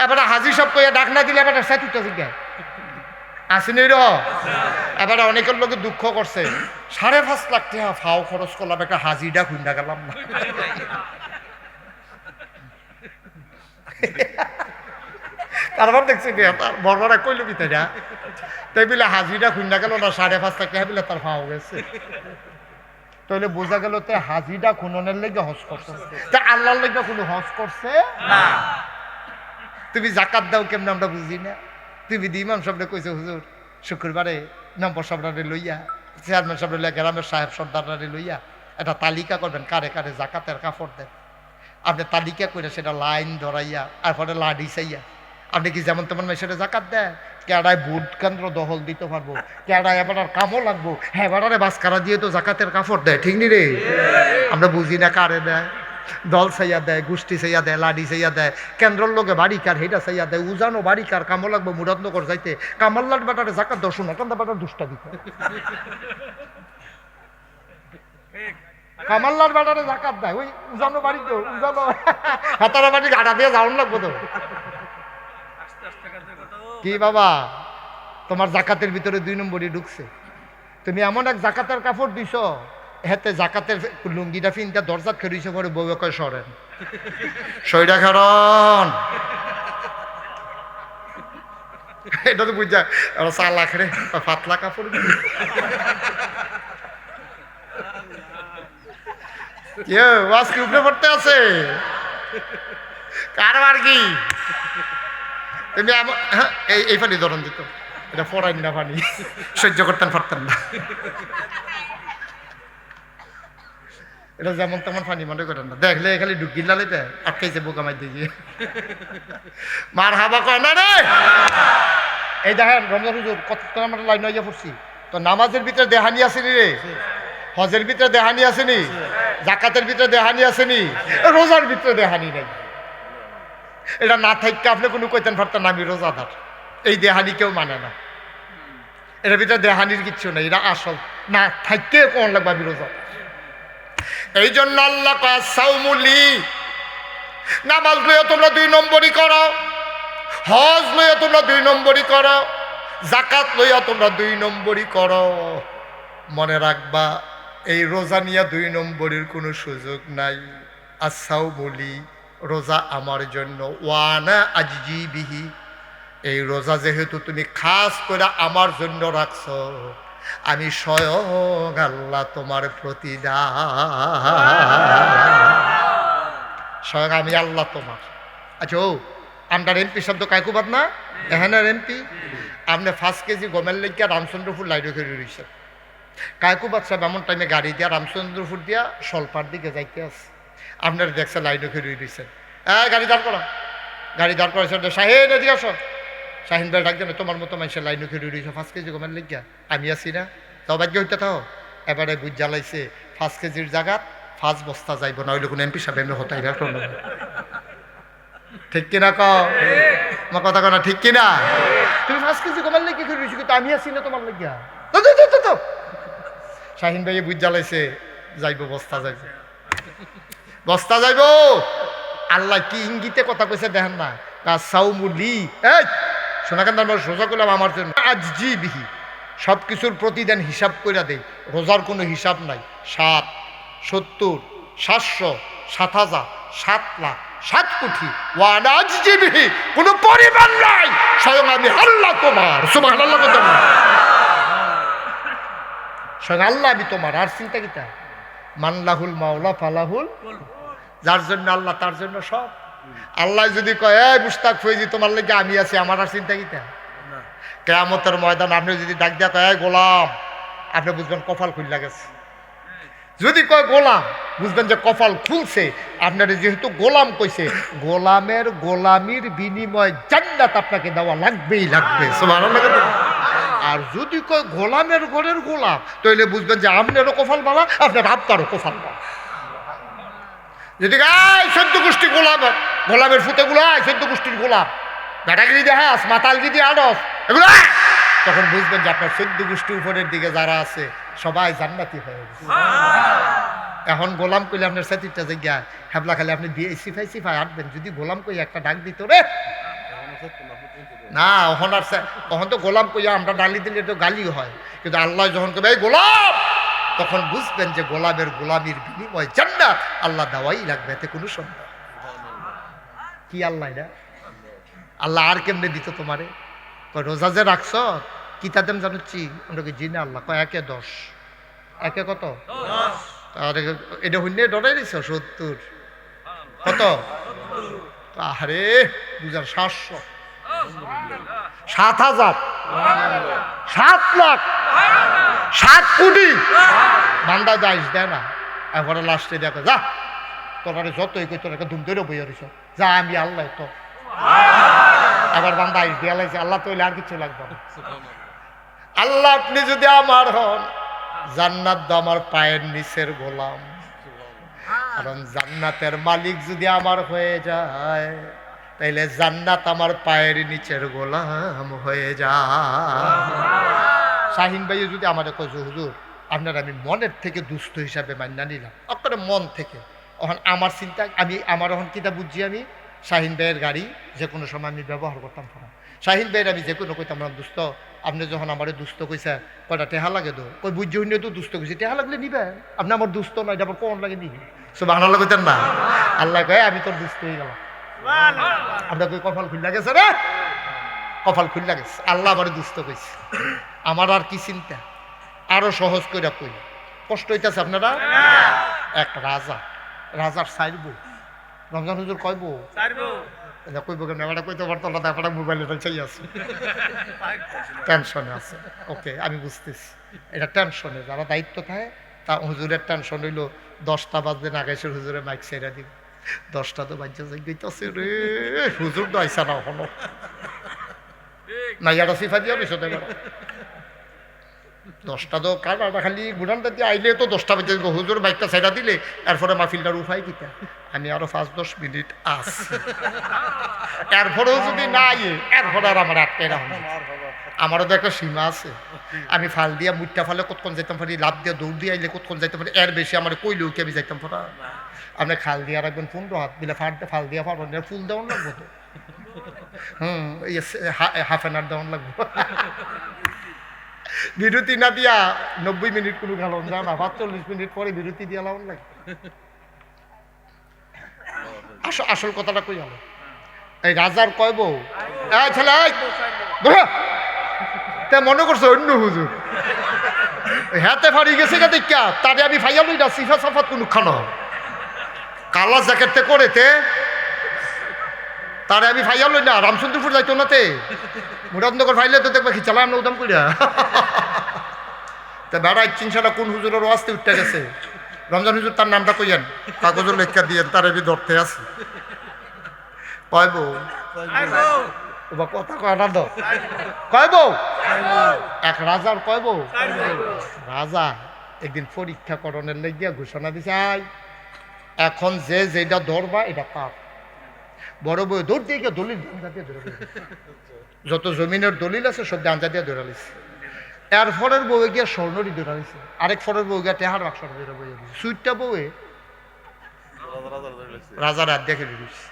এবার হাজির সব কইয়া ডাক না দিলে এবার সাথীটা জিজ্ঞাসা আসেনি র। এবার অনেকের লোকে দুঃখ করছে, 5.5 লাখ টাকা ফাও খরচ করলাম, একটা হাজিটা খুঁজা গেলাম না। তারপর দেখছি তার বড়রা কইল কি তাই না, তাই বলে হাজিটা খুঁজা গেল না, 5.5 লাখ টাকা বলে তার ফাও গেছে। তাহলে বোঝা গেল তো হাজিটা খুননের লেগে হজ করছে, তা আল্লাহর লেগে কোনো হজ করছে না। তুমি জাকাত দাও কেমন আমরা বুঝি না। তুমি ইমাম সাহেবরে কইছে হুজুর শুক্রবারে নম্বর সাহেবরে লইয়া, চেয়ারম্যান সাহেবরে লইয়া, গ্রামের সাহেব সর্দাররে লইয়া একটা তালিকা করবেন কারে কারে জাকাতের কাপড় দেন। আপনি তালিকা করে সেটা লাইন ধরাইয়া তারপরে লাডি চাইয়া আপনি কি যেমন তেমন মেশিনে জাকাত দেয়, কেডায় ভোট কেন্দ্র দখল দিতে পারবো, কেডায় এবার আর কামও লাগবো, হ্যাঁ এবারে বাসকারা দিয়ে তো জাকাতের কাপড় দেয়, ঠিক নি রে? আমরা বুঝি না কারে দেয়, দল চাইয়া দেয়, গোষ্ঠী চাইয়া দেয়, লাডি চাইয়া দেয়, কেন্দ্রের লোকে বাড়ি কার হেটা চাইয়া দেয়, উজানো বাড়ি কার কামও লাগবো মুরাদনগর যাইতে, কামাল্লার বেটারে জাকাত দর্শন কান্দা বেটার দুষ্টা দিতে, কামাল্লার বেটারে জাকাত দেয় ওই উজানো বাড়ি, তো উজানো হাতারা বাড়ি গাড়া দিয়ে যাওয়ান লাগবো তো। কি বাবা তোমার জাকাতের ভিতরে 2 নম্বরই ঢুকছে, তুমি এমন এক জাকাতের কাপড় দিছ, হেতে জাকাতের লুঙ্গিটা ফিনটা দরজা খেরিছে পরে বউ কয় সরেন সইটা কারণ এটা তো বুঝা 4 লাখ রে 5 লাখ কাপড় কি উপরে পড়তে আছে কারবার কি তুমি এই পানি ধরন দিত, এটা ফরাইন না পানি, সহ্য করতেন পারতেন না, এটা যেমন তেমন পানি মনে করেন না, দেখলে খালি ঢুকি লালে আটকাইছে বোকা মাই দিয়ে মার হাবা কয় না রে। এই দেখেন রমজান হুজুর কত আমরা লাইন হইয়া পড়ছি, তো নামাজের ভিতরে দেহানি আসেনি রে, হজের ভিতরে দেহানি আসেনি, জাকাতের ভিতরে দেহানি আসেনি, রোজার ভিতরে দেহানি নাই। এটা না থাকতে আপনি কোনো কইতেন পারতেন না আমি রোজাদার, এই দেহানি কেউ মানে না, এটার ভিতরে দেহানির কিচ্ছু নেই, এটা আসল না থাকতে কোন লাগবে আমি রোজা। এই জন্য আল্লাহ সাউমুলি, নামাজ লইয়া তোমরা 2 নম্বরই করো, হজ লইয়া তোমরা 2 নম্বরই করো, জাকাত লইয়া তোমরা 2 নম্বরই করো। মনে রাখবা এই রোজা নিয়ে 2 নম্বরের কোনো সুযোগ নাই। আসাউমুলি রোজা আমার জন্য, ওয়ানা আজজি বিহি, এই রোজা যেহেতু তুমি খাস করে আমার জন্য রাখছো, আমি স্বয়ং আল্লাহ তোমার প্রতিদান, স্বয়ং আমি আল্লাহ তোমার। আচ্ছা ও আমরা এমপি শব্দ কায়কুবাদ না, এখানের এমপি আপনি 5 কেজি গমের লেগে রামচন্দ্রপুর লাইনে করে রয়েছেন, কায়কুবাদ সাহেব এমন টাইমে গাড়ি দিয়া রামচন্দ্রপুর দিয়া সলপার দিকে যাইতে আছে, আপনার দেখছে লাইনে করে রয়েছেন, গাড়ি দাঁড় করা, গাড়ি দাঁড় করেছেন, শাহিন এদিকে আসো, শাহিন ভাই ডাকবেন তোমার মতো মানুষের লাইনে খেয়ে রয়েছে 5 কেজি গমের লেগিয়া, আমি আছি না তাও বাক্য হইতে থাও। এবারে বুঝ জ্বালাইছে 5 কেজির জায়গাত 5 বস্তা যাইব না, ওই লোক এমপি সাহেব এমনি হতাই না, ঠিক কিনা কও আমার কথা কনা, ঠিক কিনা? তুমি 5 কেজি গমের লেগে খেয়ে রয়েছো কিন্তু আমি আছি না তোমার লেগিয়া, তো শাহিন ভাই বুঝ জ্বালাইছে যাইব বস্তা, যাইব বস্তা যাইব। আল্লাহ কি ইঙ্গিতে কথা কইছে দেখেন না, সাউমুলি এই শোনা কেন আমরা সোজা করলাম আমার জন্য, আজ জি বিহি সব কিছুর প্রতিদিন হিসাব করে দেই, রোজার কোনো হিসাব নাই, 7, 70, 700, 7,000, 7 লাখ, 7 কোটি, ওয়ানা আজ জি বিহি কোনো পরিমাণ নাই, স্বয়ং আমি আল্লাহ তোমার, সুবহানাল্লাহ বলতে না, স্বয়ং আল্লাহ আমি তোমার। আর চিন্তা কিতা, মানলাহুল মাওলা ফালাহুল, যার জন্য আল্লাহ তার জন্য সব। আল্লাহ যদি কয় এই মুশতাক ফৈজি তোমার লেগে আমি আছি, আমার আর চিন্তা কিতা? কিয়ামতের ময়দান আপনি যদি ডাক দিয়া কয় গোলাম, আপনি বুঝবেন কপাল খুললা গেছে, যদি কয় গোলাম বুঝবেন যে কপাল খুলছে, আপনার যেহেতু গোলাম কইছে, গোলামের গোলামির বিনিময় জান্নাত আপনাকে দেওয়া লাগবেই লাগবে, সুবহানাল্লাহ। আর যদি কয় গোলামের ঘরের গোলাম, তাহলে বুঝবেন যে আপনারও কপাল বালা, আপনার আব্বারও কপাল বালা। যদি গাই 14 গোষ্ঠী গোলাম, গোলামের ফুতেগুলো 14 গোষ্ঠীর গোলাম, ব্যাটাগিরি দেখাস, মাতালগিরি আড়স এগুলো, তখন বুঝবেন যে আপনার 14 গোষ্ঠী উপরের দিকে যারা আছে সবাই জান্নাতি হয়ে গেছে। এখন গোলাম কইলে আপনার সাথীটা জায়গা হেবলা খালি আপনি দিয়ে সিফাই আটবেন, যদি গোলাম কই একটা ডাক দিত রে না তখন তো গোলাম কইয়া আমরা ডালি দিলে তো গালিও হয়, কিন্তু আল্লাহ যখন কবে এই গোলাম, তখন বুঝবেন যে গোলামের গোলামির বিনিময় জান্নাত আল্লাহ দেওয়াই লাগবে, এতে কোনো সন্দেহ। কি আল্লাহ এটা? আল্লাহ আর কেমনে দিত তোমারে? রোজা যে রাখছ কি তাদের জানুচ্ছি আমরা কি জিনে আল্লাহ কয় 1 10 1 কত? আর এটা হইলে ডরাই দিছ 70 কত? আরে 2700 7,000 7 লাখ 7 কোটি বান্দা যাইস দেয় না। এরপরে লাস্টে দেখো যা তোরা যতই কই তোরা ধুম ধরে বইয়া রইছ, যা আমি আল্লাহ তো। এবার বান্দা আইস দিয়া লাগছে আল্লাহ তৈলে আর কিছু লাগবে না। আল্লাহ আপনি যদি আমার হন, জান্নাত তো আমার পায়ের নিচের গোলাম, কারণ জান্নাতের মালিক যদি আমার হয়ে যায় তাইলে জান্নাত আমার পায়ের নিচের গোলাম হয়ে যায়। শাহিন ভাই যদি আমাদের কয় হুজুর আপনার আমি মনের থেকে দুস্থ হিসাবে মান্না নিলাম, আপনার মন থেকে, এখন আমার চিন্তা আমি আমার এখন কিতা বুঝছি, আমি শাহিন ভাইয়ের গাড়ি যে কোনো সময় আমি ব্যবহার করতাম না। শাহিন ভাইয়ের আমি যে কোনো কইতাম না দুস্থ, আপনি যখন আমার দুস্থ কইছে কয়টা টেহা লাগে তো ওই বুঝছি হইলে তো দুস্থ কইছে, টেহা লাগলে নিবে, আপনি আমার দুস্থ নয়, এটা আবার কোন লাগে নিবি? সব আনালা কইতেন না, আল্লাহ কয় আমি তোর দুস্থ হয়ে গেলাম। আপনার কই কপাল খুললা গেছে রে, কপাল খুললা গেছে, আল্লাহ আমার দুস্থ কইছে। আমার আর কি চিন্তা, আরো সহজ করে কই, কষ্ট হইতেছে আপনারা? এক রাজার সাইড বউ, রমজান হুজুর কয় বউ কইব কেন এবার কইতে পারতো না, তারপরে মোবাইলটা চাই আছে, টেনশনে আছে। ওকে আমি বুঝতেছি এটা টেনশনে, যারা দায়িত্ব থাকে তা হুজুরের টেনশন হইলো 10টা বাজবে নাগাইশের হুজুরে মাইক ছেড়ে দিব, 10টা তো বাজ্যা যাইতেছে রে, হুজুর তো আইসা না হলো না, ইয়াটা সিফা দিয়া বেশি দেবে 10টা তো কারটা খালি গুড়ানটা দিয়ে আইলে তো 10টা বেজে হুজুর বাইকটা ছেড়া দিলে এরপরে মাহফিলটার উঠাই কিতা, আমি আরো 5-10 মিনিট আছি, এরপরেও যদি না আইয়ে এরপরে আর আমার আটকে রাখুন, আমারও তো একটা সীমা আছে। আমি ফাল দিয়া মুটটা ফালে কতক্ষণ যাইতাম পারি, লাভ দিয়ে দৌড় দিয়ে আইলে কতক্ষণ যাইতাম পারি, এর বেশি আমার কইলেও কি আমি যাইতাম পারা? আপনি খাল দিয়া রাখবেন 15 হাত দিলে ফাল দিয়া পারবেন, ফুল দেওয়ান লাগবো তো, হাফ এন আওয়ার দেওয়ান লাগবো, বিরতি না দিয়া 90 মিনিট কোনো খেলন যা না, 45 মিনিট পরে বিরতি দিয়া লাউন লাগে। আসল কথাটা কই হলো, এই রাজার কয় বউ ছেলে মনে করছো অন্য হুজুর হাতে ফাড়ি গেছে গা দেখা, তারে আমি ফাইয়া লই না সিফা সাফাত কোনো খানো কালা জ্যাকেটতে করেতে, তারে আমি ফাইয়া লই না, রামচন্দ্রপুর যাইতো নাতে মুরাদনগর ফাইলে তো দেখবা খিচালা আমরা উদাম কইরা তা বেড়াই চিনসাটা কোন হুজুরের ওয়াজতে উঠতে গেছে, রমজান হুজুর তার নামটা কইয়েন, কাগজের লেখা দিয়েন, তার আমি ধরতে আছি। কয় বউ কথা কয় না তো, কয় বউ এক রাজার কয় বউ, রাজা একদিন পরীক্ষা করণের লেগিয়া ঘোষণা দিছে, এখন যে যেটা ধরবা এটা পাপ। বড় বউ দৌড় দিয়ে গিয়ে দলিল দিয়ে ধরে, যত জমিনের দলিল আছে সব আঞ্জা দিয়ে ধরে লিছে, এর ফরের বউ গিয়া স্বর্ণরই ধরে লিছে, আরেক ফরের বউ গিয়া টেহার বাক্স ধরে বই দিছে, সুইটটা বউয়ে রাজার হাত দেখে দিছে।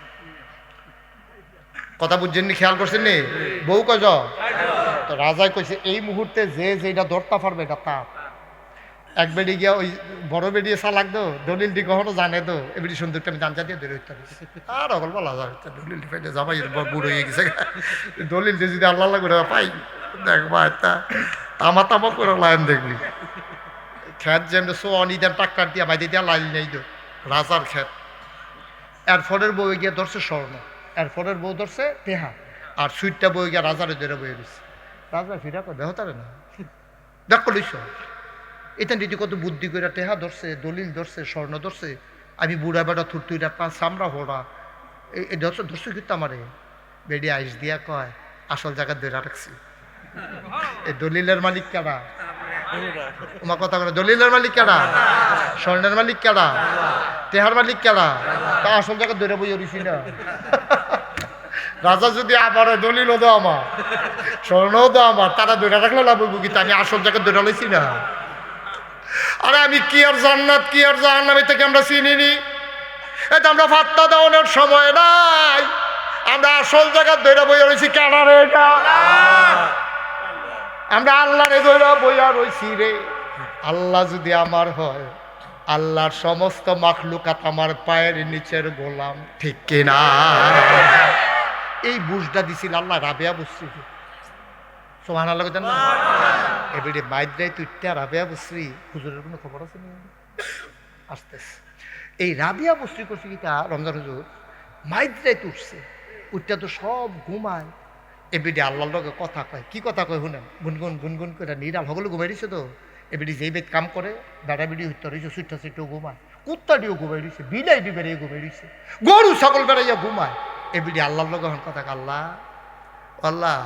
কথা বুঝছেন, খেয়াল করছেন নি? বউ কয় তো রাজাই কইছে এই মুহূর্তে যে যেটা ধরতে পারবে এটা পাপ। এক বেড়ি গিয়া ওই বড় বেড়িয়ে চালাক দো দলিল দি কখনো জানে তো এবারে সুন্দরটা আমি জানজা দিয়ে ধরে উঠতে আর অকল বলা যায় দলিল পাইলে জামাই বুড়ো হয়ে গেছে, দলিল দিয়ে যদি আল্লাহ করে পাই দেখবা একটা তামা তামা করে লাইন দেখলি খেত যেমন সো অনিদান টাক্কার দিয়া বাইরে দিয়া লাইন নেই তো রাজার খেত। এরপরের বউ গিয়া ধরছে স্বর্ণ, এরপরের বউ ধরছে টেহা, আর সুইটটা বই গিয়া রাজারে ধরে বয়ে দিচ্ছে। রাজা ফিরা করে দেহ তারে না দেখ লইছ এটা দিদি কত বুদ্ধি করে টেহা ধরছে, দলিল ধরছে, স্বর্ণ ধরছে, আমি বুড়া বেড়া থুরতুইটা পা চামড়া হোড়া এই ধরছে ধরছে কিন্তু আমারে বেড়ি আইস দিয়া কয় আসল জায়গা ধরে রাখছি। এই দলিলের মালিক কারা? তোমার কথা বলে দলিলের মালিক কারা? স্বর্ণের মালিক কারা? টেহার মালিক কারা? তা আসল জায়গা ধরে বই দিছি না। রাজা যদি আবার দলিলও দাও আমার, স্বর্ণও দাও আমার, তারা ধরে রাখলে লাভ হইব কিন্তু আমি আসল জায়গা ধরে লইছি না। আরে আমি কি আর জান্নাত কি আর জাহান্নাম থেকে আমরা চিনিনি, এটা আমরা ফাত্তা দেওয়ানোর সময় নাই। আমরা আসল জায়গা দইরা বইয়া রয়েছি কেনা রে এটা আমরা আল্লাহ রে দইরা বইয়া রয়েছি রে। আল্লাহ যদি আমার হয়, আল্লাহর সমস্ত মাখলুকাত আমার পায়ের নিচের গোলাম, ঠিক কিনা? এই বুঝটা দিছিল আল্লাহ রাবেয়া বুঝছি। সুবহানাল্লাহ কইতেন না? এবারে মাইদ্রাই তুইটা রাবেয়া বুঝছি হুজুরের কোনো খবর আছে না? আসতেছে এই রাবিয়া বস্তি করছে কি তা রমজান হুজুর মাইদ্রাই তুটছে, উঠটা তো সব ঘুমায়। এবিডি আল্লাহর লগে কথা কয়, কি কথা কয় শুনেন, গুনগুন গুনগুন করে নিরাল সকলে ঘুমাই দিছে। তো এবিডি যেই বেদ কাম করে বেড়া বিড়ি হইতে রয়েছে, সুইটা সুইটাও ঘুমায়, কুত্তাটিও ঘুমাই দিছে, বিলাই বেড়াইয়া ঘুমাই দিছে, গরু ছাগল বেড়াইয়া ঘুমায়। এবিডি আল্লাহর লগে এখন কথা আল্লাহ আল্লাহ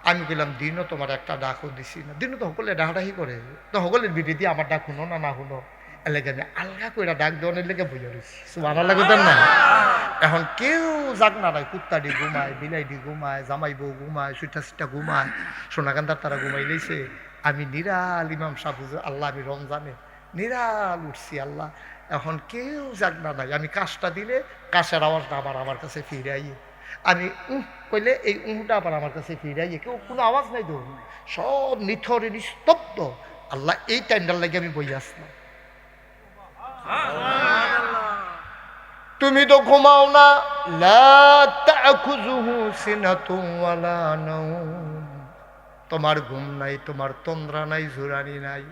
আমি বললাম দিনও তোমার একটা ডাকও দিছি না, দিনও তো সকলে ডাকাডাকি করে, তো সকলের বিড়ি দিয়ে আমার ডাক শুনো না না শুনো, এলাকা আমি আলগা করে ডাক দেওয়ানের লেগে বুঝে রয়েছি। সুবহানাল্লাহ কইতেন না? এখন কেউ যাক না নাই, কুত্তাডি ঘুমায়, বিলাইডি ঘুমায়, জামাই বউ ঘুমায়, সুইটা সিটা ঘুমায়, সোনাকান্দার তারা ঘুমাই লেছে। আমি নিরাল ইমাম সাহুজ আল্লাহ, আমি রমজানে নিরাল উঠছি আল্লাহ। এখন কেউ যাক না নাই, আমি কাজটা দিলে কাশের আওয়াজটা আবার আমার কাছে ফিরে আইয়ে, আমি কইলে এই উঁটা আবার আমার কাছে ফিরে আইয়ে, কেউ কোনো আওয়াজ নাই তো, সব নিথরে নিস্তব্ধ। আল্লাহ এই টাইমটার লাগে আমি বই আসলাম। তুমি তো ঘুমাও না, লা তাখুযুহু সিনাতুন ওয়ালা নাওম, তোমার ঘুম নাই, তোমার তন্দ্রা নাই, জোরানি নাই,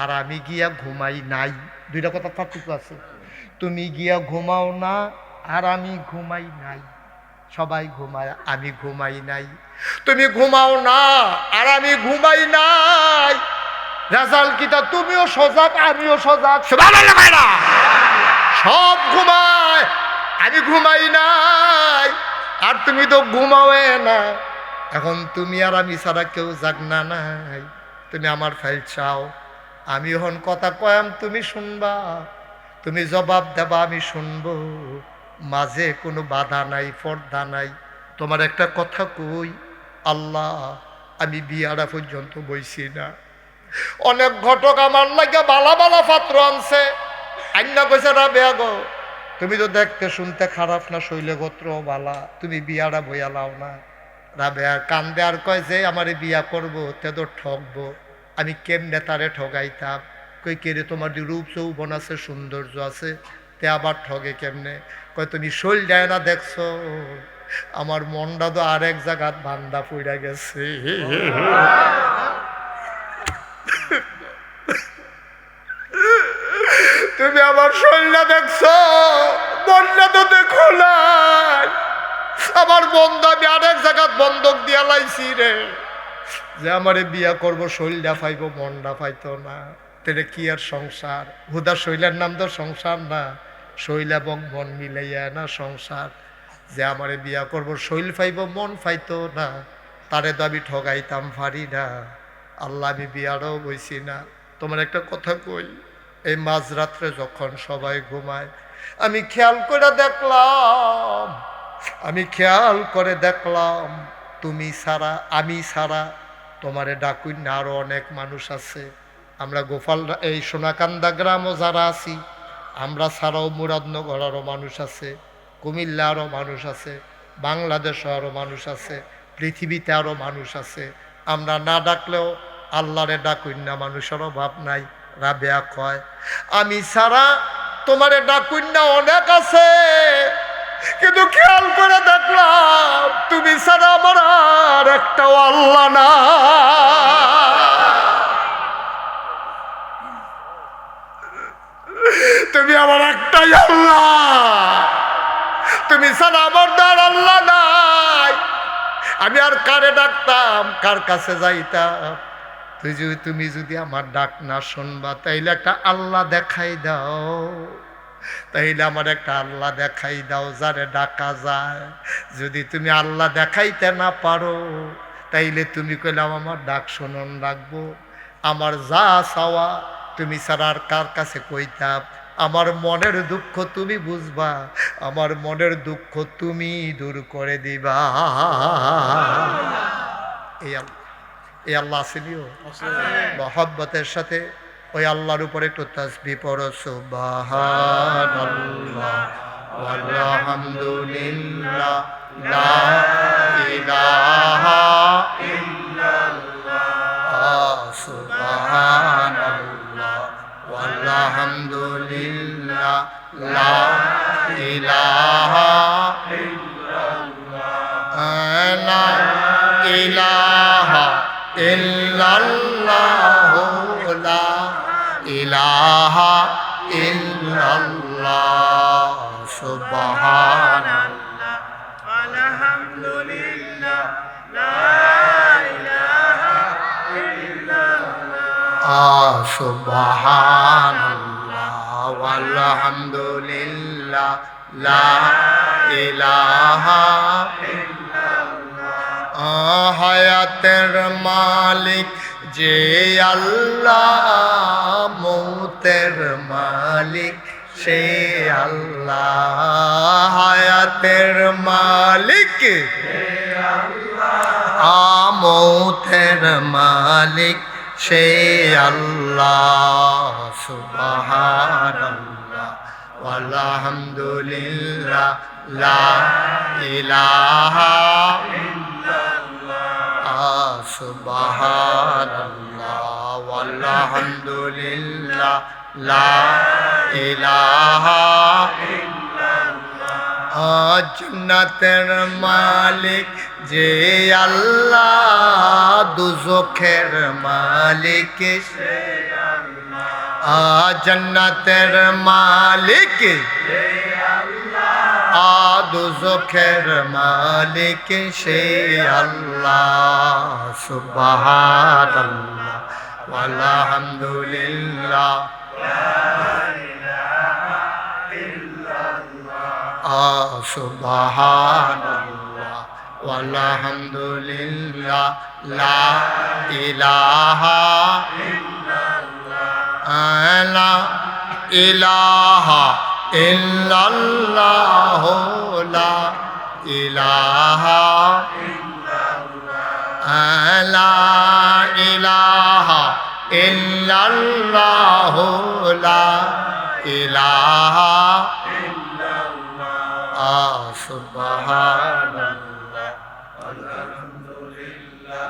আর আমি গিয়া ঘুমাই নাই। দুইটা কথা পার্থক্য আছে। তুমি গিয়া ঘুমাও না আর আমি ঘুমাই নাই, সবাই ঘুমায় আমি ঘুমাই নাই। তুমি ঘুমাও না আর আমি ঘুমাই নাই, রেজাল্ট কিতা তুমিও সজাগ আমিও সজাগ, সব ঘুমায় আমি ঘুমাই নাই, আর তুমি তো ঘুমাওয়ে না। এখন তুমি আর আমি ছাড়া কেউ জাগ না নাই, তুমি আমার ফাইল চাও, আমি এখন কথা কয়াম তুমি শুনবা, তুমি জবাব দেবা আমি শুনবো, মাঝে কোনো বাধা নাই, পর্দা নাই। তোমার একটা কথা কই আল্লাহ, আমি বিয়ারা পর্যন্ত বইছি না, অনেক ঘটক আমার লাগে বালা বালা পাত্র আনছে, আইনা কইছে রাবেয়া গো তুমি তো দেখতে শুনতে খারাপ না, শৈলে গোত্র বালা, তুমি বিয়ারা বইয়া লাও না। রাবেয়া কান্দে আর কয় যে আমারে বিয়া করবো তে তো ঠকবো, আমি কেমনে তারে ঠগাইতাম? কই কেরে তোমার যে রূপ যৌবন আছে, সৌন্দর্য আছে, তে আবার ঠগে কেমনে? কয় তুমি শৈল যায় না দেখছো, আমার মনটা তো আরেক জায়গাত বান্দা পইরা গেছে। তুমি আমার শরীরটা দেখছো, মনটা তো দেখো নাই, আমার বন্ধ আমি আরেক জায়গাত বন্ধক দিয়া লাইছি রে, যে আমারে বিয়া করবো শৈলটা পাইবো, মনটা পাইতো না, তেরে কি আর সংসার? হুদা শৈলের নাম তো সংসার না, শৈল এবং মন মিলাইয়া না সংসার। যে আমারে বিয়া করবো শৈল পাইবো মন পাইতো না, তারে তো আমি ঠগাইতাম পারি না। আল্লাহ আমি বিয়ারও বইছি না। তোমার একটা কথা কই, এই মাঝরাত্রে যখন সবাই ঘুমায়, আমি খেয়াল করে দেখলাম তুমি ছাড়া আমি ছাড়া তোমারে ডাকুই না আরো অনেক মানুষ আছে। আমরা গোপাল এই সোনাকান্দা গ্রামও যারা আছি, আমরা ছাড়াও মুরাদনগর আরও মানুষ আছে, কুমিল্লা আরও মানুষ আছে, বাংলাদেশে আরও মানুষ আছে, পৃথিবীতে আরও মানুষ আছে। আমরা না ডাকলেও আল্লাহরে ডাকুই না, মানুষের অভাব নাই। রাবেয়া কয় আমি ছাড়া তোমারে ডাকুই না অনেক আছে, কিন্তু খেয়াল করে দেখলাম তুমি ছাড়া আমার আর একটাও আল্লাহ না। তুমি আমার একটাই আল্লাহ, তুমি ছাড়া আমার দ্বার আল্লাহ নাই। আমি আর কারে ডাকতাম, কার কাছে যাইতাম? তুমি যদি আমার ডাক না শুনবা, তাইলে একটা আল্লাহ দেখাই দাও, তাইলে আমার একটা আল্লাহ দেখাই দাও যারে ডাকা যায়। যদি তুমি আল্লাহ দেখাইতে না পারো, তাইলে তুমি কইলাম আমার ডাক শুনন রাখবো। আমার যা চাওয়া তুমি ছাড়া আর কার কাছে কইতাম? আমার মনের দুঃখ তুমি বুঝবা, আমার মনের দুঃখ তুমি দূর করে দিবা। এই আল্লাহ আসেনিও মহব্বতের সাথে ওই আল্লাহর উপরে একটু তাসবিহ পড়ো, সুবহানাল্লাহ ওয়ালহামদুলিল্লাহ লা ইলাহা সুবহানাল্লাহ ওয়ালহামদুলিল্লাহ লা ইলাহা লা ইলাহা ইল্লাল্লাহ লা ইলাহা ইল্লাল্লাহ সুবহানাল্লাহ আলহামদুলিল্লাহ লা ইলাহা ইল্লাল্লাহ সুবহানাল্লাহ ওয়ালহামদুলিল্লাহ লা ইলাহা হায়াতের মালিক যে আল্লাহ মৌতের মালিক সে আল্লাহ হায়াতের মালিক মৌতের মালিক সে আল্লাহ সুবহানাল্লাহ ওয়ালহামদুলিল্লাহ লা ইলাহা সুবহানাল্লাহ ওয়ালহামদুলিল্লাহ লা ইলাহা জান্নাতের মালিক যে আল্লাহ দুজখের মালিক সে আল্লাহ জান্নাতের মালিক দুজখের মালিক সে আল্লাহ সুবহানাল্লাহ ওয়ালহামদুলিল্লাহ সুবহানাল্লাহ ওয়ালহামদুলিল্লাহ লা ইলাহা লা ইলাহা ইল্লাল্লাহ লা ইলাহা লা ইলাহা ইল্লাল্লাহ লা ইলাহা সুবহানাল্লাহ আলহামদুলিল্লাহ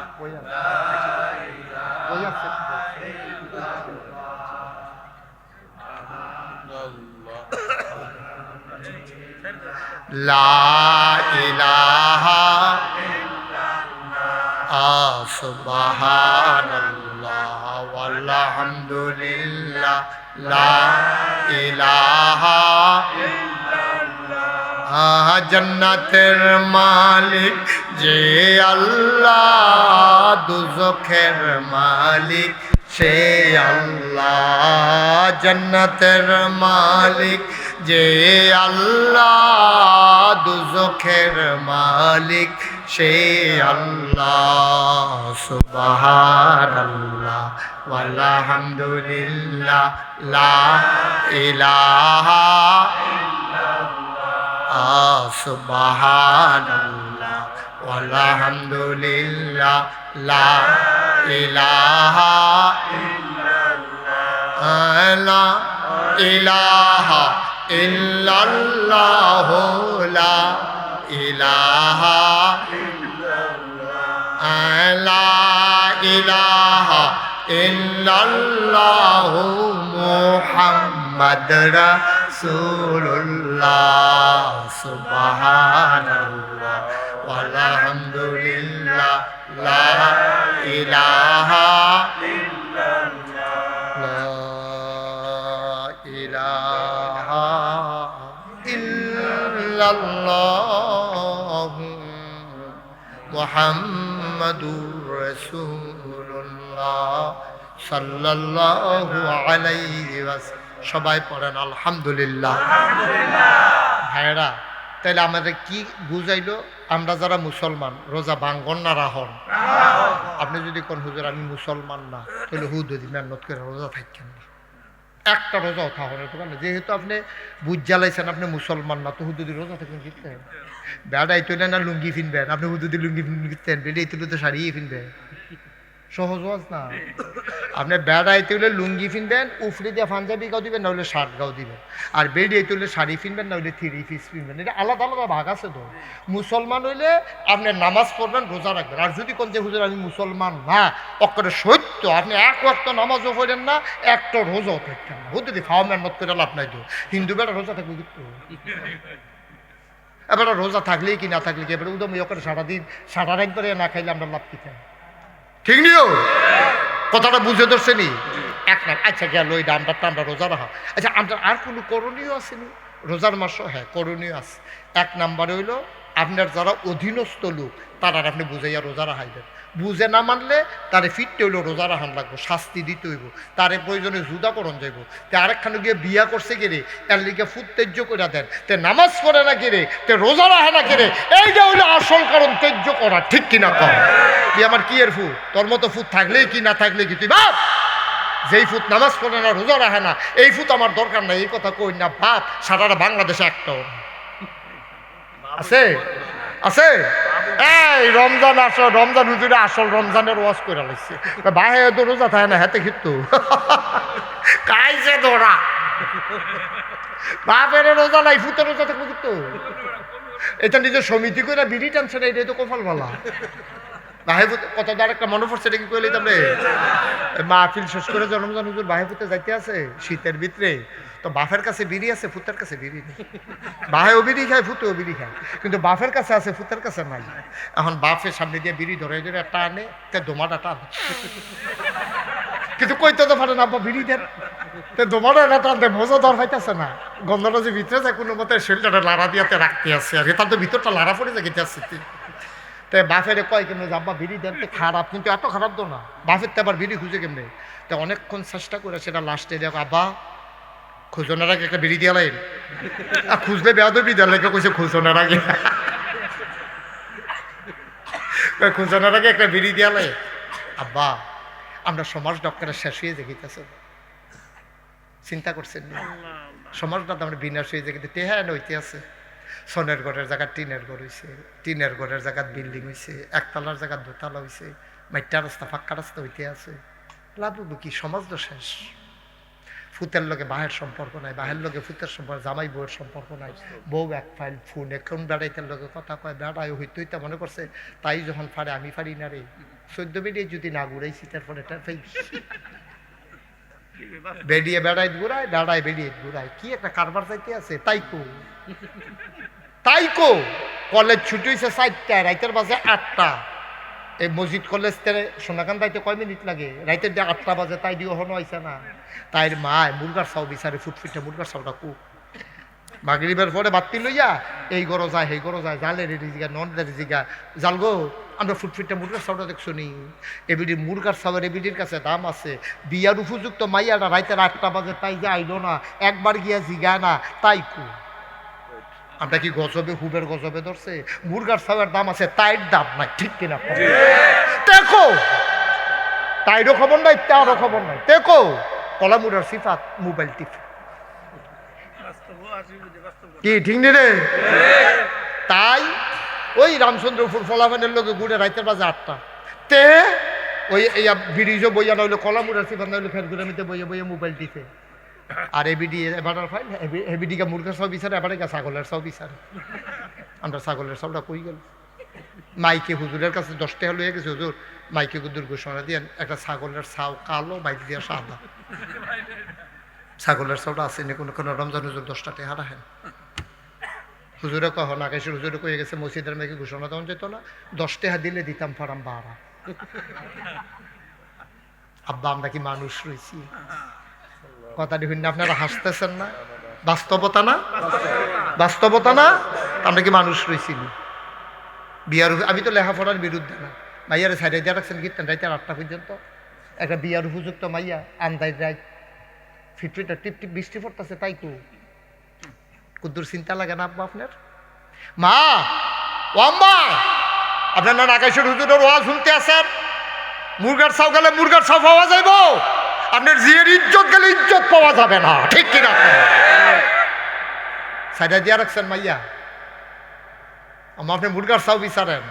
লা ইলাহা সুবহানাল্লাহ ওয়ালহামদুলিল্লাহ লা ইলাহা জান্নাতের মালিক যে আল্লাহ দুজখের মালিক সে আল্লাহ জান্নাতের মালিক যে আল্লাহ দুজখের মালিক সে আল্লাহ সুবহানাল্লাহ ওয়ালহামদুলিল্লাহ লা ইলাহা সুবহানাল্লাহ ওয়ালহামদুলিল্লাহ লা ইলাহা লা ইলাহা ইল্লাল্লাহ লা ইলাহা লা ইলাহা ইল্লাল্লাহ মুহাম্মদ রাসূলুল্লাহ সুবহানাল্লাহ ওয়ালহামদুলিল্লাহ লা ইলাহা ইল্লাল্লাহ মুহাম্মাদুর রাসূলুল্লাহ সাল্লাল্লাহু আলাইহি ওয়াসাল্লাম। সবাই পড়েন আলহামদুলিল্লাহ। ভাইরা, তাইলে আমাদের কি বুঝাইলো? আমরা যারা মুসলমান রোজা ভাঙ্গন না রাহন? আপনি যদি কোন হুজুর আমি মুসলমান না, তাহলে হুদুদি মেহনত করে রোজা থাকেন না, একটা রোজাও থাকেন না। যেহেতু আপনি বুঝ জ্বালাইছেন আপনি মুসলমান না, তো হুদুদি রোজা থাকেন কিনতেন? বেড়াই তুলে না লুঙ্গি ফিনবেন, আপনি হুদুদি লুঙ্গি ফিনতেন, বেড়ে তুলে তো শাড়ি ফিনবেন। সহজ ওয়াজ না। আপনি বেড়াইতে হলে লুঙ্গি কিনবেন, উফরে দিয়ে পাঞ্জাবি গাও দিবেন, না হলে শার্ট গাও দিবেন। আর বেরিয়েতে হলে শাড়ি কিনবেন, না হলে থ্রি পিস কিনবেন। এটা আলাদা আলাদা ভাগ আছে তো। মুসলমান হইলে আপনি নামাজ পড়বেন, রোজা রাখবেন। আর যদি কোন যে হুজুর আমি মুসলমান না, অক্ষরে সত্য, আপনি এক ওয়াক্ত নামাজও পড়েন না, একটা রোজাও থাকতেন না, হুজুর দি খাওয়া মেহনত করে লাভ নাই তো। হিন্দু বেটা রোজা থাকবে কিন্তু, এবার রোজা থাকলেই কি না থাকলে কি, এবার উদম করে সারাদিন সারা রাত ধরে না খাইলে আমরা লাভ কি খাই? ঠিক নিও, কথাটা বুঝে ধরছে নি? এক না, আচ্ছা গেল ওই আমরা রোজা রাখা। আচ্ছা আমরা আর কোনো করণীয় আসেনি রোজার মাসও? হ্যাঁ, করণীয় আছে। এক নাম্বারে হইলো আপনার যারা অধীনস্থ লোক তারা আপনি বুঝাইয়া রোজা রাখাইবেন। বুঝে না মানলে তারে ফিরতে হইলো রোজা রাখান লাগবো, শাস্তি দিতে হইব, তারে প্রয়োজনে জুদা করণ যাইব। তে আরেকখানে গিয়ে বিয়া করছে গেলে এর লিগে ফুট তেজ্য করে দেন, তে নামাজ পড়ে না গেলে, তে রোজা রাখে না গেলে, এইটা হইলো আসল কারণ তেজ্য করা। ঠিক কিনা কর? তুই আমার কি এর ফুট? তোর মতো ফুট থাকলেই কি না থাকলে কি? তুই বাপ যেই ফুট নামাজ পড়ে না, রোজা রাখে না, এই ফুট আমার দরকার নাই, এই কথা কই না বাপ। সারাটা বাংলাদেশে একটাও আছে আছে। এই রমজান আসো, রমজান হুজুরে আসল রমজানের ওয়াজ করে লাগছে, বাহে তো রোজা থাকে না, হাতে কিন্তু কাইছে তোরা বাপের রোজা নাই, ফুটের রোজা থাকবো কিন্তু। এটা নিজের সমিতি করে বিড়ি টানছে না, এটাই তো কপাল বলা। বাহেপুতে কত দ্বার একটা মনে পড়ছে, এটা কি কইলে তাহলে মাহফিল শেষ করে রমজান হুজুর বাহেপুতে যাইতে আছে শীতের ভিতরে, তো বাফের কাছে বিড়ি আছে, ফুতের কাছে বিড়ি নেই। বাহেও বিড়ি খায়, ফুতেও বিড়ি খায়, কিন্তু বাফের কাছে আছে, ফুতের কাছে নাই। এখন বাফের সামনে দিয়ে বিড়ি ধরে ধরে একটা আনে, তে দোমাটা টান, কিন্তু কইতে তো পারে না আব্বা বিড়ি দেন, তে দোমাটা না টানতে মজা ধর পাইতেছে না। গন্ধটা যে ভিতরে যায় কোনো মতে শরীরটা লাড়া দিয়াতে রাখতে আসছে, আর তার তো ভিতরটা লাড়া পড়ে যায় গেতে আসছে। তো বাফের কয় কেমনে আব্বা বিড়ি দেন, তো খারাপ, কিন্তু এত খারাপ তো না। বাফের তো আবার বিড়ি খুঁজে কেমনে, তো অনেকক্ষণ চেষ্টা করে সেটা লাস্টে দেখ আব্বা খুঁজনের আগে একটা বিড়ি দিয়া লাইন, খুঁজলে বেয়া তো বিড়ি দেওয়ার লেগে কইছে খুঁজনের আগে, খুঁজনের আগে একটা বিড়ি দিয়া লাই। আব্বা আমরা সমাজ ডক্টরের শেষ হয়ে দেখিতেছে, চিন্তা করছেন না? সমাজটা আমরা বিনাশ হয়ে দেখি টেহা নইতে আছে। সোনের ঘরের জায়গা টিনের ঘর হয়েছে, টিনের ঘরের জায়গা বিল্ডিং হয়েছে, একতলার জায়গা দোতলা হয়েছে, মাইটা রাস্তা ফাঁকা রাস্তা হইতে আছে। লাভ কি? সমাজ তো শেষ। ফুতের লগে বাহের সম্পর্ক নাই, বাহের লগে ফুতের সম্পর্ক, জামাই বউয়ের সম্পর্ক নাই। বউ এক ফাইল ফোন, এখন বেড়াইতের লগে কথা কয়, বেড়াই হইতে তা মনে করছে তাই যখন ফাড়ে আমি পারি না রে। 14 বেরিয়ে যদি না ঘুরাইছি তারপরে এটা বেরিয়ে বেড়াই ঘুরায়, বেড়ায় বেরিয়ে ঘুরায়, কি একটা কারবার চাইতে আছে। তাই কো কলেজ ছুটি হয়েছে 4টায়, রাইতের বাজে 8টা। এই মসজিদ কলেজ থেকে সোনাকান্দাইতে কয় মিনিট লাগে? রাইতের দিয়ে 8টা বাজে, তাই দিয়ে হনো আইসে না। তাইর মায় মুরগার চাও বিচারে, ফুটফুটে মুরগার চাওটা কু মাগরিবের পরে বাতি লইয়া এই গরো যায় সেই গরো যায়, জালের রিজিগা ননের রিজিগা জাল গো আমরা ফুটফুটে মুরগার চাওটা দেখছো নি? এবিডি মুরগার চাওয়ার এবিডির কাছে দাম আছে। বিয়ার উপযুক্ত মাইয়াটা রাইতের 8টা বাজে তাই যে আইলো না, একবার গিয়া জিগা না, তাই কু আমরা কি গজবে হুবের গজবে ধরছে? মুরগার চাওয়ার দাম আছে, তাইর দাম নাই। ঠিক কিনা দেখো, তাইরও খবর নাই, তারও খবর নাই। দেখো কলামুরার সিফাত মোবাইল টিপ কি ঠিক নি রে? তাই ওই রামচন্দ্রপুর ফলাফানের লোকে ঘুরে রাইতের বাজে 8টা তে ওই ব্রিজও বইয়া না হইলো কলামুরার সিফাত না হইলো ফের ঘুরে নিতে বইয়ে বইয়ে মোবাইল টিপে। আর এবিডি এবার ফাইল এবিডিকে মুরগার সব বিচারে, এবারে গা ছাগলের সব বিচারে। আমরা ছাগলের সবটা কই গেল? মাইকে হুজুরের কাছে 10 টাকা লইয়া গেছে, হুজুর মাইকে হুজুর ঘোষণা দিয়ে একটা ছাগলের ছাও কালো, বাইক দিয়ে সাদা। ছাগলের ছাওটা আসেনি কোনো কোনো রমজান হুজুর 10টা টাকা রাখেন। হুজুরে কহ না গেছে, হুজুরে কয়ে গেছে মসজিদের মাইকে ঘোষণা দেওয়া যেত না, 10 টাকা দিলে দিতাম ফারাম 12। আব্বা আমরা কি মানুষ রয়েছি? কথাটি শুনে আপনারা হাসতেছেন না? বাস্তবতা না? বাস্তবতা না? আমরা কি মানুষ রয়েছি? বিয়ার আমি তো লেখাপড়ার বিরুদ্ধে না, মাইয়ারে সাইডে দিয়ে রাখছেন কীর্তন রাইতে 8টা পর্যন্ত। একটা বিয়ার উপযুক্ত মাইয়া আন্দাজ রাইত ফিটফিটা টিপ টিপ বৃষ্টি পড়তেছে, তাই কু কুদ্দুর চিন্তা লাগে না আব্বা আপনার? মা ও আম্মা, আপনার না নাকাইশের হুজুরের ওয়াজ শুনতে আসেন? মুরগার চাও গেলে মুরগার চাও পাওয়া যাইব, আপনার জিয়ের ইজ্জত গেলে ইজ্জত পাওয়া যাবে না। ঠিক কিনা? সাইডা দিয়া রাখছেন মাইয়া, আমার আপনি মুরগার চাও বিচারেন,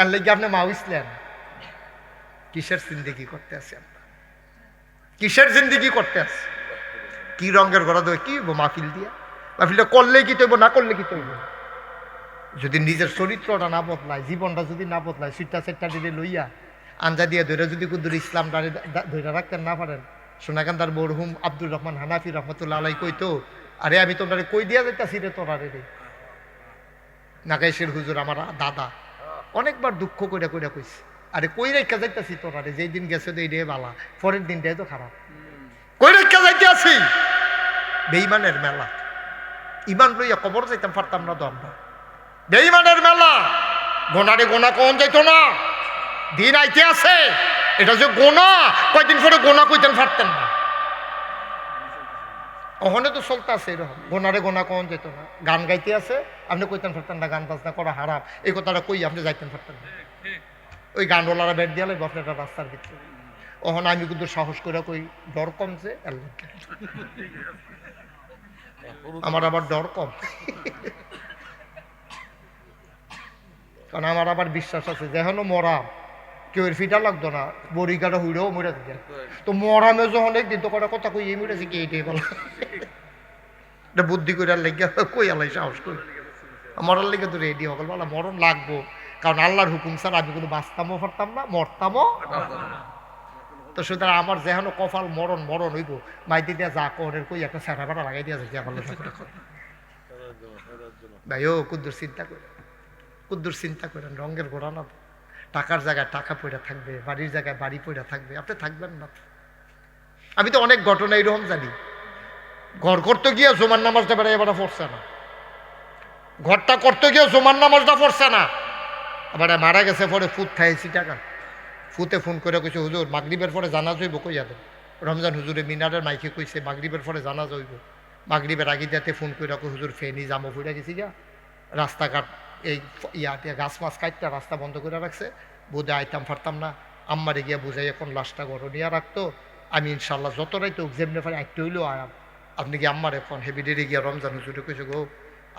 এর লেগে আপনি মা হইছিলেন। কিসের জিন্দেগি করতে আছি আমরা? কিসের জিন্দেগি করতে আছি? কি রঙের গড়া দেবে? কি হইব মাহফিল দিয়া? মাহফিলটা করলে কি তৈব, না করলে কি তৈব? যদি নিজের চরিত্রটা না বদলায়, জীবনটা যদি না বদলায়, সিটটা সেটটা দিলে লইয়া আঞ্জা দিয়ে ধরে যদি কুদ্দুর ইসলাম ধরে রাখতেন না পারেন, সোনাকান্দার মরহুম আব্দুর রহমান হানাফি রহমতুল্লাহ আলাই কইতো, আরে আমি তোমরা কই দিয়া যাইতাছি রে তোরা রে। নাগাইশের হুজুর আমার দাদা অনেকবার দুঃখ কইরা কইরা কইছে, আরে কই রেখা যাইতাছি তোরা রে, যেই দিন গেছে এই রে বালা, পরের দিনটাই তো খারাপ। কই রেখা যাইতে আছি? বেঈমানের মেলা। ইমান লইয়া কবর যাইতাম পারতাম না তো আমরা। বেঈমানের মেলা। গোনারে গোনা কোন যাইতো না, দিন আইতে আছে, এটা যে গোনা, কয়দিন পরে গোনা কইতেন পারতেন না। ওখানে তো চলতে আছে এরকম, গোনারে গোনা কোন যেত না। গান গাইতে আছে, আপনি কইতেন পারতেন না গান বাজনা করা হারাম, এই কথাটা কই আপনি যাইতেন পারতেন না। ওই গানওয়ালারা বেড দিয়ালে আপনারা রাস্তার ভিতরে। ওখানে আমি কিন্তু সাহস করে কই ডর কমছে, আমার আবার ডর কম, কারণ আমার আবার বিশ্বাস আছে যেন মরা কেউ ফিটা লাগতো না, বড়ি কাটা হুইড়েও মরে থাকে। তো মরামে যখন একদিন তো কটা কথা কই মরেছে কি এইটাই বলা, এটা বুদ্ধি করে লেগে কই আলাই সাহস করি মরার লেগে তো রেডি হকল বলা মরণ লাগবো, কারণ আল্লাহর হুকুম ছাড়া আমি কোনো বাঁচতামও পারতাম না, মরতামও। তো সুতরাং আমার যেন কপাল মরণ মরণ হইব, মাইতে দিয়া যা করের কই একটা স্যাটা বেটা লাগাই দিয়া যাচ্ছে আমার ভাই। ও কুদ্দুর চিন্তা করে, কুদ্দুর চিন্তা করেন, রঙের ঘোড়া না, টাকার জায়গায় টাকা পড়ে থাকবে, বাড়ির জায়গায় বাড়ি পড়ে থাকবে, আপনি থাকবেন না। আমি তো অনেক ঘটনা এইরকম জানি, ঘর করতে গিয়ে জোমার নামাজটা বেড়ে এবার পড়ছে না, ঘরটা করতে গিয়ে জোমার নামাজটা পড়ছে না, আবার মারা গেছে পরে ফুট খাইছি টাকা, ফুতে ফোন করে কইছে হুজুর মাগরিবের পরে জানা যাইব, কই যাবেন? রমজান হুজুরে মিনারের মাইকে কইছে মাগরিবের পরে জানা যাইব। মাগরিবের আগে দিতে ফোন করে হুজুর ফেনি জামো ফুটে গেছি গা, রাস্তাঘাট এই ইয়াতে গাছ মাছ কাটটা রাস্তা বন্ধ করে রাখছে, বোধে আইতাম পারতাম না, আম্মারে গিয়া বুঝাই এখন লাশটা ঘর নিয়ে রাখতো, আমি ইনশাল্লাহ যত রাইতো যেমনি পারি একটু হইলেও আয়াম। আপনি কি আম্মার এখন হেভি ডেরে গিয়া রমজান হুজুরে কইছে গো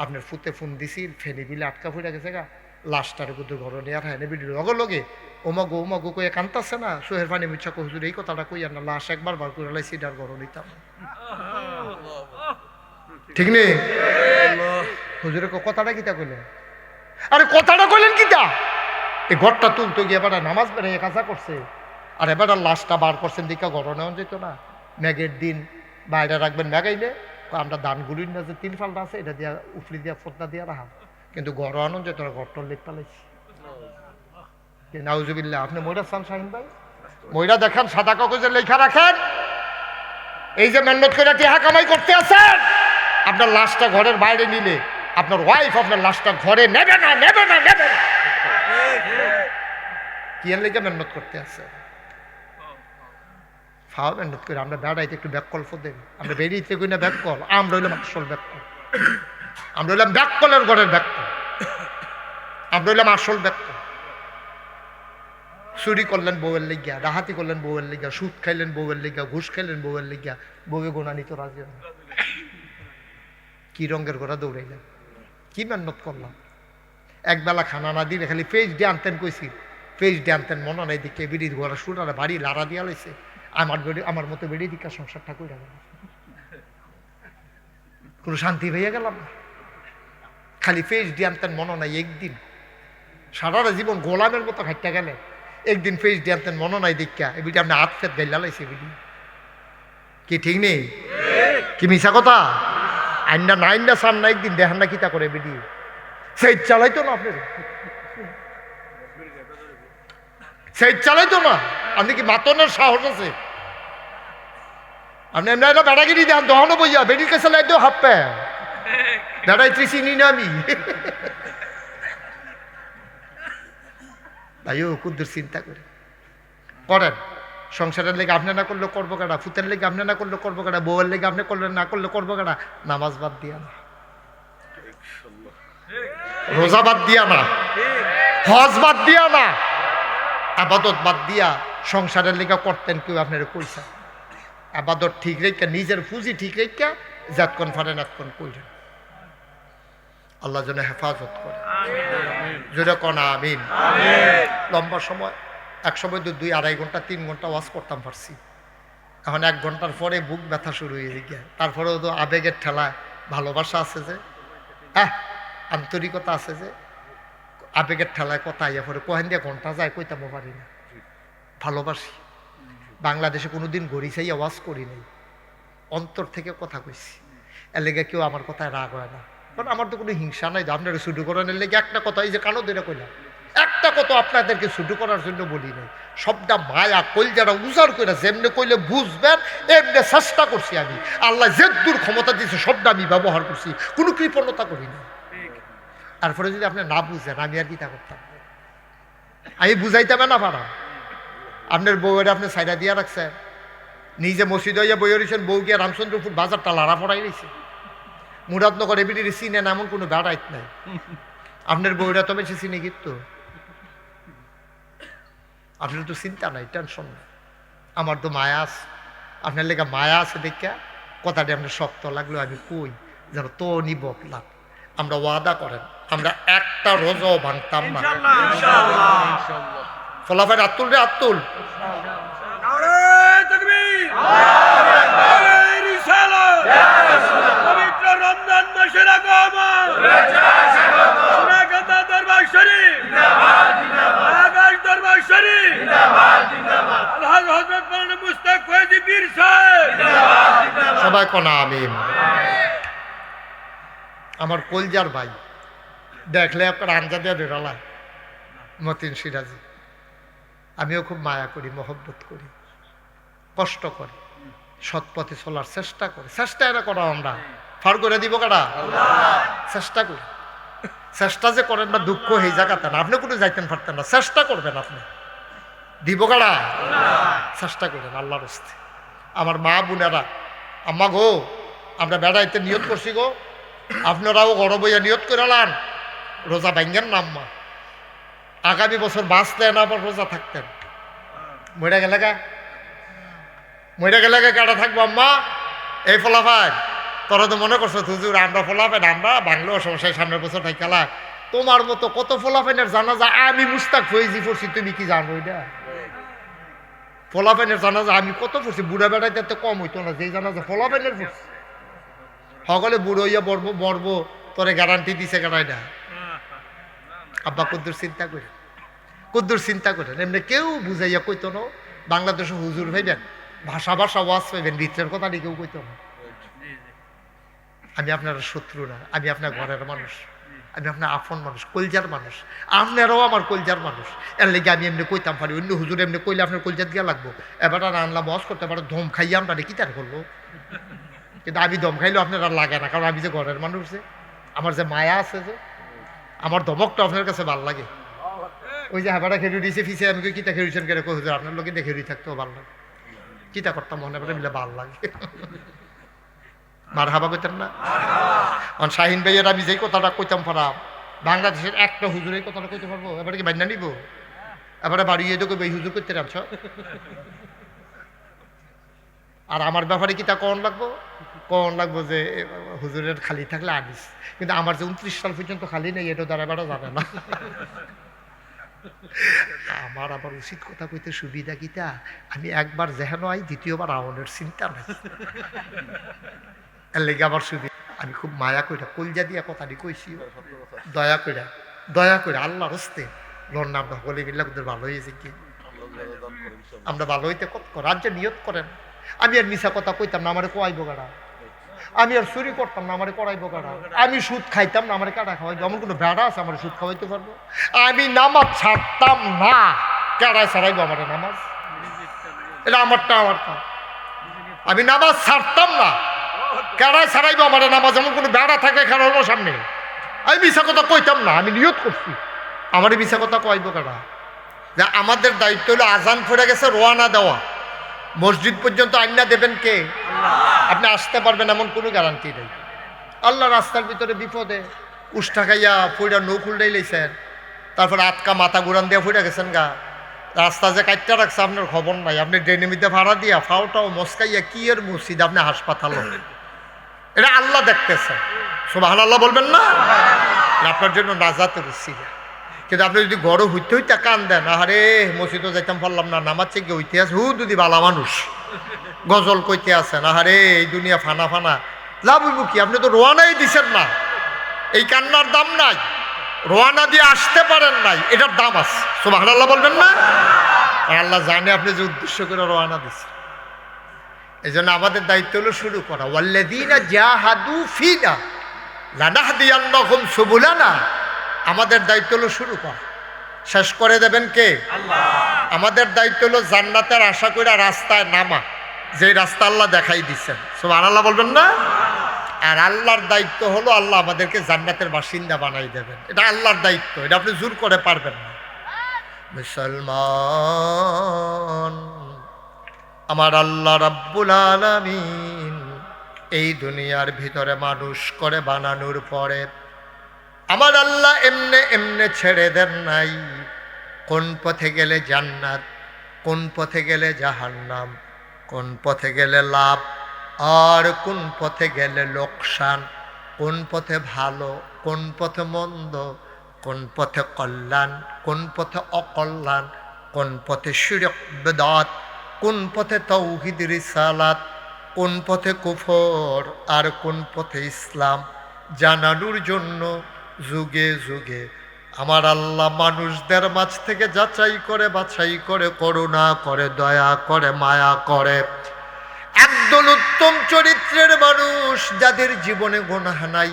আপনার ফুতে ফোন দিছি, ফেনি বিলে আটকা ফুটে গেছে গা, লাশটার কিন্তু ঘর নিয়ে আর হ্যাঁ ভিডিও লগে লগে ওমাগো কয়ে কান্তাছে না, সোহের পানি মিচ্ছা কো হুজুর এই কথাটা কই আর না, লাশ একবার বার করে লাইছি ডার ঘর নিতাম, ঠিক নেই? হুজুরে কথাটা কিতা কইলেন? আরে কথাটা কইলেন কিতা? এই ঘরটা তুলতে গিয়ে এবার নামাজ বেড়ে কাজা করছে, আর এবার লাশটা বার করছেন দিকা ঘর নেওয়া যেত না, ম্যাগের দিন বাইরে রাখবেন, ম্যাগাইলে আমরা দানগুলির না যে 3 ফালটা আছে এটা দিয়া উফরি দিয়া ফোটনা দিয়া রাখা, কিন্তু ঘর আনন্দ যেত না, ঘরটা লেপ পালাইছি। নাউজুবিল্লাহ। আপনি ময়রা চান শাহিন ভাই? ময়রা দেখান, সাদা কাগজে লেখা রাখেন, এই যে মেহনত করে টিহা কামাই করতে আছেন, আপনার লাশটা ঘরের বাইরে নিলে আপনার ওয়াইফ আপনার লাশটা ঘরে নেবে না, নেবে না, নেবে না। কি এর লেগে মেহনত করতে আছে? ফাও মেহনত করে আমরা বেড়াইতে একটু ব্যাককল্প দেন, আমরা বেরিয়েতে কই না ব্যাককল, আমরা হইলাম আসল ব্যাককল, আমরা হইলাম ব্যাককলের ঘরের ব্যাককল, আমরা হইলাম আসল ব্যাককল। চুরি করলেন বউয়ের লেগিয়া, ডাহাতি করলেন বউয়ের লেগিয়া, সুদ খাইলেন বউয়ের লেগিয়া, ঘুষ খাইলেন বউয়ের লেগিয়া, বউয়ে গোনা নিত রাজি না। কি রঙের ঘোড়া দৌড়াইলেন, কি মেহনত করলাম, একবেলা খানা না দিলে খালি ফেস দিয়ে আনতেন, কইছি ফেস দিয়ে আনতেন, মনে নাই দিকে বেড়ি ঘোড়া সুরারে বাড়ি লাড়া দিয়া লাইছে, আমার মতো বেড়ি দিকা সংসারটা কইরা গেল, কোনো শান্তি হইয়া গেলাম না। খালি ফেস দিয়ে আনতেন, মনে নাই একদিন, সারাটা জীবন গোলামের মতো খাইতে গেলে একদিন ফেস দিয়ে আনতেন, মনে নাই দীক্ষা এবিটি আপনি হাত ফেট গাইলা লাইছে বিডি, কি ঠিক নেই? কি মিশা কথা? আইনটা না আইনটা সার না, একদিন দেখান না কিতা করে বিডি, সেই চালাইতো না আপনার, সেই চালাইতো না। আপনি কি মাতনের সাহস আছে? আপনি এমনি একটা বেড়াগিরি দেন দহনো বইয়া বেডির কাছে লাই দিও হাফ প্যা বেড়াইতে চিনি না আমি। ভাইও কুদ্দুর চিন্তা করে করেন, সংসারের লেগে আপনি না করলে করবো কাটা, ফুতের লেগে আপনি না করলে করবো কাটা, বউয়ের লেগে আপনি করলে না করলে করবো কাটা, নামাজ বাদ দিয়া না, রোজা বাদ দিয়া না, হজ বাদ দিয়া না, আবাদত বাদ দিয়া সংসারের লেগে করতেন কেউ আপনার কইসা, আবাদত ঠিক রেখা, নিজের পুঁজি ঠিক রেখা, যাতক্ষণ ফারেন এতক্ষণ কইলেন। আল্লাহ যেন হেফাজত করে, জোরে কোন আমিন। লম্বা সময় একসময় তো 2-2.5 ঘন্টা 3 ঘন্টা ওয়াজ করতাম পারছি। এখন 1 ঘন্টার পরে বুক ব্যথা শুরু হয়ে গিয়ে, তারপরেও তো আবেগের ঠেলায় ভালোবাসা আছে যে, আন্তরিকতা আছে যে, আবেগের ঠেলায় কথা ইয়া পরে কোহেন দিয়ে ঘন্টা যায় কইতামও পারি না। ভালোবাসি। বাংলাদেশে কোনোদিন গড়ি চাই আওয়াজ করি নাই, অন্তর থেকে কথা কইছি। এর লেগে কেউ আমার কথায় রাগ হয় না, কারণ আমার তো কোনো হিংসা নাই। আপনার শুরু করানোর লেগে একটা কথা, এই যে কানো ধরে কইলাম, একটা কথা আপনাদেরকে শুরু করার জন্য বলি নাই। সবটা মায়া কলজারা উজাড় করে যেমনি কইলে বুঝবেন এমনি চেষ্টা করছি আমি। আল্লাহ যে দূর ক্ষমতা দিয়েছে সবটা আমি ব্যবহার করছি, কোনো কৃপণতা করি না। তারপরে যদি আপনি না বুঝেন আমি আর কি তা করতাম? আমি বুঝাইতাম না পারাম। আপনার বউয়ের আপনি সাইডা দিয়া রাখছেন, নিজে মসজিদ হইয়া বই রয়েছেন, বউ গিয়া রামচন্দ্রপুর বাজারটা লাড়া পড়াই রয়েছে। মুরাদনগর এবিডির চিনেন এমন কোনো বেড়াইত নাই। আপনার বউরা তো বেশি চিনে কিন্তু আপনার তো চিন্তা নাই, টেনশন নাই। আমার তো মায়া আছে, আপনার লেগে মায়া আছে দেখা কথাটি আপনার শক্ত লাগলো আমি কই যেন তো নিবকলাম। আমরা ওয়াদা করেন আমরা একটা রোজও ভাঙতাম না। ফলাফল আত্তুল রে আত্তুল, পবিত্র রমজান মাসের আগমন, সোনাকান্দা দরবার শরীফ, আকাশ দরবার শরীফ, আলহাজ হযরত মাওলানা মুস্তাক ফয়জী পীর সাহেব, সবাই কোনা আমিন। আমার কলজার ভাই দেখলে আপনার আঞ্জা দিয়ে বেরোলায় মতিন সিরাজি। আমিও খুব মায়া করি, মহব্বত করি, কষ্ট করি, সৎ পথে চলার চেষ্টা করি। চেষ্টা এরা করা আমরা ফার করে দিব কারা? চেষ্টা করি। চেষ্টা যে করেন না দুঃখ হয়ে জায়গাতে না, আপনি কোনো যাইতেন পারতেন না, চেষ্টা করবেন আপনি, দিব কারা? চেষ্টা করেন আল্লাহর হস্তে। আমার মা বোনেরা, আম্মা গো আমরা বেড়াইতে নিয়ত করছি গো, আপনারাও গরম বইয়া নিয়ত করে লান, রোজা ভাঙ্গেন না আম্মা। আগামী বছর বাঁচতেন আবার রোজা থাকতেন, মরে গেলে গা, মরে গেলে কাটা থাকবো আম্মা। এই ফলাফান তোরা তো মনে করছো হুজুর আমরা ফলাফেন আমরা বাংলাও সমস্যায় সামনের বছর থাকালা, তোমার মতো কত ফলাফেনের জানা যায় আমি মুস্তাক ফয়জী পড়ছি, তুমি কি জানো এটা? ফলাফেনের জানা যায় আমি কত পড়ছি, বুড়া বেড়াইতে তো কম হইতো না, যেই জানা যায় ফলাফেনের পড়ছি। সকলে বুড়ো হইয়া মরবো তোরে গ্যারান্টি দিছে কেনাই না। আব্বা কদ্দুর চিন্তা করে, কদ্দুর চিন্তা করেন, এমনি কেউ বুঝাইয়া কইতো না। বাংলাদেশে হুজুর ভাইবেন, ভাষা ভাষা ওয়াজ পাইবেন, রিত্রের কথা কেউ কইতো না। আমি আপনার শত্রু না, আমি আপনার ঘরের মানুষ, আমি আপনার আপন মানুষ, কলজার মানুষ। আপনারাও আমার কলজার মানুষ। এর লেগে আমি এমনি কইতাম পারি, অন্য হুজুর এমনি কইলে আপনার কলজাত গিয়া লাগবো। এবার আর আনলাম ওয়াজ করতে পারে, ধম খাইয়া আমরা কি তার করবো? কিন্তু আমি দম খাইলেও আপনার আর লাগে না, কারণ আমি যে ঘরের মানুষ, যে আমার যে মায়া আছে, যে আমার দমকটা আপনার কাছে ভাল লাগে। ওই যে হাবাটা খেলু দিয়েছে ফিসে, আমি কিতা খেলুছেন কেন হুজুর আপনার লোকে দেখে থাকতেও ভালো লাগে, কিতা করতাম মনে করে মিলে ভাল লাগে। মার হাবা কইতেন না? শাহিন ভাইয়ের আমি যেই কথাটা কইতাম পারা, বাংলাদেশের একটা হুজুর এই কথাটা কইতে পারবো? এবারে কি বান্যা নিব? এবারে বাড়িয়ে তো এই হুজুর করতে রাখছ। আর আমার ব্যাপারে কি তা কন লাগবো? কন লাগবো যে হুজুরের খালি থাকলে আনিস, কিন্তু আমার যে 29 সাল পর্যন্ত খালি নেই, এটা দ্বারা বেড়া যাবে না। আমার আবার উচিত কথা কইতে সুবিধা কিতা, আমি একবার যেহেন আই দ্বিতীয়বার আওয়ানের চিন্তা নাই। এর লেগে আমার সুবিধা। আমি খুব মায়া কইরা কলজা দিয়া কথাটি কইছি, দয়া কইরা, দয়া করে আল্লাহর হস্তে লন না, আমরা বলে মিল্লা ভালো হয়েছে কি, আমরা ভালো হইতে কত রাজ্যে নিয়ত করেন। আমি আর মিশা কথা কইতাম না, আমারে কোয়াইব গাড়া। আমি আর চুরি করতাম না, আমারে করাইব গাড়া। আমি সুদ খাইতাম না, আমারে কাটা খাওয়াইব। এমন কোনো বেড়া আছে আমার সুদ খাওয়াইতে পারবো? আমি নামাজ ছাড়তাম না, কেডায় ছাড়াইব আমার নামাজ? এটা আমারটা, আমারটা। আমি নামাজ ছাড়তাম না, কেডায় ছাড়াইব আমার নামাজ? এমন কোনো বেড়া থাকে খেলার সামনে? আমি মিশা কথা কইতাম না, আমি নিয়ত করছি। আমারই মিশা কথা কইব কারা? যে আমাদের দায়িত্ব হলো আজান পড়ে গেছে রোয়ানা দেওয়া, মসজিদ পর্যন্ত আইনা দেবেন কে? আপনি আসতে পারবেন এমন কোনো গ্যারান্টি নেই। আল্লাহ রাস্তার ভিতরে বিপদে উষ্টা খাইয়া ফুইটা নৌ খুলটাই লাইছেন, তারপরে আটকা মাথা ঘুরান দিয়া ফুইটা গেছেন গা, রাস্তা যে কাটটা রাখছে আপনার খবর নাই। আপনি ড্রেনের মধ্যে ভাড়া দিয়া ফাওটাও মস্কাইয়া কি এর মসজিদ আপনি হাসপাতাল, এটা আল্লাহ দেখতেছেন। সুবহানাল্লাহ বলবেন না? আপনার জন্য নাজাতের উসিলা। কিন্তু আপনি যদি গড় হইতে হইতে কান দেন, আরে মসজিদও যাইতাম পারলাম না, নামাজ চেয়ে হইতে আছে, যদি বালা মানুষ গজল কইতে আছেন, আরে এই দুনিয়া ফানা ফানা, লাভ হইব কি? আপনি তো রোয়ানাই দিছেন না, এই কান্নার দাম নাই, রোয়ানা দিয়ে আসতে পারেন নাই, এটার দাম আছে। সুবহানাল্লাহ বলবেন না? আর আল্লাহ জানে আপনি যে উদ্দেশ্য করে রোয়ানা দিচ্ছেন। এই জন্য আমাদের দায়িত্ব হলো শুরু করা, ওয়াল্লাযীনা জাহাদু ফীনা লানাহদিয়ান্নাহুম সুবুলানা। আমাদের দায়িত্ব হলো শুরু করা, শেষ করে দেবেন কে? আল্লাহ। আমাদের দায়িত্ব হলো জান্নাতের আশা করে রাস্তায় নামা, যে রাস্তা আল্লাহ দেখাই দিচ্ছেন। সুবহানাল্লাহ বলবেন না? আর আল্লাহর দায়িত্ব হলো আল্লাহ আমাদেরকে জান্নাতের বাসিন্দা বানাই দেবেন, এটা আল্লাহর দায়িত্ব, এটা আপনি জোর করে পারবেন না। মুসলমান, আমার আল্লাহ রাব্বুল আলামিন এই দুনিয়ার ভিতরে মানুষ করে বানানোর পরে আমার আল্লাহ এমনে এমনে ছেড়ে দেন নাই। কোন পথে গেলে জান্নাত, কোন পথে গেলে জাহান্নাম, কোন পথে গেলে লাভ আর কোন পথে গেলে লোকসান, কোন পথে ভালো, কোন পথে মন্দ, কোন পথে কল্যাণ, কোন পথে অকল্যাণ, কোন পথে শিরক বিদআত, কোন পথে তাওহীদ রিসালাত, কোন পথে কুফর আর কোন পথে ইসলাম জানানোর জন্য যুগে যুগে আমার আল্লাহ মানুষদের মাঝ থেকে যাচাই করে বাছাই করে করুণা করে দয়া করে মায়া করে একদল উত্তম চরিত্রের মানুষ, যাদের জীবনে গুনাহ নাই,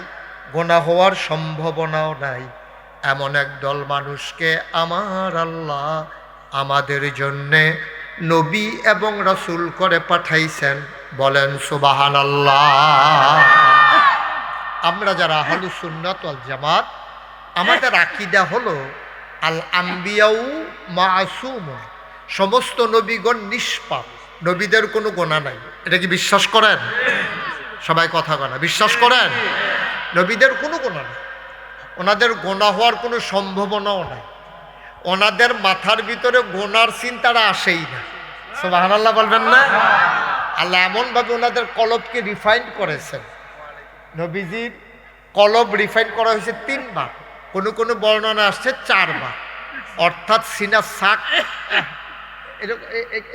গুনাহ হওয়ার সম্ভাবনাও নাই, এমন একদল মানুষকে আমার আল্লাহ আমাদের জন্যে নবী এবং রাসূল করে পাঠাইছেন। বলেন সুবহানাল্লাহ। আমরা যারা আহলুস সুন্নাত ওয়াল জামাত, আমাদের আকীদা হলো আল আম্বিয়াউ মাসুমুন, সমস্ত নবীগণ নিষ্পাপ, নবীদের কোনো গুনাহ নাই। এটা কি বিশ্বাস করেন? সবাই কথা বলে, বিশ্বাস করেন? নবীদের কোনো গুনাহ নাই, ওনাদের গুনাহ হওয়ার কোনো সম্ভাবনাও নাই, ওনাদের মাথার ভিতরে গুনার চিন্তাটা আসেই না। সুবহানাল্লাহ বলবেন না? আল্লাহ এমনভাবে ওনাদের কলবকে রিফাইন করেছেন। নবীজির কলব রিফাইন করা হয়েছে 3 বার, কোনো কোনো বর্ণনা আসছে 4 বার, অর্থাৎ সিনা সাক।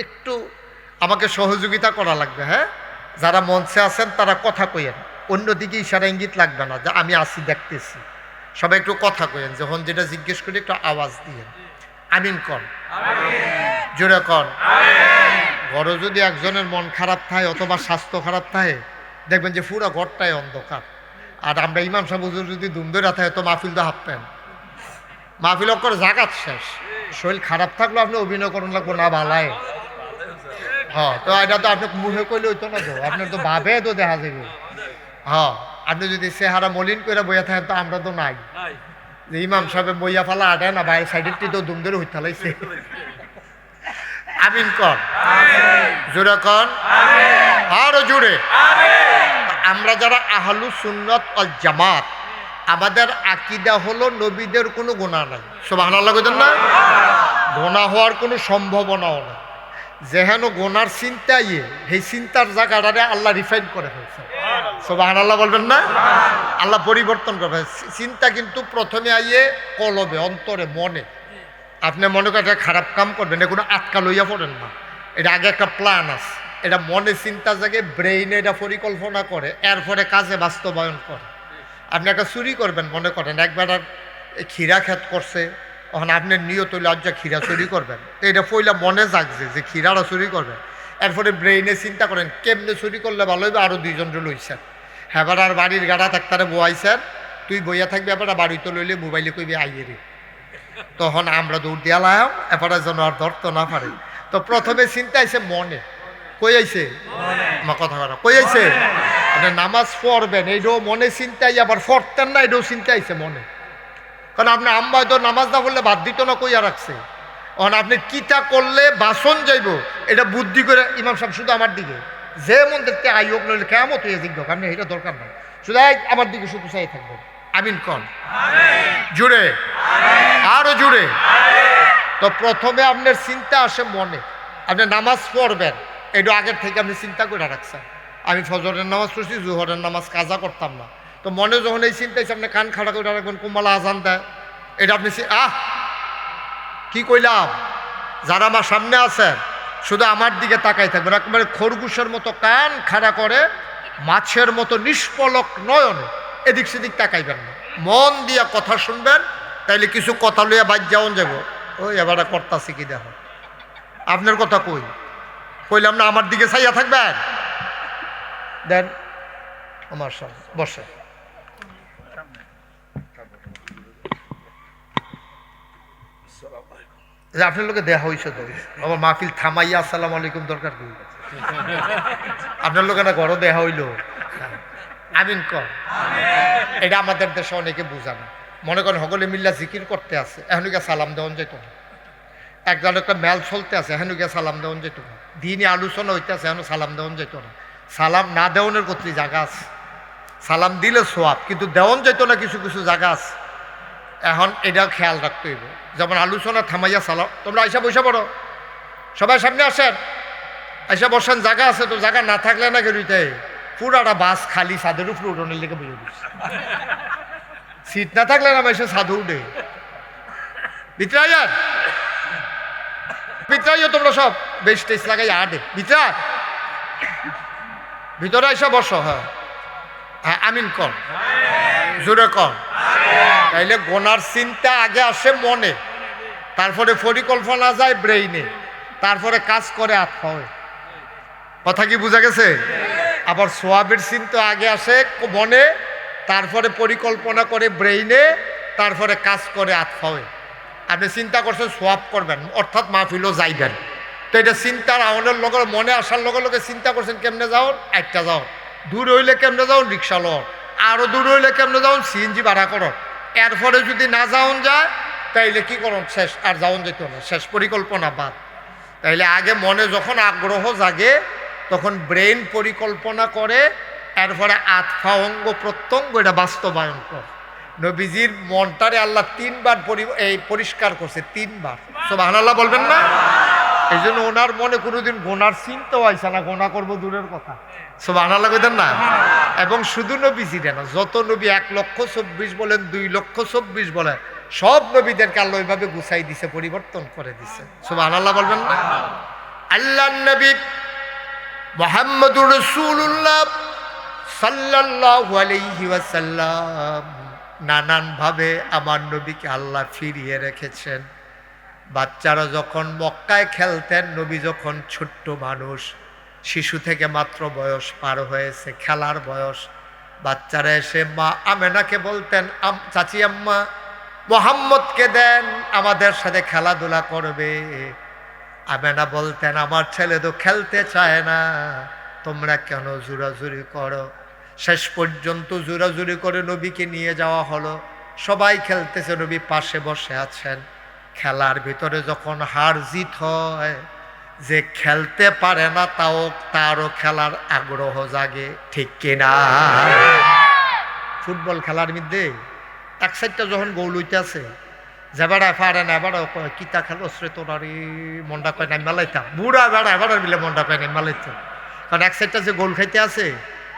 একটু আমাকে সহযোগিতা করা লাগবে, হ্যাঁ? যারা মঞ্চে আছেন তারা কথা কইেন, অন্যদিকে ইশারা ইঙ্গিত লাগবে না যে আমি আসি দেখতেছি। সবাই একটু কথা কইেন, যখন যেটা জিজ্ঞেস করি একটু আওয়াজ দিয়েন। আমিন কন, জোরে কন। ঘরে যদি একজনের মন খারাপ থাকে অথবা স্বাস্থ্য খারাপ থাকে, দেখবেন যে পুরো ঘরটাই অন্ধকার। আর আমরা ইমাম সাহেব হুজুর যদি দুম ধরে থাকে তো মাহফিল তো হাঁপতেন, মাহফিল অক্ষর জাগাত শেষ। শরীর খারাপ থাকলেও আপনি অভিনয় করুন লাগবো না ভালায়। হ্যাঁ, তো এটা তো আপনি মুখে কইলে হইতো না, তো আপনার তো ভাবে তো দেখা যাবে। হ্যাঁ, আপনি যদি চেহারা মলিন করে বইয়া থাকেন তো আমরা তো নাই যে ইমাম সাহেব বইয়া ফালা আটায় না, বাইরের সাইডের তো দুম ধরে হইতে লাইছে। আমিন কন, জোরে কন, আরো জোরে। আমরা যারা আহলুস সুন্নাত ওয়াল জামাত, আমাদের আকীদা হলো নবীদের কোনো গুনাহ নাই। সুবহানাল্লাহ কইতেন না? গুনাহ হওয়ার কোনো সম্ভাবনাও নাই। যেহেন গুনার চিন্তাই, সেই চিন্তার জায়গাটারে আল্লাহ রিফাইন করে ফেলছে। সুবহানাল্লাহ বলবেন না? আল্লাহ পরিবর্তন করে ফেলছে। চিন্তা কিন্তু প্রথমে আইয়ে কলবে, অন্তরে, মনে। আপনি মনে করেন খারাপ কাম করবেন, এগুলো আটকা লইয়া পড়েন না, এটা আগে একটা প্ল্যান আছে। এটা মনে চিন্তা জাগে, ব্রেইনে এটা পরিকল্পনা করে, এরপরে কাজে বাস্তবায়ন করে। আপনি একটা চুরি করবেন, মনে করেন একবার আর ক্ষীরা ক্ষেত করছে, তখন আপনার নিয়ত হইলে আজ ক্ষীরা চুরি করবেন, তো এটা পইলা মনে জাগছে যে ক্ষীরাটা চুরি করবেন। এরপরে ব্রেইনে চিন্তা করেন কেমনে চুরি করলে ভালো হইবে, আরও 2 জন লইছেন। হ্যাঁ, আর বাড়ির গাড়া থাকতারে বয়াইছেন, তুই বইয়া থাকবি, এবার বাড়িতে লইলে মোবাইলে কইবি আইয়ে রে। তখন আমরা দৌড় দিয়া লাম, এবারে যেন আর ধরত না পারে। তো প্রথমে চিন্তা আইছে মনে, কই আইছে আমার কথা বলা, কই আইছে আপনি নামাজ পড়বেন, এইটাও মনে চিন্তাই, আবার পড়তেন না, এটাও চিন্তা আইছে মনে। কারণ আপনি আম্মা তো নামাজ না পড়লে বাদ দিত না, কইয়া রাখছে। এখন আপনি কিটা করলে বাসন যাইব, এটা বুদ্ধি করে ইমাম সাহেব শুধু আমার দিকে যে মন দেখতে আইক নইলে কেমন হয়ে জিজ্ঞ, আপনি এটা দরকার নাই, শুধু আমার দিকে শুধু চাই থাকবেন। আমিন কন, জুড়ে, আরো জুড়ে। তো প্রথমে আপনার চিন্তা আসে মনে, আপনি নামাজ পড়বেন, এটা আগের থেকে আপনি চিন্তা করে রাখছেন। আমি ফজরের নামাজ পড়ছি, জোহরের নামাজ কাজা করতাম না, তো মনে যখন এই চিন্তা হচ্ছে, আপনি কান খাড়া করে রাখবেন, কুম্বালা আজান দেয়, এটা আপনি কি কইলাম, যারা আমার সামনে আছেন শুধু আমার দিকে তাকাই থাকবেন, একেবারে খরগোশের মতো কান খাড়া করে মাছের মতো নিষ্পলক নয়ন এদিক সেদিক তাকাইবেন না, মন দিয়া কথা শুনবেন, তাইলে কিছু কথা লইয়া বাদ যাওন যাব। ওই এবারে করতাছি কি দেখো, আপনার কথা কইলাম না, আমার দিকে চাইয়া থাকবেন। দেন আমার সামনে বসে, আপনার লোকে দেয়া হয়েছে তো আমার মাহফিল থামাইয়া আসসালামু আলাইকুম দরকার কি, আপনার লোকে না ঘরও দেয়া হইল। আমিন কর। এটা আমাদের দেশে অনেকে বুঝা না, মনে করেন সকলে মিল্লা জিকির করতে আছে, এখনকে সালাম দেওয়ান যেত না। একজন একটা মেল চলতে আছে, এখনকে সালাম দেওয়ান যেত না। দিনে আলোচনা হইতে আছে, এখন সালাম দেওয়ান যেত না। সালাম না দেওয়ানের কতটি জায়গা আছে, সালাম দিলে সোয়াব, কিন্তু দেওয়ান যেত না কিছু কিছু জায়গা আছে। এখন এটা খেয়াল রাখতে হইব। যেমন আলোচনা থামাইয়া সালাম, তোমরা আইসা বসে পড়ো, সবাই সামনে আসেন, আইসা বসেন, জায়গা আছে তো, জায়গা না থাকলে না গেরুইতে পুরাটা বাস খালি ছাদের উপরে উঠোনের লেগে বসে দিচ্ছে, সিট না থাকলে না এসে সাধু উঠে ভিতরে আয়ার ভিতরে তোমরা সব বেশ টেস্ট লাগাই আডে ভিতরে আইসা বসো। হ্যাঁ হ্যাঁ আমিন কর, জোরে কর। তাইলে গোনার চিন্তা আগে আসে মনে, তারপরে পরিকল্পনা যায় ব্রেইনে, তারপরে কাজ করে আত্মায়। কথা কি বোঝা গেছে? আবার সোয়াবের চিন্তা আগে আসে মনে, তারপরে পরিকল্পনা করে ব্রেইনে, তারপরে কাজ করে আত্মায়। আপনি চিন্তা করছেন সোয়াব করবেন, অর্থাৎ মাহফিলও যাইবেন, তো এটা চিন্তার আওয়ানোর লগে মনে আসার লগে লগে চিন্তা করছেন কেমনে যাও, একটা যাও, দূর হইলে কেমনে যাও রিক্সা লও, আরো দূর হইলে কেমনে যাও সিএনজি ভাড়া করো। এরপরে যদি না যাওন যায় তাইলে কি করুন, শেষ, আর যাওন যেত না, শেষ, পরিকল্পনা বাদ। তাইলে আগে মনে যখন আগ্রহ জাগে তখন ব্রেন পরিকল্পনা করে, এরপরে আত্মা অঙ্গ প্রত্যঙ্গ এটা বাস্তবায়ন করে। নবীজির মনটারে আল্লাহ তিনবার পরিষ্কার করছে, তিনবার। সুবহানাল্লাহ বলবেন না? এই জন্য ওনার মনে কোনোদিন গোনার চিন্তাও আইসা না, গোনা করবো দূরের কথা। সুবহানাল্লাহ কইতেন না? এবং শুধু নবীজি না, যত নবী 1,24,000 বলেন, 2,24,000 বলেন, সব নবীদেরকে আল্লাহ ওইভাবে গুছাই দিছে, পরিবর্তন করে দিছে। সুবহানাল্লাহ বলবেন না? আল্লাহর নবী মুহাম্মদুর রাসূলুল্লাহ সাল্লাল্লাহু আলাইহি ওয়াসাল্লাম নানানভাবে আমার নবীকে আল্লাহ ফিরিয়ে রেখেছেন। বাচ্চারা যখন মক্কায় খেলতেন, নবী যখন ছোট্ট মানুষ, শিশু থেকে মাত্র বয়স পার হয়েছে, খেলার বয়স, বাচ্চারা এসে মা আমেনাকে বলতেন, চাচি আম্মা মুহাম্মদকে দেন, আমাদের সাথে খেলাধুলা করবে। আমেনা বলতেন, আমার ছেলে তো খেলতে চায় না, তোমরা কেন জোরাজুরি করো? শেষ পর্যন্ত জোরাজুরি করে নবীকে নিয়ে যাওয়া হলো। সবাই খেলতেছে, নবী পাশে বসে আছেন। খেলার ভিতরে যখন হার জিত হয়, যে খেলতে পারে না তারও খেলার আগ্রহ জাগে, ঠিক কিনা? ফুটবল খেলার মধ্যে এক সাইডটা যখন গোল হইতে আছে, যে বেড়া পারে না, এবার কিতা খেলো শ্রে তোরারি মনটা কয় নাই মালাইতাম, বুড়া বেড়া এবার মিলে মনটা কয় নাই মালাইতাম। কারণ এক সাইডটা যে গোল খাইতে আছে,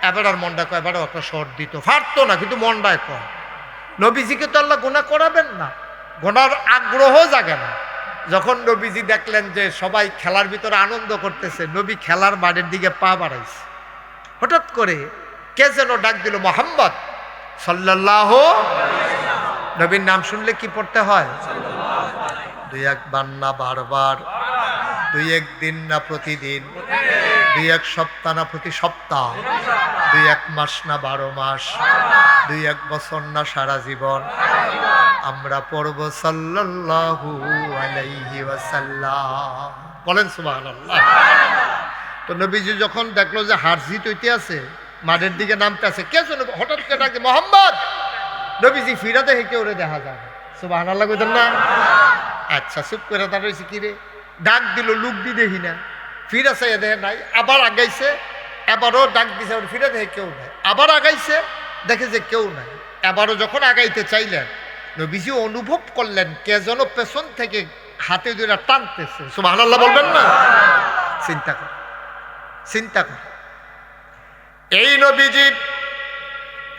এবার আর মনটা কয়, এবারও একটা শর্ট দিত, ফারতো না, কিন্তু মনটায় কয়। নবীজিকে তো আল্লাহ গুনাহ করাবেন না, গোনার আগ্রহ জাগে না। যখন নবীজি দেখলেন যে সবাই খেলার ভিতরে আনন্দ করতেছে, নবী খেলার মাঠের দিকে পা বাড়াইছে। হঠাৎ করে কে যেন ডাক দিল, মুহাম্মদ সাল্লাল্লাহু। নবীর নাম শুনলে কি পড়তে হয়? দুই একবার না বারবার, দুই এক দিন না প্রতিদিন, দুই এক সপ্তাহ না প্রতি সপ্তাহ, দুই এক মাস না 12 মাস, দুই এক বছর না সারা জীবন আমরা পড়ব সাল্লাল্লাহু আলাইহি ওয়াসাল্লাম। বলেন সুবহানাল্লাহ। তো নবীজি যখন দেখলো যে হার জিত হইতে আছে, মাঠের দিকে নামতে আছে, কে যেন হঠাৎ করে ডাকে, মুহাম্মদ। নবীজি ফিরা দেখে কেউ দেখা যায় না। সুবহানাল্লাহ কইতেন না? আচ্ছা, চুপ করে দাঁড়াইছে, কি রে? ডাক দিল, লোক দি দেখি না, ফিরা চাইয়া দেখে নাই, আবার আগাইছে, এবারও ডাক দিছে, ফিরে দেখে কেউ নাই, আবার আগাইছে, দেখে যে কেউ নাই। এবারও যখন আগাইতে চাইলেন, নবীজি অনুভব করলেন কে যেন পেছন থেকে হাতে দুইটা টানতেছে। সুবহানাল্লাহ বলবেন না? চিন্তা কর, চিন্তা কর, এই নবীজি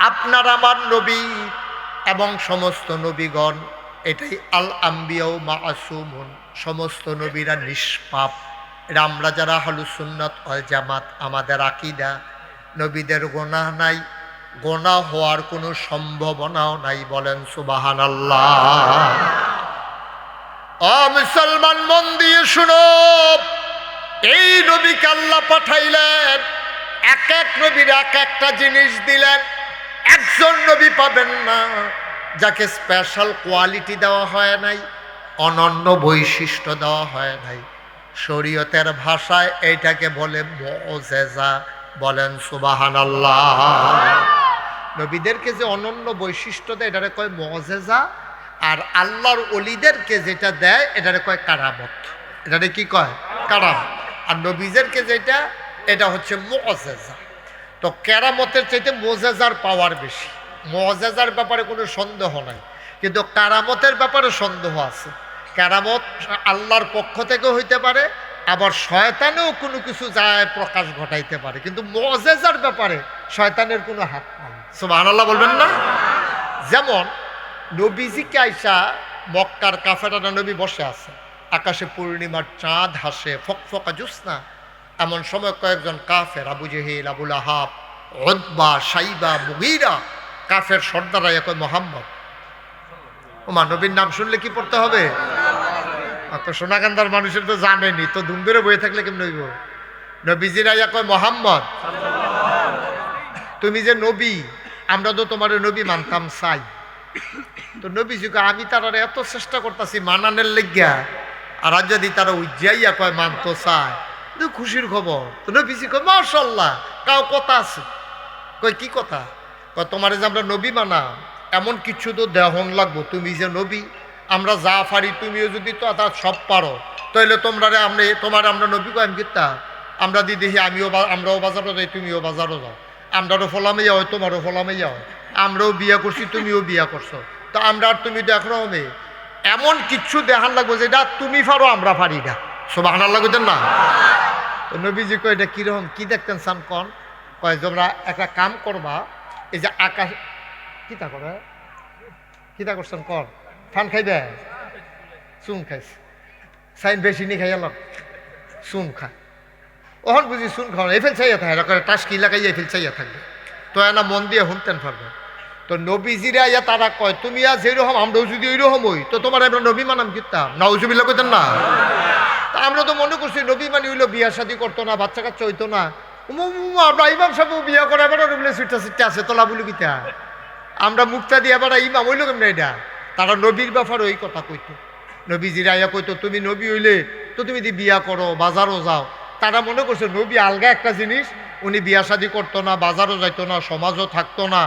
আপনার আমার নবী এবং সমস্ত নবীগণ এটাই আল আম্বিয়াও মাসুমুন, সমস্ত নবীরা নিষ্পাপ। এটা আমরা যারা আহলুস সুন্নাত ওয়াল জামাত, আমাদের আকীদা। নবীদের গুনাহ নাই, গুনাহ হওয়ার কোনো সম্ভাবনাও নাই। বলেন সুবহানাল্লাহ। ও মুসলমান, মন দিয়ে শুনো, এই নবীকে আল্লাহ পাঠাইলেন, এক এক নবীর এক একটা জিনিস দিলেন। একজন নবী পাবেন না যাকে স্পেশাল কোয়ালিটি দেওয়া হয় নাই, অনন্য বৈশিষ্ট্য দেওয়া হয় নাই। শরীয়তের ভাষায় এইটাকে বলে মুআজিজা। বলেন সুবহানাল্লাহ। নবীদেরকে যে অনন্য বৈশিষ্ট্য দেয় এটারে কয় মুআজিজা, আর আল্লাহর ওলিদেরকে যেটা দেয় এটারে কয় কারামত। এটারে কি কয়? কারামত। আর নবীদেরকে যেটা, এটা হচ্ছে মুআজিজা। তো কেরামতের চাইতে মুআজিজার পাওয়ার বেশি। মুআজিজার ব্যাপারে কোনো সন্দেহ নাই, কিন্তু কারামতের ব্যাপারে সন্দেহ আছে। কারামত আল্লাহর পক্ষ থেকে হইতে পারে, আবার শয়তানেও কোনো কিছু যায় প্রকাশ ঘটাইতে পারে, কিন্তু মুআজিজার ব্যাপারে শয়তানের কোনো হাত নাই। সুবহানাল্লাহ বলবেন না? যেমন নবীজিকে আইসা মক্কার কাফেররা, নবী বসে আছে, আকাশে পূর্ণিমার চাঁদ হাসে, ফকফকা জ্যোৎস্না। এমন সময় কয়েকজন কাফের, আবু জেহেল, আবুল আহাব, উতবা, সাইবা, মুগীরা, কাফের সর্দাররা কয় মোহাম্মদ। ওমা, নবীর নাম শুনলে কি পড়তে হবে? তো সোনাকান্দার মানুষের তো জানেনি, তো ধুম ধরে বয়ে থাকলে কেমন হইব? নবীজিরা কয় মোহাম্মদ, তুমি যে নবী, আমরা তো তোমার নবী মানতাম চাই। তো নবীজিকে আমি তারা এত চেষ্টা করতেছি মানানের লেগিয়া, আর আজ যদি তারা উজ্জাইয়া কয় মানতো চায়, খুশির খবর। তো নবীজি কয় মাশাআল্লাহ, কাও কথা আছে। কয় কি কথা? কয় তোমার যে আমরা নবী মানাম, এমন কিছু তো দেহন লাগবো। তুমি যে নবী, আমরা যা পারি তুমিও যদি তো তা সব পারো, তাহলে আমরা নবী কয় কিতা আমরা দি দেখি আমরাও বাজারও যাই, তুমিও বাজারও যাও, আমরাও ফলামে যাও, তোমারও ফলামে যাও, আমরাও বিয়া করছি, তুমিও বিয়া করছো, তো আমরা আর তুমি তো একরকম মেয়ে। এমন কিছু দেখান লাগবো যেটা তুমি পারো আমরা পারি না। সুবহানাল্লাহ কইতেন না? তো নবীজি কয় এটা কিরকম, কি দেখতেন চান কন? কয় তোমরা একটা কাম করবা, এই যে আকাশ কিতা করে, কিতা করছেন কর, ফান খাইবে, চুন খাইছে, সাইন বেশি নি খাই আলাম, চুন খায়, ওহন বুঝি চুন খাওয়া এফেল চাইয়া থাকে, এরা করে টাসকি লাগাইয়া এফেল চাইয়া থাকবে, তো এনা মন দিয়ে শুনতেন পারবে। তো নবীজিরা ইয়া তারা কয় তুমি আর যেরকম আমরাও যদি ওইরকম হই, তো তোমার আমরা নবী মানাম কিতাম নাউজুবিল্লাহ কইতেন না? তা আমরা তো মনে করছি নবী মানে হইলো বিয়া শাদী করতো না, বাচ্চা কাচ্চা হইতো না। আমরা ইমাম সাহেব বিয়া করে এবার বলে সুইটা সিটটা আছে তোলা বলি কিতা, আমরা মুক্তা দিয়ে এবার ইমাম হইলো কেমন? এটা তারা নবীর ব্যাপারে ওই কথা কইতো। নবীজিরা ইয়া কইতো তুমি নবী হইলে তো তুমি দি বিয়া করো, বাজারও যাও। তারা মনে করছে নবী আলগা একটা জিনিস, উনি বিয়া শাদী করতো না, বাজারও যাইতো না, সমাজও থাকতো না।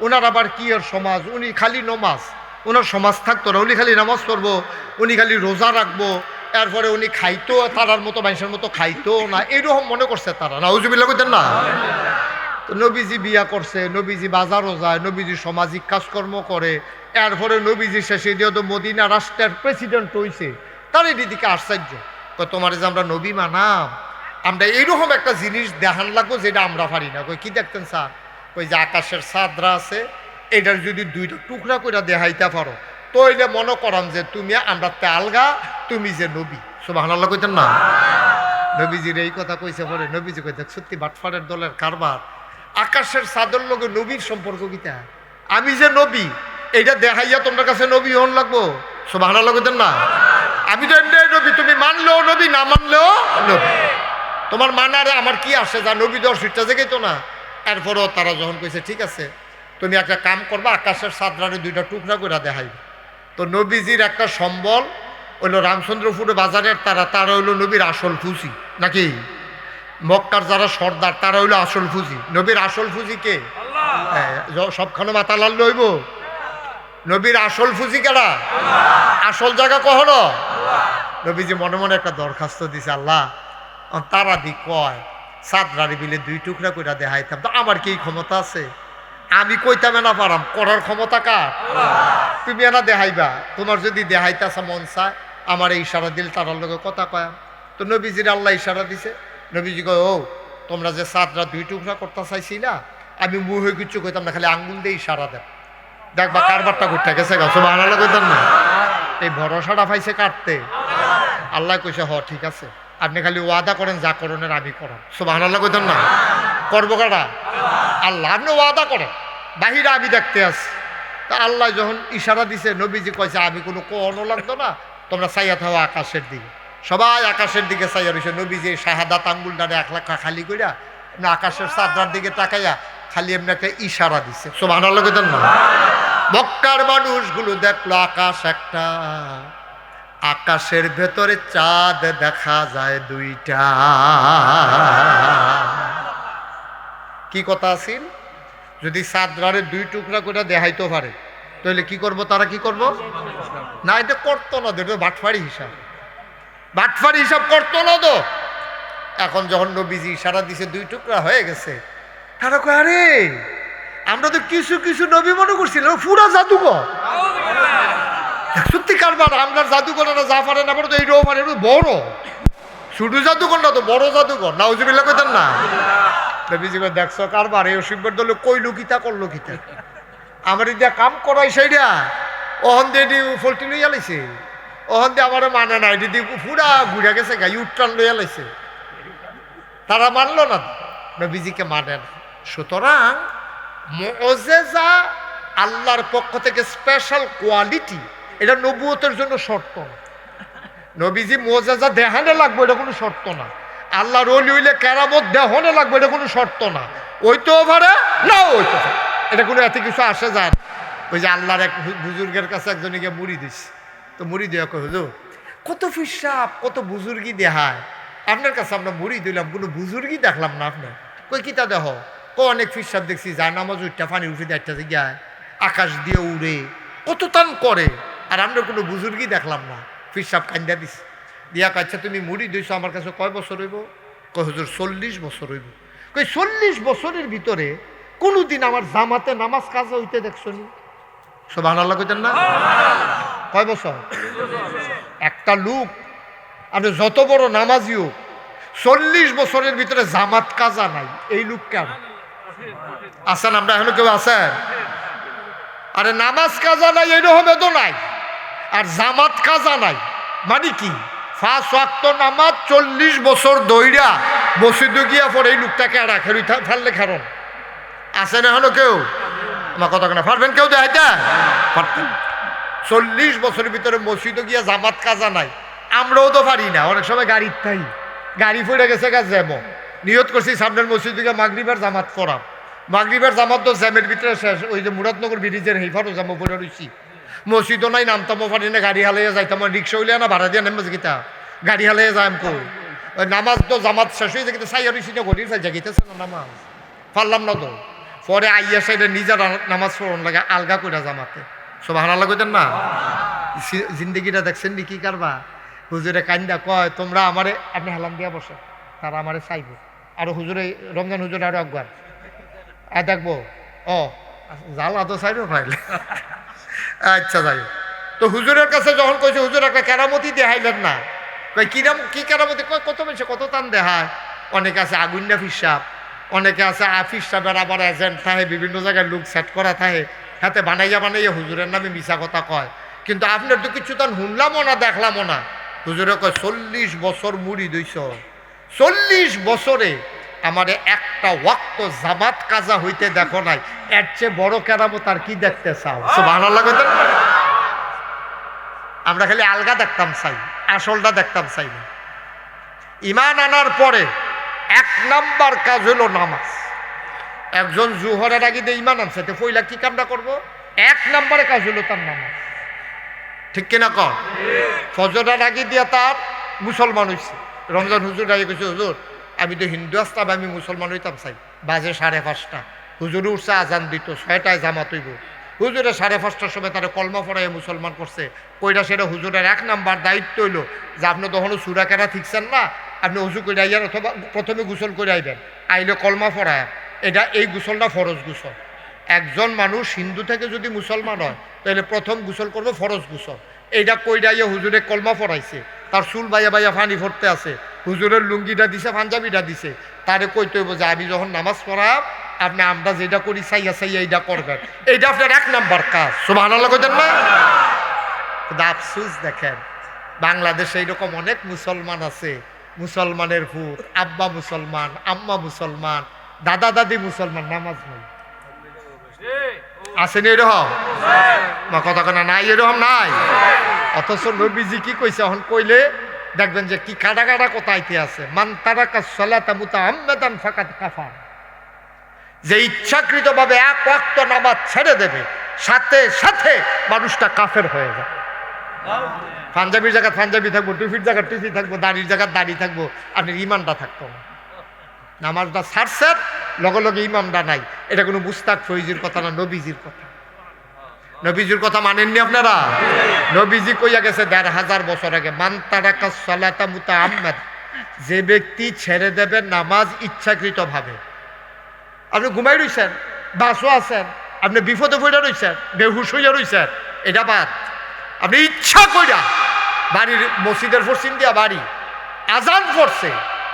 ওনার আবার কি আর সমাজ, উনি খালি নমাজ, ওনার সমাজ থাকতো না, উনি খালি নামাজ পড়বো, উনি খালি রোজা রাখবো, এরপরে উনি খাইতো তারার মতো মানুষের মতো খাইতো না, এইরকম মনে করছে তারা। নাউজুবিল্লাহ কইতেন না? তো নবীজি বিয়া করছে, নবীজি বাজারও যায়, নবীজি সামাজিক কাজকর্ম করে, এরপরে নবীজি শেষে দিয়ে তো মদিনা রাষ্ট্রের প্রেসিডেন্ট হইছে। তার এদিকে আশ্চর্য, তো তোমার যে আমরা নবী মানাম, আমরা এইরকম একটা জিনিস দেখান লাগবো যেটা আমরা পারি না। কই কি দেখতেন স্যার? ওই যে আকাশের চাঁদরা আছে, এটার যদি দুইটা টুকরা করে দেখাইতে পারো, তো এলে মনে করাম যে তুমি আমরা তে আলগা, তুমি যে নবী। সুবহানাল্লাহ কইতেন না? নবীজির এই কথা কইছে পরে নবীজি কইতে সত্যি বাটফারের দলের কারবার। আকাশের চাঁদের লগে নবীর সম্পর্ক কিতা? আমি যে নবী এইটা দেখাইয়া তোমার কাছে নবী হন লাগবো? সুবহানাল্লাহ কইতেন না? আমি তো এমনি নবী, তুমি মানলেও নবী, না মানলেও নবী। তোমার মানারে আমার কি আসে, যা নবী দেওয়ার সিটটা জেগেতো না। এরপরও তারা যখন কইছে ঠিক আছে তুমি একটা কাম করবা, আকাশের চাঁদরারে দুইটা টুকরা করে দেখাইবে। তো নবীজির একটা সম্বল হইলো রামচন্দ্রপুরে বাজারের তারা হইলো নবীর আসল ফুজি, নাকি মক্কার যারা সর্দার তারা হইলো আসল ফুজি। নবীর আসল ফুজি কে? সবখানে মাথা লাল হইব। নবীর আসল ফুজি কেডা? আসল জায়গা কখনো নবীজি মনে মনে একটা দরখাস্ত দিছে, আল্লাহ তারা দি কয় চাঁদরারি বিলে দুই টুকরা করে দেখাইতাম, তো আমার কি ক্ষমতা আছে? আমি কইতাম না পারাম, করার ক্ষমতা কার? তুমি এনা দেখাইবা, তোমার যদি দেখাইতাছে মন চায় আমার এই ইশারা দিল তারার লগে কথা কয়াম। তো নবীজির আল্লাহ ইশারা দিছে। নবীজি কয় ও তোমরা যে চাঁদরা দুই টুকরা করতে চাইছিলা, আমি মুখ হয়ে কিচ্ছু কইতাম না, খালি আঙ্গুল দিয়ে ইশারা দেব, দেখবা কারবারটা ঘুরতে গেছে। সুবহানাল্লাহ কইতাম না? এই ভরসাটা পাইছে কাটতে আল্লাহ কইছে হ ঠিক আছে, আপনি খালি ওয়াদা করেন যা করণের আমি করাম। সুবহানাল্লাহ কইতেন না? করবো কারা? আল্লাহ। আপনি ওয়াদা করেন, বাহিরে আমি দেখতে আসি। তা আল্লাহ যখন ইশারা দিছে, নবীজি কইছে আমি কোনো কোনও লাগতো না, তোমরা চাইয়া থাও আকাশের দিকে। সবাই আকাশের দিকে চাইয়া রয়েছে। নবীজি শাহাদাত আঙ্গুলটারে 1 লাখ খালি কইরা না আকাশের চাঁদরার দিকে তাকাইয়া খালি এমনি একটা ইশারা দিছে। সুবহানাল্লাহ কইতেন না? মক্কার মানুষগুলো দেখলো আকাশ একটা, আকাশের ভেতরে চাঁদ দেখা যায় 2টা। কি কথা আছিল? যদি চাঁদরারে 2 টুকরা করে দেখাইতে পারে তাহলে কি করব? তারা কি করব না? এটা করতো না, এটা বাটফারি হিসাব, বাটফারি হিসাব করতো না তো। এখন যখন নবীজি ইশারা দিছে 2 টুকরা হয়ে গেছে, তারা কয় আরে আমরা তো কিছু কিছু নবী মনে করছিলাম পুরা জাদুঘর। সত্যি কারবার, আমরা জাদুঘরেরা যা পারে না পারে তো এইটাও পারে, বড় শুধু জাদুঘর না তো বড় জাদুঘর। নাউজুবিল্লাহ কইতেন না? নবীজি কয় দেখছো কারবার, এই অসিব্বের দলে কইলো কিতা করলো কিতা, আমার দিয়া কাম করাই সেইটা ওহন দিয়ে ফলটি লইয়া লাইছে, ওহন দিয়ে আমার মানে না, এটি দিয়ে পুরা ঘুরে গেছে গা, ইউটার্ন লইয়া লাইছে। তারা মানলো না, নবীজিকে মানে না। সুতরাং মুআজিজা আল্লাহর পক্ষ থেকে স্পেশাল কোয়ালিটি, এটা নবুয়তের জন্য শর্ত না। নবীজি মুআজিজা দেখানে লাগবে এটা কোনো শর্ত না। আল্লাহর ওলি হইলে কেরামত দেহনে লাগবে এটা কোনো শর্ত না। ওইতেও পারে না ওইতে পারে, এটা কোনো এত কিছু আসে যায় না। ওই যে আল্লাহর এক বুজুর্গের কাছে একজনকে মুড়ি দিছে, তো মুড়ি দেওয়া কই হুজুর কত ফিসাব কত বুজুর্গি দেখায়, আপনার কাছে আমরা মুড়ি দিলাম কোনো বুজুর্গি দেখলাম না। আপনার কই কিতা দেহ? অনেক ফিসাব দেখছি, যায় নামাজ উঠটা পানি উঠে একটা জায়গায় আকাশ দিয়ে উড়ে কত টান করে, আর আমরা কোনো বুজুর্গি দেখলাম না। ফিসাব কান্দা দিছে, দিয়া কাছে তুমি মুড়ি দিয়েছো আমার কাছে কয় বছর হইব? কয় হুজুর 40 বছর হইব। কই 40 বছরের ভিতরে কোনোদিন আমার জামাতে নামাজ কাজা হইতে দেখছো নি? সুবহানাল্লাহ কইতেন না? কয় বছর? একটা লোক আপনি যত বড় নামাজি হোক 40 বছরের ভিতরে জামাত কাজা নাই, এই লোক কেন আছেন? আমরা এখনো কেউ আছেন? আরে নামাজ কাজা নাই এইরকম এত নাই, আর জামাত কাজা নাই মানে কি? 5 ওয়াক্ত নামাজ 40 বছর দইরা মসজিদে গিয়া পরে এই লোকটাকে রাখে ফেললে কারণ আছেন এখনো কেউ? আমার কথা কেন পারবেন কেউ দেখাইতে? পারতেন। 40 বছরের ভিতরে মসজিদে গিয়া জামাত কাজা নাই, আমরাও তো পারি না। অনেক সময় গাড়ির থাই গাড়ি ফুটে গেছে গা জ্যামো, নিয়ত করছি সামনের মসজিদ থেকে মাগরিবের জামাত করাম, মাগরিবের জামাত তো জ্যামের ভিতরে শেষ। ওই যে মুরাদনগর ব্রিজের হেফারও জামো পড়ে রয়েছি, মসজিদও নাই, নামতামও পারি না, গাড়ি হালাইয়া যাইতাম, রিক্সা হইলে না ভাড়া দিয়ে নেমে গীতা গাড়ি হালাইয়া যাই কই। ওই নামাজ তো জামাত শেষ হয়ে যেতে চাই রয়েছি না, ঘড়ির চাই জাগিতেছে না নামাজ পারলাম না তো। পরে আইয়া সাইডে নিজের নামাজ পড়ন লাগে আলগা কইরা জামাতে। সুবহানাল্লাহ কইতেন না? জিন্দগিটা দেখছেন নি কি কারবা? হুজুরে কান্দা কয় তোমরা আমারে, আপনি হালাম দিয়া বসে, তারা আমারে চাইব। আর হুজুরে রমজান হুজুরে আরো একবার দেখবো, ও জাল আদো চাইব পাইলে। আচ্ছা যাই, তো হুজুরের কাছে যখন কইছে হুজুর একটা কেরামতি দেখাইলেন না, কই কিরাম কি কেরামতি? কয় কত বেশি কত টান দেখায়। অনেকে আছে আগুন্যা ফিসাব, অনেকে আছে ফিসাবের আবার এজেন্ট থাকে, বিভিন্ন জায়গায় লোক সেট করা থাকে, হাতে বানাইয়া বানাইয়া হুজুরের নামে মিছা কথা কয়। কিন্তু আপনার তো কিছু তান শুনলামও না দেখলামও না। হুজুরে কয় 40 বছর মুড়ি দইছ, 40 বছরে আমারে একটা ওয়াক্ত জামাত কাজা হইতে দেখো নাই, এর চেয়ে বড় কেরামত আর কি দেখতে চাও? সুবহানাল্লাহ কইতেন। আমরা খালি আলগা দেখতাম চাই, আসলটা দেখতাম চাই না। ঈমান আনার পরে 1 নাম্বার কাজ হলো নামাজ। একজন জোহরের আগে দিয়ে ঈমান আনছে, তো পয়লা কি কামটা করবো? 1 নাম্বারে কাজ হলো তার নামাজ, ঠিক কিনা কর? ফজরের আগে দিয়া তার মুসলমান হইছে। রমজান হুজুর আগে কইছে হুজুর আমি তো হিন্দু আসতাম, আমি মুসলমান হইতাম চাই। বাজে 5:30, হুজুরে উঠছে আজান দিত, 6টায় জামাত হইব। হুজুরে 5:30টার সময় তারা কলমা পড়াই মুসলমান করছে। কইরা সেটা হুজুরের 1 নাম্বার দায়িত্ব হইলো যে আপনি তখনও সুরা কেনা ঠিকছেন না, আপনি উজু করে আইয়ার অথবা প্রথমে গোসল করে আইবেন, আইলে কলমা পড়ায়। এটা এই গোসলটা ফরজ গোসল। একজন মানুষ হিন্দু থেকে যদি মুসলমান হয় তাহলে প্রথম গোসল করবে ফরজ গোসল। এইটা কইরা আইয়া হুজুরে কলমা পড়াইছে, তার চুল বাইয়া বাইয়া পানি পড়তে আছে, হুজুরের লুঙ্গিটা দিছে, পাঞ্জাবিটা দিছে। তারে কইতে হইব যে আমি যখন নামাজ পড়াব আপনি আমরা যেটা করি চাইয়া চাইয়া এইটা করবেন। এইটা আপনার 1 নাম্বার কাজ। সুবহানাল্লাহ কইতেন না? কিন্তু আফসুস দেখেন বাংলাদেশে এইরকম অনেক মুসলমান আছে, মুসলমানের ভূত, আব্বা মুসলমান, আম্মা মুসলমান, দাদা দাদি মুসলমান, নামাজ নাই। আসেনি এরকম? কথা কেনা নাই, এরকম নাই। অথচ নবীজি কি কইছে, এখন কইলে দেখবেন যে কি কাটা কাটা কোথাইতে আছে, মান তারাকা সালাতা মুতাআম্মাদান ফাকাদ কাফার। যে ইচ্ছাকৃতভাবে এক ওয়াক্ত নামাজ ছেড়ে দেবে, সাথে সাথে মানুষটা কাফের হয়ে যাবে। পাঞ্জাবির জায়গা পাঞ্জাবি থাকবো, টুপির জায়গা টুপি থাকবো, দাড়ির জায়গা দাড়ি থাকবো, আপনার ইমানটা থাকতো না। নামাজটা ছাড়ছেন, লগে লগে ইমামটা নাই। এটা কোনো মুস্তাক ফৈজির কথা না, নবীজির কথা। নবীজির কথা মানেননি আপনারা? নবীজি কইয়া গেছে ১৫০০ বছর আগে, মান তারাকা সালাতা মুতাআম্মাদ, যে ব্যক্তি ছেড়ে দেবে নামাজ ইচ্ছাকৃতভাবে। আপনি ঘুমাই রইছেন, বাসও আছেন, আপনি বিপদে পড়ে রইছেন, বেহুশ হইয়া রইছেন, এটা বাদ। আপনি ইচ্ছা কইরা বাড়ির মসজিদের পশ্চিম দিয়া বাড়ি আজান পড়ছে,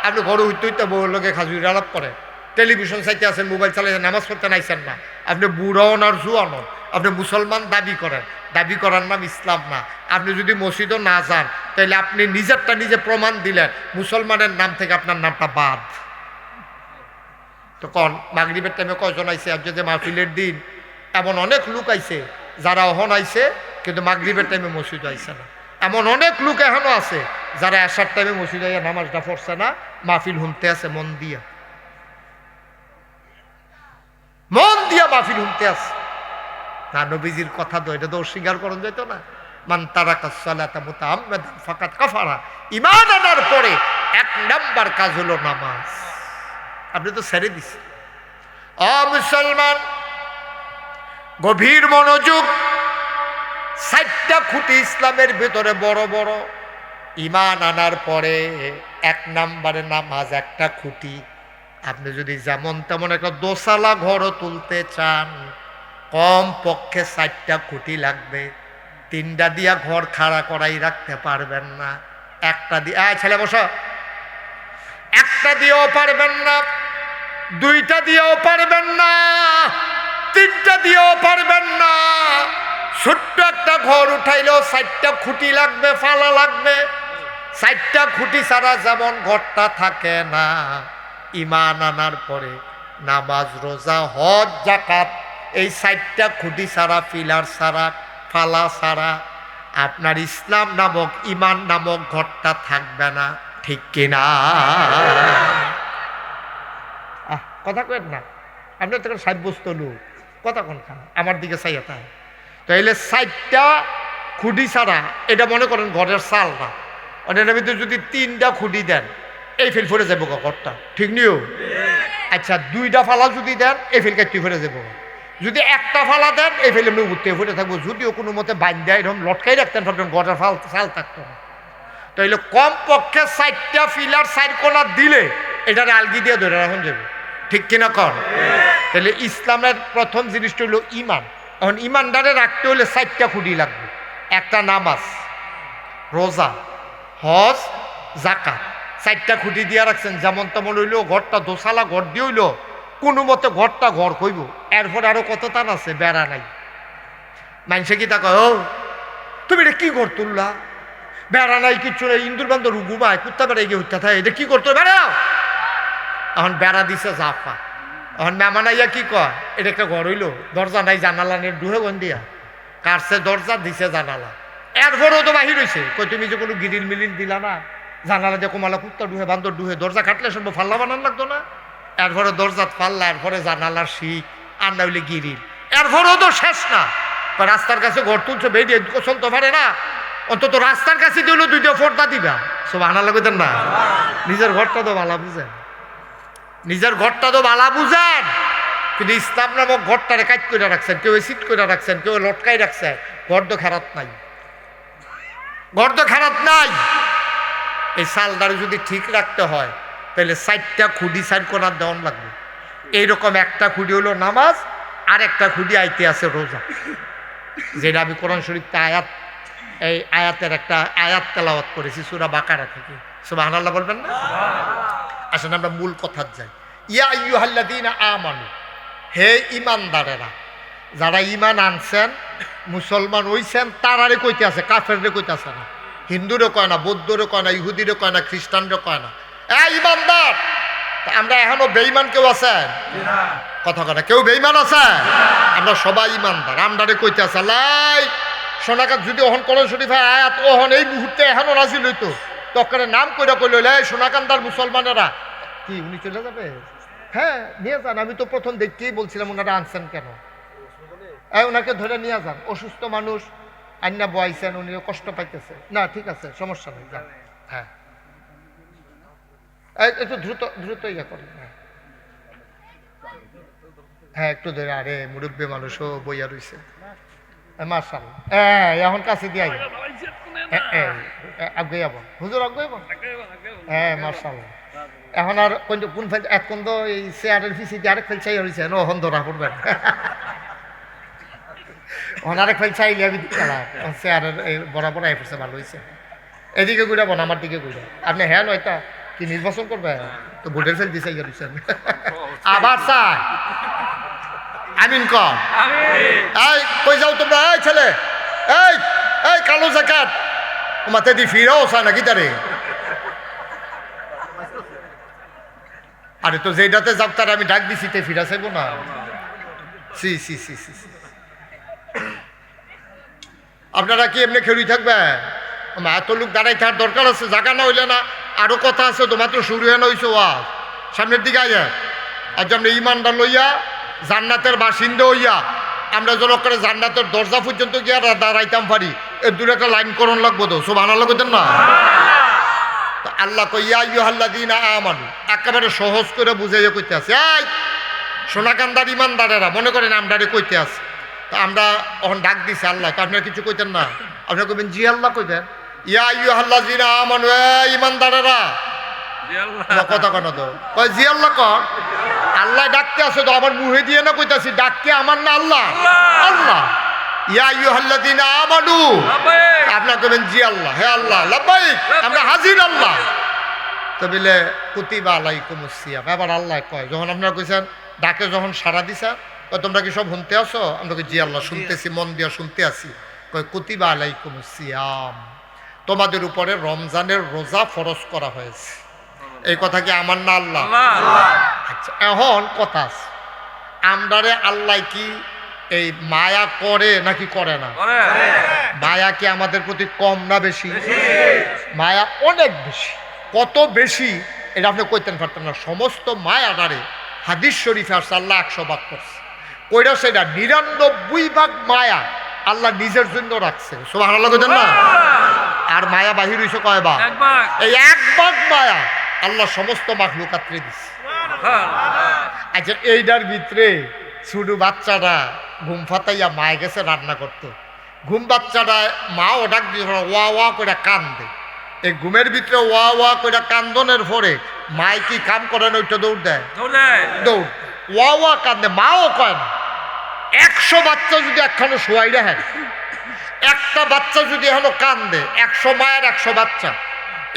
আপনি ঘরে হইতে হইতে বউর লোকে খাজুর আলাপ করেন, টেলিভিশন চাইতে আছেন, মোবাইল চালাইছেন, নামাজ পড়তে নাইছেন না, আপনি বুড়াও না জুয়ানো, আপনি মুসলমান দাবি করেন, দাবি করার নাম ইসলাম না। আপনি যদি মসজিদও না যান, তাহলে আপনি নিজেরটা নিজে প্রমাণ দিলেন, মুসলমানের নাম থেকে আপনার নামটা বাদ। তো কন মাগরিবের টাইমে কয়জন আইছে? আজ যে মাহফিলের দিন এমন অনেক লোক আইছে যারা অহন আইছে, কিন্তু মাগরিবের টাইমে মসজিদ আইছে না। এমন অনেক লোক এখনো আছে যারা আসার টাইমে মসজিদ আইয়া নামাজটা পড়ছে না, মাহফিল শুনতে আছে মন দিয়া, মন দিয়া মাহফিল শুনতে আছে। না, নবীজির কথা তো এটা তো অস্বীকার করুন যেত না। মান তারাকা সালাতা মুতাআম্মাদান ফাকাদ কাফারা। ঈমান আনার পরে ১ নাম্বার কাজ হলো নামাজ। আপনি তো ছেড়ে দিচ্ছেন। মুসলমান, গভীর মনোযোগ। ৬০টা খুঁটি ইসলামের ভিতরে বড় বড়। ঈমান আনার পরে ১ নাম্বারে নামাজ একটা খুঁটি। আপনি যদি যেমন তেমন একটা দোসালা ঘরও তুলতে চান, কম পক্ষে ৪টা খুঁটি লাগবে। ৩টা দিয়া ঘর খাড়া করাই রাখতে পারবেন না। একটা দিয়ে ছেলে বসো, একটা দিয়েও পারবেন না, 2টা দিয়েও পারবেন না, 3টা দিয়েও পারবেন না। ছোট্ট একটা ঘর উঠাইলেও ৪টা খুঁটি লাগবে, ফালা লাগবে। ৪টা খুঁটি ছাড়া যেমন ঘরটা থাকে না, ঈমান আনার পরে নামাজ, রোজা, হজ, যাকাত, এই ৪টা খুঁটি ছাড়া, ফিলার ছাড়া, ফালা ছাড়া আপনার ইসলাম নামক, ঈমান নামক ঘরটা থাকবে না। ঠিক কিনা? কথা কেন না? আপনি তো সাব্যস্ত লোক, কথা কোন খান আমার দিকে চাইয়া তাই। তাইলে ৪টা খুঁটি ছাড়া, এটা মনে করেন ঘরের চাল না, অনেক ভিতরে যদি 3টা খুঁটি দেন, এই ফেল ফেরে যাবো ঘরটা। ঠিক নিও? আচ্ছা, 2টা ফালা যদি দেন, এই ফেল কাটতে ফেরে যাবো। যদি একটা ফালা দেন, এই ফেলে এমনি উঠতে ফুটে থাকবো। যদিও কোনো মতে বান্ধা এরকম লটকাই রাখতেন, ভাবতেন ঘরের চাল থাকতো না। তাইলে কম পক্ষে 4টা ফিলার 4 কোণা দিলে এটারে আলগি দিয়ে ধরে রাখুন যাবে। ঠিক কিনা কর? তাহলে ইসলামের প্রথম জিনিসটা হলো ঈমান। এখন ঈমানদারে রাখতে হলে 4টা খুঁটি লাগবে। একটা নামাজ, রোজা, হজ, যাকাত, 4টা খুঁটি দিয়া রাখছেন। যেমন তেমন হইলো ঘরটা দোসালা ঘর দিয়ে হইলো কোনো মতে ঘরটা ঘর কইব। এরপর আরো কত টান আছে, বেড়া নাই। মানুষে কি তা কয়, ও তুমি এটা কি ঘর তুললা, বেড়া নাই কিচ্ছু নেই, ইন্দুর বান্ধব ঘুমায়, কুত্তা বেড়া গিয়ে হত্যা থাকে, এটা কি করতো বেড়াও। এখন বেড়া দিছে জাফা। এখন মেমানাইয়া কি কয়, এটা একটা ঘর হইলো, দরজা নাই, জানালা নেই, ডুহে গন দিয়া কাটছে দরজা, দিছে জানালা। এরপরেও তো বাহির হয়েছে, কই তুমি যে কোনো গিরিল মিলিল দিলা না, জানালা দিয়ে কমালা, কুত্তা ডুহে, বান্দর ডুহে, দরজা কাটলে সব ফাল্লা বানান লাগতো না। এরপরে দরজা পাল্লা, এরপরে জানালার শিখ, আর না হইলে গিরিল। এরপরেও তো শেষ না, রাস্তার কাছে ঘর তুলছে, বেরিয়ে চলতে পারে না, অন্তত রাস্তার কাছে দিল 2টা পর্দা দিবা। সব আনা লাগতেন না। নিজের ঘরটা তো ভালা বুঝেন, নিজের ঘরটা তো ভালা বুঝেন, কিন্তু ইসলাম নামক ঘরটারে কাজ করে রাখছেন, কেউ সিট করে রাখছেন, কেউ লটকাই রাখছে। ঘর তো খারাপ নাই, ঘর তো খারাপ নাই। এই সালদারে যদি ঠিক রাখতে হয়, তাহলে 4টা খুঁটি 4 কোণার দেওয়ান লাগবে। এইরকম একটা খুঁটি হলো নামাজ, আর একটা খুঁটি আইতে আছে রোজা, যেটা আমি কোরআন শরীফতে আয়াত, এই আয়াতের একটা আয়াত তেলাওয়াত করেছি সূরা বাকারা থেকে। সুবহানাল্লাহ বলবেন না? আসেন আমরা মূল কথার যাই। ইয়া আইয়ুহাল্লাযীনা আমানু, হে ঈমানদারেরা, যারা ইমান আনছেন মুসলমান হইছেন তারারে কইতে আছে, কাফেররে কইতে আছে না। হিন্দুরে কয় না, বৌদ্ধরে কয় না, ইহুদিরে কয় না, খ্রিস্টানরে কয় না। ইমানদার আমরা এখনো বেঈমান কেউ আছেন? কথা কথা কেউ বেঈমান আছে? আমরা সবাই ইমানদার। আমরারে কইতে আছে লাই সোনাকাত যদি ওহন কোরআন শরীফের আয়াত ওহন এই মুহূর্তে এখনো নাজিল হইতো তখন নাম কইরা কইল লাই সোনাকান্দার মুসলমানেরা কি উনি চলে যাবে? হ্যাঁ নিয়ে যান, আমি তো প্রথম দেখতেই বলছিলাম ওনারা আনছেন কেন, ওনাকে ধরে নিয়ে যান, অসুস্থ মানুষ আন্না বয়াইছেন, উনিও কষ্ট পাইতেছে। না ঠিক আছে, সমস্যা নেই, যান। হ্যাঁ একটু দ্রুত দ্রুত ইয়ে করেন। হ্যাঁ একটু ধরে, আরে মুরব্বী মানুষও বইয়া রয়েছে। মার্শাল এখন কাছে দিয়ে আগে যাবো, হুজুর আগে যাবো। হ্যাঁ মার্শাল এখন আর কোন ফেল এখন তো এই চেয়ারের পিছিয়ে আরেক ফেল চাই হয়েছে ওহন ধরা পড়বেন। ওখানে আরেক ফেল চাইলে আমি খেলা চেয়ারের বরাবর আই পড়ছে, ভালো হয়েছে। এদিকে ঘুরাবো না, আমার দিকে ঘুরে। আপনি হ্যাঁ নয়টা কি নির্বাচন করবে তো ভোটের ফেল দিছে গেছেন আবার চাই। আমিন কম এই কই যাও তোমরা? এই ছেলে, এই এই কালো জ্যাকেট মাথায় দিয়ে ফিরাও চায় নাকি তারে? আরে তো যেটাতে যাক তার আমি ডাক দিছি তে ফিরা চাইবো না? সি সি সি সি আপনারা কি এমনি খেলুই থাকবে? এত লোক দাঁড়াই থাকার দরকার আছে, জায়গা না হইলে না। আরো কথা আছে, তো মাত্র শুরু হয়ে না হইছে ওয়াজ। সামনের দিকে আইয়া আজ আমরা ইমানদার লইয়া জান্নাতের বাসিন্দা হইয়া আমরা যেন করে জান্নাতের দরজা পর্যন্ত গিয়া দাঁড়াইতাম পারি, এর দূরে একটা লাইন করণ লাগবো তো সব আনা লাগতেন না। আল্লাহ কইয়া ইয়ুহাল্লাযীনা আমানু একেবারে সহজ করে বুঝাইয়া কইতে আছে। এই সোনাকান্দার ইমানদারেরা মনে করেন আমরারে কইতে আছে, তা আমরা এখন ডাক দিছে আল্লাহ, তো আপনারা কিছু কইতেন না, আপনারা কইবেন জি আল্লাহ কইবেন। ইয়া আইয়ুহাল্লাযীনা আমানু ইমানদারেরা, কথা কেন তো কয় জি আল্লাহ কর। আল্লাহ ডাকতে আছে তো আমার মুহে দিয়ে না কইতাছি, ডাককে আমার না আল্লাহ। আল্লাহ ইয়া আইয়ুহাল্লাযীনা আমানু, আপনারা কইবেন জি আল্লাহ, হে আল্লাহ লাব্বাইক, আমরা হাজির আল্লাহ। তো বলে কুতিবা আলাইকুমুস সিয়াম। এবার আল্লাহ কয় যখন আপনারা কইছেন ডাকে যখন সাড়া দিছা, তোমরা কি সব শুনতে আসো? আমরা জি আল্লাহ শুনতেছি, মন দিয়ে শুনতে আসি। কয় কুতিবা আলাইকুমুস সিয়াম, তোমাদের উপরে রমজানের রোজা ফরজ করা হয়েছে। এই কথা কি আমার না আল্লাহ? আচ্ছা এখন কথা আছে, আমরারে আল্লাহ কি এই মায়া করে নাকি করে না? মায়া কি আমাদের প্রতি কম না বেশি? মায়া অনেক বেশি। কত বেশি এটা আপনি কইতেন পারতেন না। সমস্ত মায়াটারে হাদিস শরীফে আসছে আল্লাহ 100 ভাগ করছে। কইরা সেটা 99 ভাগ মায়া আল্লাহ নিজের জন্য রাখছে। সুবহানাল্লাহ কইতেন না? আর মায়া বাহির হইছে কয় ভাগ? এই 1 ভাগ মায়া আল্লাহ সমস্ত মাখলুকাতরে দিছে। আচ্ছা এইটার ভিতরে ছোট বাচ্চাটা ঘুম ফাতাইয়া মায়ে গেছে রান্না করতো, ঘুম বাচ্চাটা মাও ডাক দিয়ে ওয়া ওয়া করে কান্দে। এই ঘুমের ভিতরে ওয়া ওয়া করে কান্দনের পরে মায় কি কাম করে না? ওইটা দৌড় দেয়, দৌড় ওয়া ওয়া কান্দে, মাও কয় না। 100 বাচ্চা যদি একখানে শোয়াই রাখেন, একটা বাচ্চা যদি এখনো কান্দে, 100 মায়ের 100 বাচ্চা,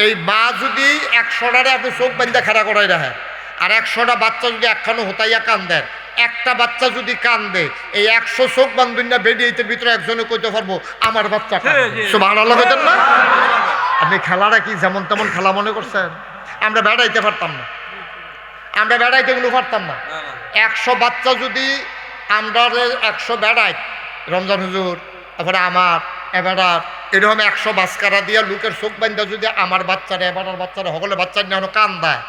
এই মা যদি 100টারে আপনি চোখ বান্ধা খাড়া করাই রাখেন, আর 100টা বাচ্চা যদি একখানে হতাইয়া কান্দেন, একটা বাচ্চা যদি কান্দে, এই 100 চোখ বান্ধুন না বেরিয়ে ভিতরে একজনে কইতে পারবো আমার বাচ্চা। সুবহানাল্লাহ কইতেন না? আপনি খেলাটা কি যেমন তেমন খেলা মনে করছেন? আমরা বেড়াইতে পারতাম না, আমরা বেড়াইতে গুলো পারতাম না। 100 বাচ্চা যদি আমরা 100 বেড়াই, রমজান হুজুর তারপরে আমার এবার এরকম 100 বাস্কারা দিয়া লোকের চোখ বান্ধা যদি আমার বাচ্চারা এবার বাচ্চারা সকলে বাচ্চা নিয়ে কান দেয়,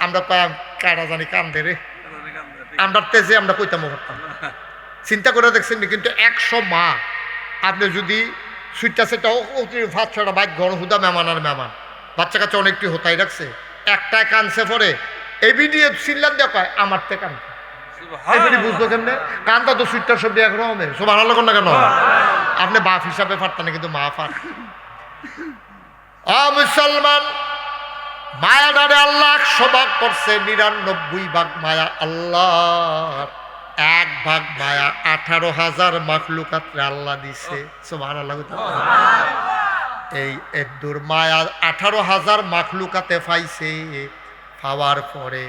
আমরা কয় কারা জানি কান্দে রে, আমরা তেজে আমরা কইতাম পারতাম। চিন্তা করে দেখছেন। কিন্তু 100 মা আপনি যদি সুইটটা সেটা 5-6টা বাইক ঘর হুদা মেহমান আর মেহমান, বাচ্চা কাচ্চা অনেকটি হতাই রাখছে, একটায় কানছে পরে এবিডিয়ে চিল্লান দিয়ে কয় আমার তে কান। এবারে বুঝবো কেমনে? কান্দা তো সুইটটার সব এক রকমের। সুবহানাল্লাহ কোন না কেন? আপনি বাপ হিসাবে পারতেন না, কিন্তু মা পার। মুসলমান মায়াডারে আল্লাহ 100 ভাগ করছে, 99 ভাগ মায়া আল্লাহ, 1 ভাগ মায়া 18,000 মাখলুকাতরে আল্লাহ দিছে। সুবহানাল্লাহ। এই এদুর মায়া 18,000 মাখলুকাতে পাইছে, পাওয়ার পরে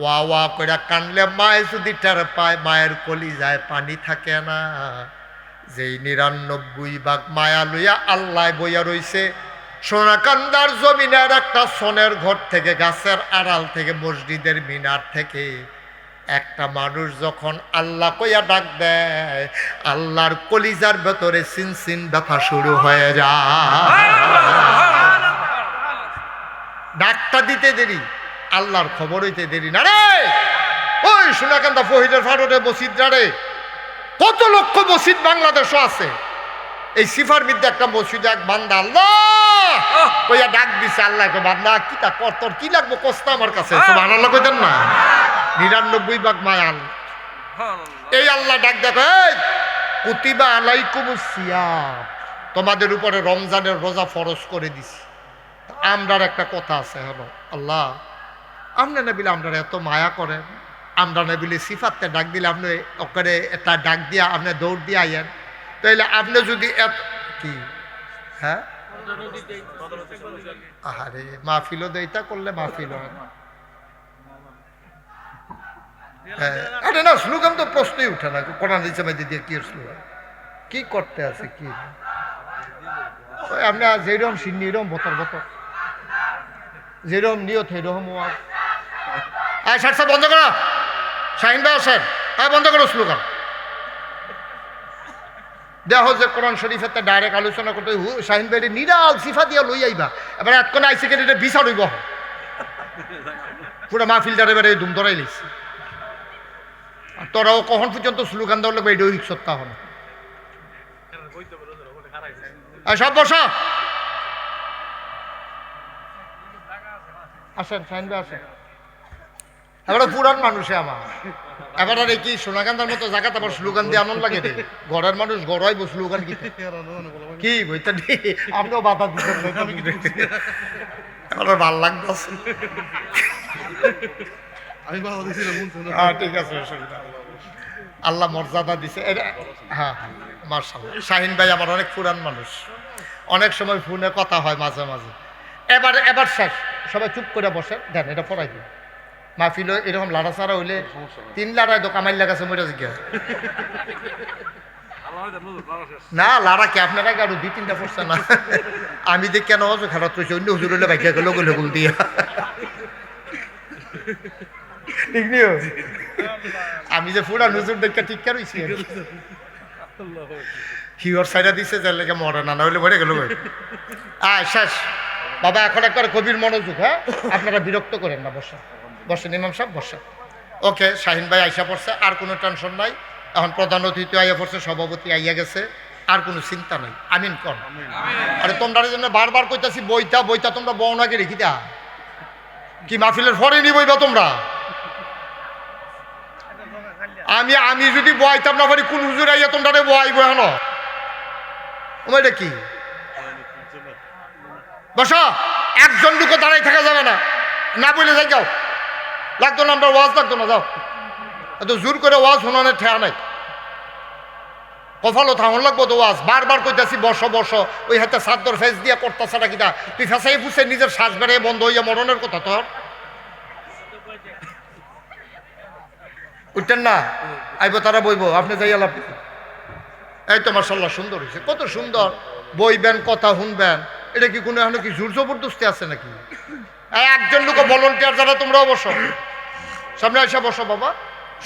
ওয়া ওয়া করে কানলে মায়ে যদি টের পায়, মায়ের কলিজায় পানি থাকে না। যেই ৯৯ ভাগ মায়া লইয়া আল্লাহ বইয়া রইছে সোনাকান্দার জমিনের একটা সোনের ঘর থেকে, গাছের আড়াল থেকে, মসজিদের মিনার থেকে একটা মানুষ যখন আল্লাহ কইয়া ডাক দেয়, আল্লাহর কলিজার ভেতরে সিনসিন ব্যথা শুরু হয়ে যায়। ডাকটা দিতে দেরি, আল্লাহর খবর হইতে দেরি না রে। ওই সোনাকান্দা ফহিদের ফাটরে মসজিদরা রে, কত লক্ষ মসজিদ বাংলাদেশও আছে। এই সিফার মধ্যে একটা মসজিদে এক বান্দা আল্লাহ কইয়া ডাক দিছে, আল্লাহকে বান্দা কি তা কর, তোর কি লাগবো কস্তা আমার কাছে, সুবহানাল্লাহ কইতেন না। ৯৯ ভাগ মায়া। এই আল্লাহ ডাক দেখো, এই কুতিবা আলাইকুমুস সিয়াম, তোমাদের উপরে রমজানের রোজা ফরজ করে দিছি। আমরার একটা কথা আছে, হলো আল্লাহ আমরা না বিলে আমরা এত মায়া করেন, আমরা না বিলে সিফাতে ডাক দিলে আপনি ওখানে একটা ডাক দিয়া আপনি দৌড় দিয়ে আইয়েন, তাইলে আপনি যদি এত কি হ্যাঁ আরে মাহফিলও দেইতা করলে মাহফিল হয় না। আরে না স্লোগান তো প্রশ্নই উঠে না, কোরআন হিসেবে দিয়ে কি স্লোগান কি করতে আছে কি আপনি যেরকম সিন্নি এরকম বতর বতর, যেরকম নিয়ত সেরকম বন্ধ করো। শাহিন ভাই আসেন, হ্যাঁ বন্ধ করো স্লোগান। দেখো যে কোরআন শরীফের ডাইরেক্ট আলোচনা করতে শাহিন ভাই নিরাল সিফা দিয়া লই আইবা, এবার এক কোন আইসি কেটে বিচার হইব পুরো মাহফিলটার এবারে ধুম ধরাই লিখছি। আর তোরাও কখন পর্যন্ত স্লোগান দেওয়া লাগবে এটাও সত্তা হবে। সব বসা আসেন, শাহিন ভাই আসেন। এবার পুরান মানুষে আমার এবার আর কি সোনাকান্দার মতো জায়গাতে আবার স্লোগান দিয়ে আনন্দ লাগে রে। ঘরের মানুষ গড়াইব স্লোগান কি বইটা আপনিও বাধা দিচ্ছেন, আমার ভাল লাগতেছে। ঠিক আছে, আল্লাহ মর্যাদা দিছে। হ্যাঁ হ্যাঁ মার্শাল্লাহ। শাহিন ভাই আমার অনেক পুরান মানুষ, অনেক সময় ফোনে কথা হয় মাঝে মাঝে। এবার শেষ, সবাই চুপ করে বসেন, দেন এটা পড়াই দিন। মাহফিল এরকম লাড়াছাড়া হইলে ৩ লাড়াই তো কামাইল লাগাছে মরে জিজ্ঞা না লাড়া কি আপনার আগে আরো ২-৩টা পড়ছে না। আমি যে কেন হচ্ছে খারাপ হয়েছে, অন্য হুজুর হইলে বাইকে গেল গোল দিয়া ঠিক নিও। আমি যে পুরা হুজুর দেখে ঠিক কে রইছি হিওর সাইডা দিছে যার লেগে মরে না, হইলে মরে গেল। শেষ বাবা, এখন একবার কবির মনোযোগ। হ্যাঁ আপনারা বিরক্ত করেন না, বসা বসেন ইমাম সাহেব বসেন। ওকে শাহিন ভাই আইসা পড়ছে, আর কোনো টেনশন নাই। এখন প্রধান অতিথি আইয়া পড়ছে, সভাপতি আইয়া গেছে, আর কোনো চিন্তা নাই। আমিন কর। আরে তোমরা জন্য বারবার কইতাছি বইটা বইটা, তোমরা বউ নাকি রেখি দা কি মাহফিলের পরে নি বইবা তোমরা। আমি যদি বইতাম না পারি, কোন হুজুর আইয়া তোমরা বইব এখন এটা কি বসা। একজন লোক দাঁড়াই থাকা যাবে না, না বলে যাই যাও, লাগতো না, আমরা ওয়াজ লাগতো না, যাও। এত জোর করে ওয়াজ শোনানোর ঠেয়া নাই, কফালো থামন লাগবো তো ওয়াজ। বারবার কইতাছি বসো বসো, ওই হাতে সাদ্দর ফেস দিয়া করতেছে না কিনা, তুই ফেসাই ফুসে নিজের শ্বাস বেড়ে বন্ধ হইয়া মরণের কথা তোর। উঠতেন না, আইব তারা বইব, আপনি যাই আলাপ। এই তো মাশাআল্লাহ সুন্দর হয়েছে, কত সুন্দর বইবেন, কথা শুনবেন। এটা কি কোনো এখন কি জোর জবরদস্তি আছে নাকি? একজন লোক ভলেন্টিয়ার যারা, তোমরাও বসো, সামনে আসা বসো বাবা,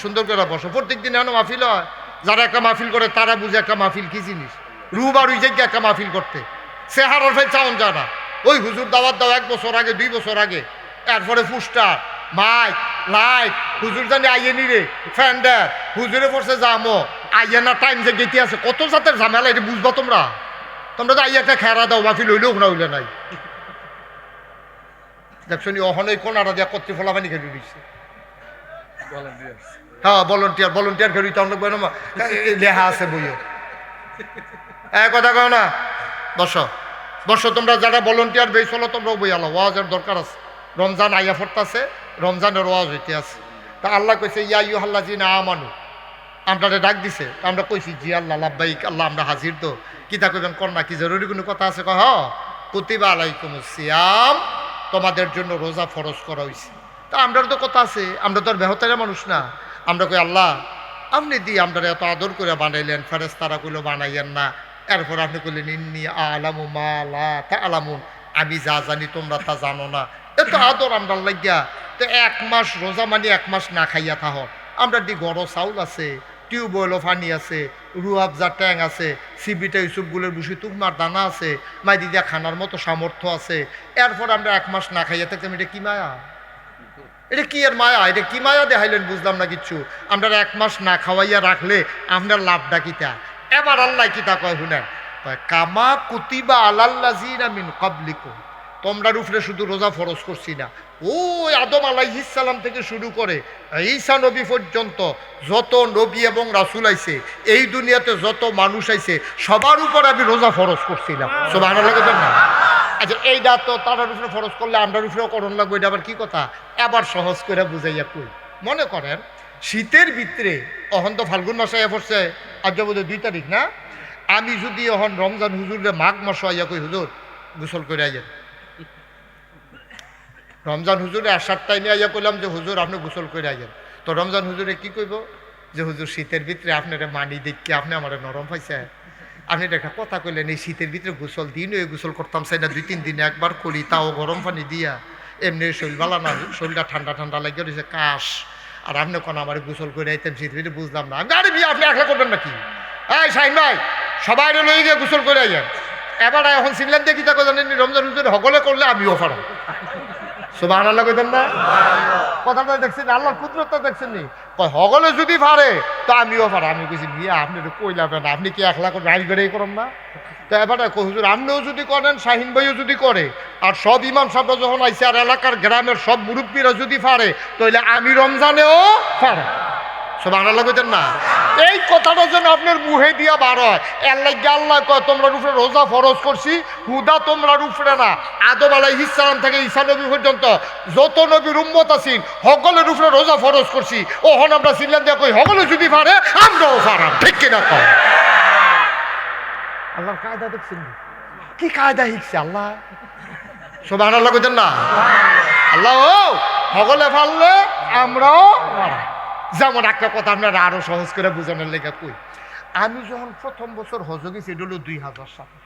সুন্দর করে বসো। প্রত্যেক দিন এখন মাহফিল হয়, যারা একটা মাহফিল করে তারা বুঝে একটা মাহফিল কি জিনিস। রুবার ওই জায়গায় একটা মাহফিল করতে সেহারর ভাই চাউন যায় না। ওই হুজুর দাওয়াত দাও 1 বছর আগে 2 বছর আগে, এরপরে ফুস্টার মাইক লাইট, হুজুর জানি আইয়ে নি রে ফ্যান্ডার, হুজুরে পড়ছে জামো আইয়ে না, টাইম যে গেতে আছে, কত জাতের ঝামেলা, এটা বুঝবা তোমরা। তোমরা তো আইয়া একটা খেরা দাও, মাহফিল হইলেও না হইলে নাই। দেখছো নি অহনই কোনারা দিয়া কর্তৃ ফলাবানি খেলে দিচ্ছে। হ্যাঁ ভলেন্টিয়ার খেলি তো আমরা লেখা আছে বইও। কথা কও না, বসো বসো। তোমরা যারা ভলেন্টিয়ার বেশ হলো, তোমরাও বই আলো, ওয়াজের দরকার আছে। রমজান আইয়া ফরতাছে, রমজানের ওয়াজ হইতে আছে। তা আল্লাহ কইছে ইয়া আইয়ুহাল্লাযিনা আমানু, আমরা ডাক দিছে, আমরা কইছি জি আল্লাহ লাব্বাইক, আল্লাহ আমরা হাজির। তো কিতা কইবেন কর না, কি জরুরি কোনো কথা আছে? কহ কুতিবা আলাইকুমুস সিয়াম, তোমাদের জন্য রোজা ফরজ করা হয়েছে। তা আমরার তো কথা আছে, আমরা তো আর বেহতারা মানুষ না। আমরা কই আল্লাহ আপনি দিয়ে আমরা এত আদর করে বানাইলেন, ফেরেশতারা কইলো বানাইয়েন না। এরপর আপনি কইলেন ইন্নী আলামু মা লা তা'লামুন, আমি যা জানি তোমরা তা জানো না। এত আদর আমরা লাগিয়া তো 1 মাস রোজা মানে 1 মাস না খাইয়া থাহ। আমরা দি গড় চাউল আছে, টিউবওয়েলও পানি আছে, রুয়াবজা ট্যাং আছে, সিবিটা ইউসুফগুলোর বুসি তুকমার দানা আছে, মাইদি দিয়া খানার মতো সামর্থ্য আছে। এরপর আমরা 1 মাস না খাইয়া থাকতাম। এটা কি মায়া? এটা কি এর মায়া? এটা কি মায়া দেখাইলেন বুঝলাম না কিচ্ছু। আমরা 1 মাস না খাওয়াইয়া রাখলে আপনার লাভটা কিতা? এবার আল্লাহ কিতা কয় শুনেন, কয় কামা কুতিবা আলাল্লাযিনা মিন ক্বাবলিকুম, তোমরার উপরে শুধু রোজা ফরজ করছি না, ওই আদম আলাইহিস সালাম থেকে শুরু করে ঈসা নবী পর্যন্ত যত নবী এবং রাসূল আইছে, এই দুনিয়াতে যত মানুষ আইছে, সবার উপর আমি রোজা ফরজ করছিলাম। সুবহানাল্লাহ বলেন না? আচ্ছা এইটা তো তার উপরে ফরজ করলে আমরা উপরেও করণ লাগবে, এটা আবার কি কথা? এবার সহজ করে বুঝাইয়া কই। মনে করেন শীতের ভিতরে, অহন তো ফাল্গুন মাসে পড়ছে, আজ বোধ 2 তারিখ না? আমি যদি এখন রমজান হুজুরে মাঘ মাসে আইয়া কই হুজুর গোসল করে আইয়েন, রমজান হুজুরে আসার টাইমে আইয়া কইলাম যে হুজুর আপনি গোসল করে আইয়েন, তো রমজান হুজুরে কি কইব? যে হুজুর শীতের ভিতরে আপনারা মানি দেখি আপনি আমার নরম পাইছে, আপনি একটা কথা কইলেন এই শীতের ভিতরে গোসল দিন ওই গোসল করতাম চাই না, 2-3 দিনে একবার করি, তাও গরম পানি দিয়া, এমনি শরীর ভালো না, শরীরটা ঠান্ডা ঠান্ডা লাগে রয়েছে কাশ, আর আপনি কোন আমার গোসল করে আইতেন শীতের ভিতরে, বুঝলাম না। গাড়ি বিয়ে আপনি একলা করবেন নাকি? এই শাহিন ভাই সবাই লই গিয়ে গোসল করে আইয়েন। এবার এখন সিনলেন দিয়ে কিতা কথা জানেন, রমজান হুজুর হগলে করলে আমিও পারো। সুবহানাল্লাহ কইতেন না? কথাটা দেখছেন, আল্লাহর কুদরতটা দেখছেন নি? হগলে যদি পারে তো আমিও পারো। আমি কইছি বিয়া আপনি তো কইলাবেন, আপনি কি একলা করে রাইজ বেড়েই করেন না? তো এবার হুজুর আপনিও যদি করেন, শাহিন ভাইও যদি করে, আর সব ইমাম সাহেবরা যখন আইসে, আর এলাকার গ্রামের সব মুরব্বীরা যদি পারে, তাহলে আমি রমজানেও পারে। সুবহানাল্লাহ কইতেন না? এই কথাটা যেন আপনার মুহে দিয়া বার হয়, এর লাগে আল্লাহ কয় তোমরা উপরে রোজা ফরজ করছি, হুদা তোমরা উপরে না, আদম আলাইহিস সালাম থেকে ঈসা নবী পর্যন্ত যত নবীর উম্মত আছেন সকলের উপরে রোজা ফরজ করছি। ওহন আমরা সিল্লান দিয়া কই সকলে যদি পারে আমরাও পারাম, ঠিক কিনা কয়? আল্লাহর কায়দা দেখছেন কি কায়দা শিখছে আল্লাহ। সুবহানাল্লাহ কইতেন না? আল্লাহ সকলে পারলে আমরাও পারাম। যেমন একটা কথা আপনারা আরো সহজ করে বোঝানোর লেগে কই, আমি যখন প্রথম বছর হজ গেছি, এটা হলো 2000 সালে,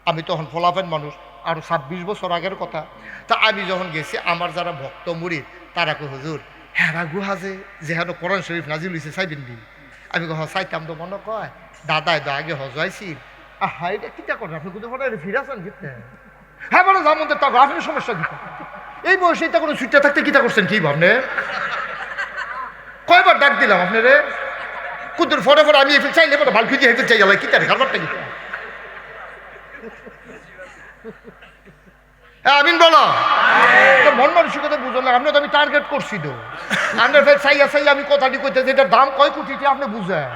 আমি তখন ফলাফেন মানুষ, আরো 26 বছর আগের কথা। তা আমি যখন গেছি, আমার যারা ভক্ত মুরিদ তারা কই হুজুর হেরা গুহাজে যেহেতু কোরআন শরীফ নাজিল হয়েছে চাইবেন নি? আমি কহ চাইতাম তো, মনে কয় দাদাই তো আগে হজ আইছি, আহা এটা কিটা করেন আপনি কিন্তু মনে ফিরাছেন কিতে? হ্যাঁ বলো যেমন তা আপনি সমস্যা দিতে এই বয়সে এটা কোনো ছুটতে থাকতে কিটা করছেন কি ভাবনে? কয়বার ডাক দিলাম আপনারে, কুদুর ফরে ফরে আমি এফিল চাইলে বলে বালকি দিয়ে হেফিল চাই গেল, কি তারে খাবারটা কি? হ্যাঁ আমিন বলো। মন মানসিকতা বুঝো না, আপনি তো আমি টার্গেট করছি তো, আপনার ফের চাইয়া চাইয়া আমি কথাটি কইতে, যেটার দাম কয় কোটি আপনি বুঝেন।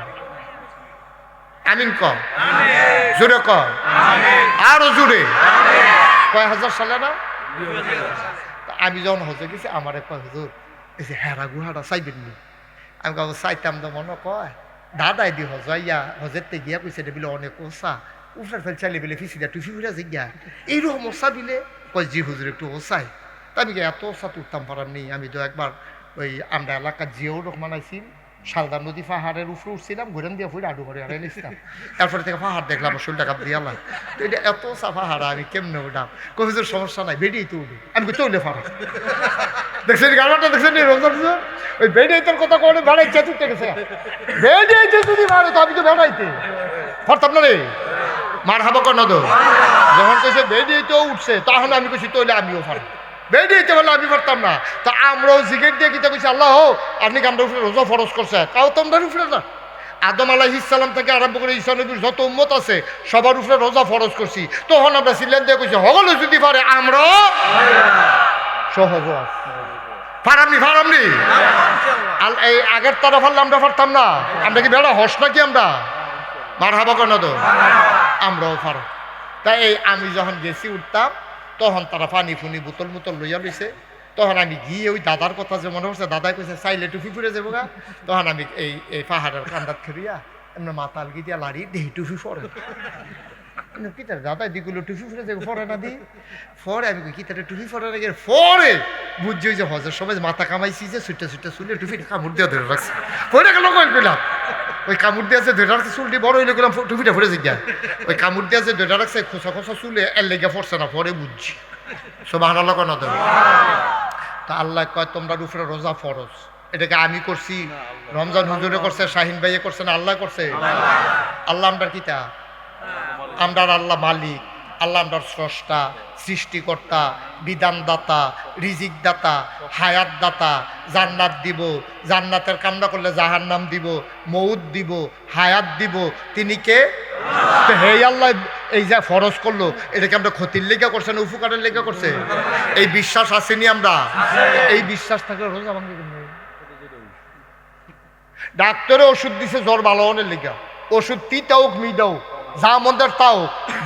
আমিন কম, জোরে কম, আরো জোরে। কয় হাজার সালে না? আমি যখন হজে গেছি, আমার কয় হুজুর এই যে হেরা গুহাটা চাইবেন নি? আমি কাউ চাইতাম তো, মনে কয় দাদাই দি হজাইয়া হজেরতে গিয়া কইছে এটা বিলে অনেক ওসা, উফরার ফেল চাইলে বিলে ফিসিটা টুফি ফিরা যে গিয়া এইরকম ওসা বিলে। কয় জি হুজুর একটু ওসাই। তা আমি এত ওসা তো উঠতাম পারার নেই। আমি তো একবার ওই আমরা এলাকার জিও রহমান আইছি, সারদা নদী পাহাড়ের উপরে উঠছিলাম, ঘুরেন দিয়ে ফুড়ে আডু করে হারাই নিয়েছিলাম। তারপরে থেকে পাহাড় দেখলাম, শরীরটা কাপ দিয়ে আলাম, তো এটা এত ওসা পাহাড় আমি কেমনে উঠাম? কই হুজুর সমস্যা নাই, বেরিয়েই তো উঠি। আমি চলে পারা দেখছেন গাড়াটা দেখছেন রমজান হুজুর, ওই বেড়াইতের কথা করে বেড়াইছে তুই গেছে, বেড়াইছে যদি ভালো তো আমি তো বেড়াইতে পারতাম না রে। মার হাবা কর না তো, যখন কইছে বেড়াইতেও উঠছে তখন আমি কইছি তৈলে আমিও পারি, বেড়াইতে বলে আমি পারতাম না। তা আমরাও জিগের দিয়ে কিতা কইছি আল্লাহ আপনি আমরা উপরে রোজা ফরজ করছে, তাও তোমরা উপরে না। আদম আলাইহিস সালাম থেকে আরম্ভ করে ঈসা নবীর যত উম্মত আছে সবার উপরে রোজা ফরজ করছি। তখন আমরা সিলেন দিয়ে কইছি হগলে যদি পারে আমরাও সহজ ফারামনি ফারামনি। এই আগের তারা ফারলে আমরা পারতাম না, আমরা কি বেড়া হস নাকি? আমরা মার হাবা কেন তো, আমরাও পারো। তাই এই আমি যখন গেছি উঠতাম, তখন তারা পানি ফুনি বোতল মুতল লইয়া লইছে। তখন আমি গিয়ে ওই দাদার কথা যে মনে পড়ছে, দাদাই কইছে চাইলে টুফি ফুরে যাবো গা। তখন আমি এই পাহাড়ের কান্দাত খেরিয়া এমনি মাতাল গিয়া লাড়ি দেহি টুফি ফরে কিতার দাদা দিগুলো টুফি ফুরে যাবো ফরে না দি ফরে। আমি কই কিতারে টুফি ফরে না গিয়ে ফরে বুঝছি ওই যে হজের সময় মাথা কামাইছি যে ছুটে ছুটে চুলে টুপিটা কামড় দিয়ে ধরে রাখছে পরে গেল কইলাম ওই কামড় দিয়ে আছে ধরে রাখছে চুলটি বড় হইলে গেলাম টুপিটা পরে জিজ্ঞা ওই কামড় দিয়ে আছে ধরে রাখছে খোসা খোসা চুলে এর লেগে পড়ছে না পরে বুঝছি সুবহানাল্লাহ কেন দেবে তা আল্লাহ কয় তোমরা উপরে রোজা ফরজ এটাকে আমি করছি রমজান হুজুরে করছে শাহিন ভাইয়ে করছে না আল্লাহ করছে আল্লাহ আমরা কিতা আমরা আল্লাহ মালিক আল্লাহ আমরা স্রষ্টা সৃষ্টিকর্তা বিধানদাতা রিজিক দাতা হায়াত দাতা জান্নাত দিব জান্নাতের কামনা করলে জাহান্নাম দিব মউত দিব হায়াত দিব তিনি কে তো হে আল্লাহ এই যে ফরজ করলো এটাকে আমরা ক্ষতির লেগে করছে না উপকারের লেগে করছে এই বিশ্বাস আসেনি আমরা এই বিশ্বাস থাকলে রোজা ভাঙবে কেমনে ডাক্তারে ওষুধ দিছে জ্বর ভালো হওয়ার লেগে ওষুধ তিতা হোক মিডা হোক যা মন্দের তাও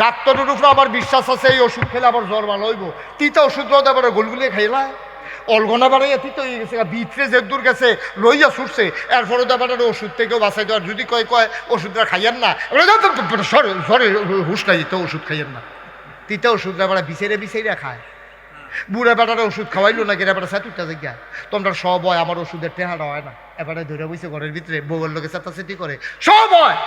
ডাক্তারের উপরে আমার বিশ্বাস আছে এই ওষুধ খেলে আবার জ্বর ভালো হইব তিতা ওষুধ রোদ আবার গোলগুলিয়ে খাইলা অলগনা বাড়াইয়া তিতা হয়ে গেছে ভিতরে যে দূর গেছে লইয়া ছুটছে এরপরে তো আবার ওষুধ থেকেও বাঁচাই দেওয়ার যদি কয় কয় ওষুধটা খাইয়েন না সরে হুশ নাই তো ওষুধ খাইয়েন না তিতা ওষুধটা আবার বিছাইরে বিছাইরা খায় বুড়া বেটারে ওষুধ খাওয়াইলো না এবারে সাতুরটা জায়গা তোমরা সব হয় আমার ওষুধের টেহারা হয় না এবারে ধরে বইছে ঘরের ভিতরে বউয়ের লোকে চেতাচেতি করে সব হয়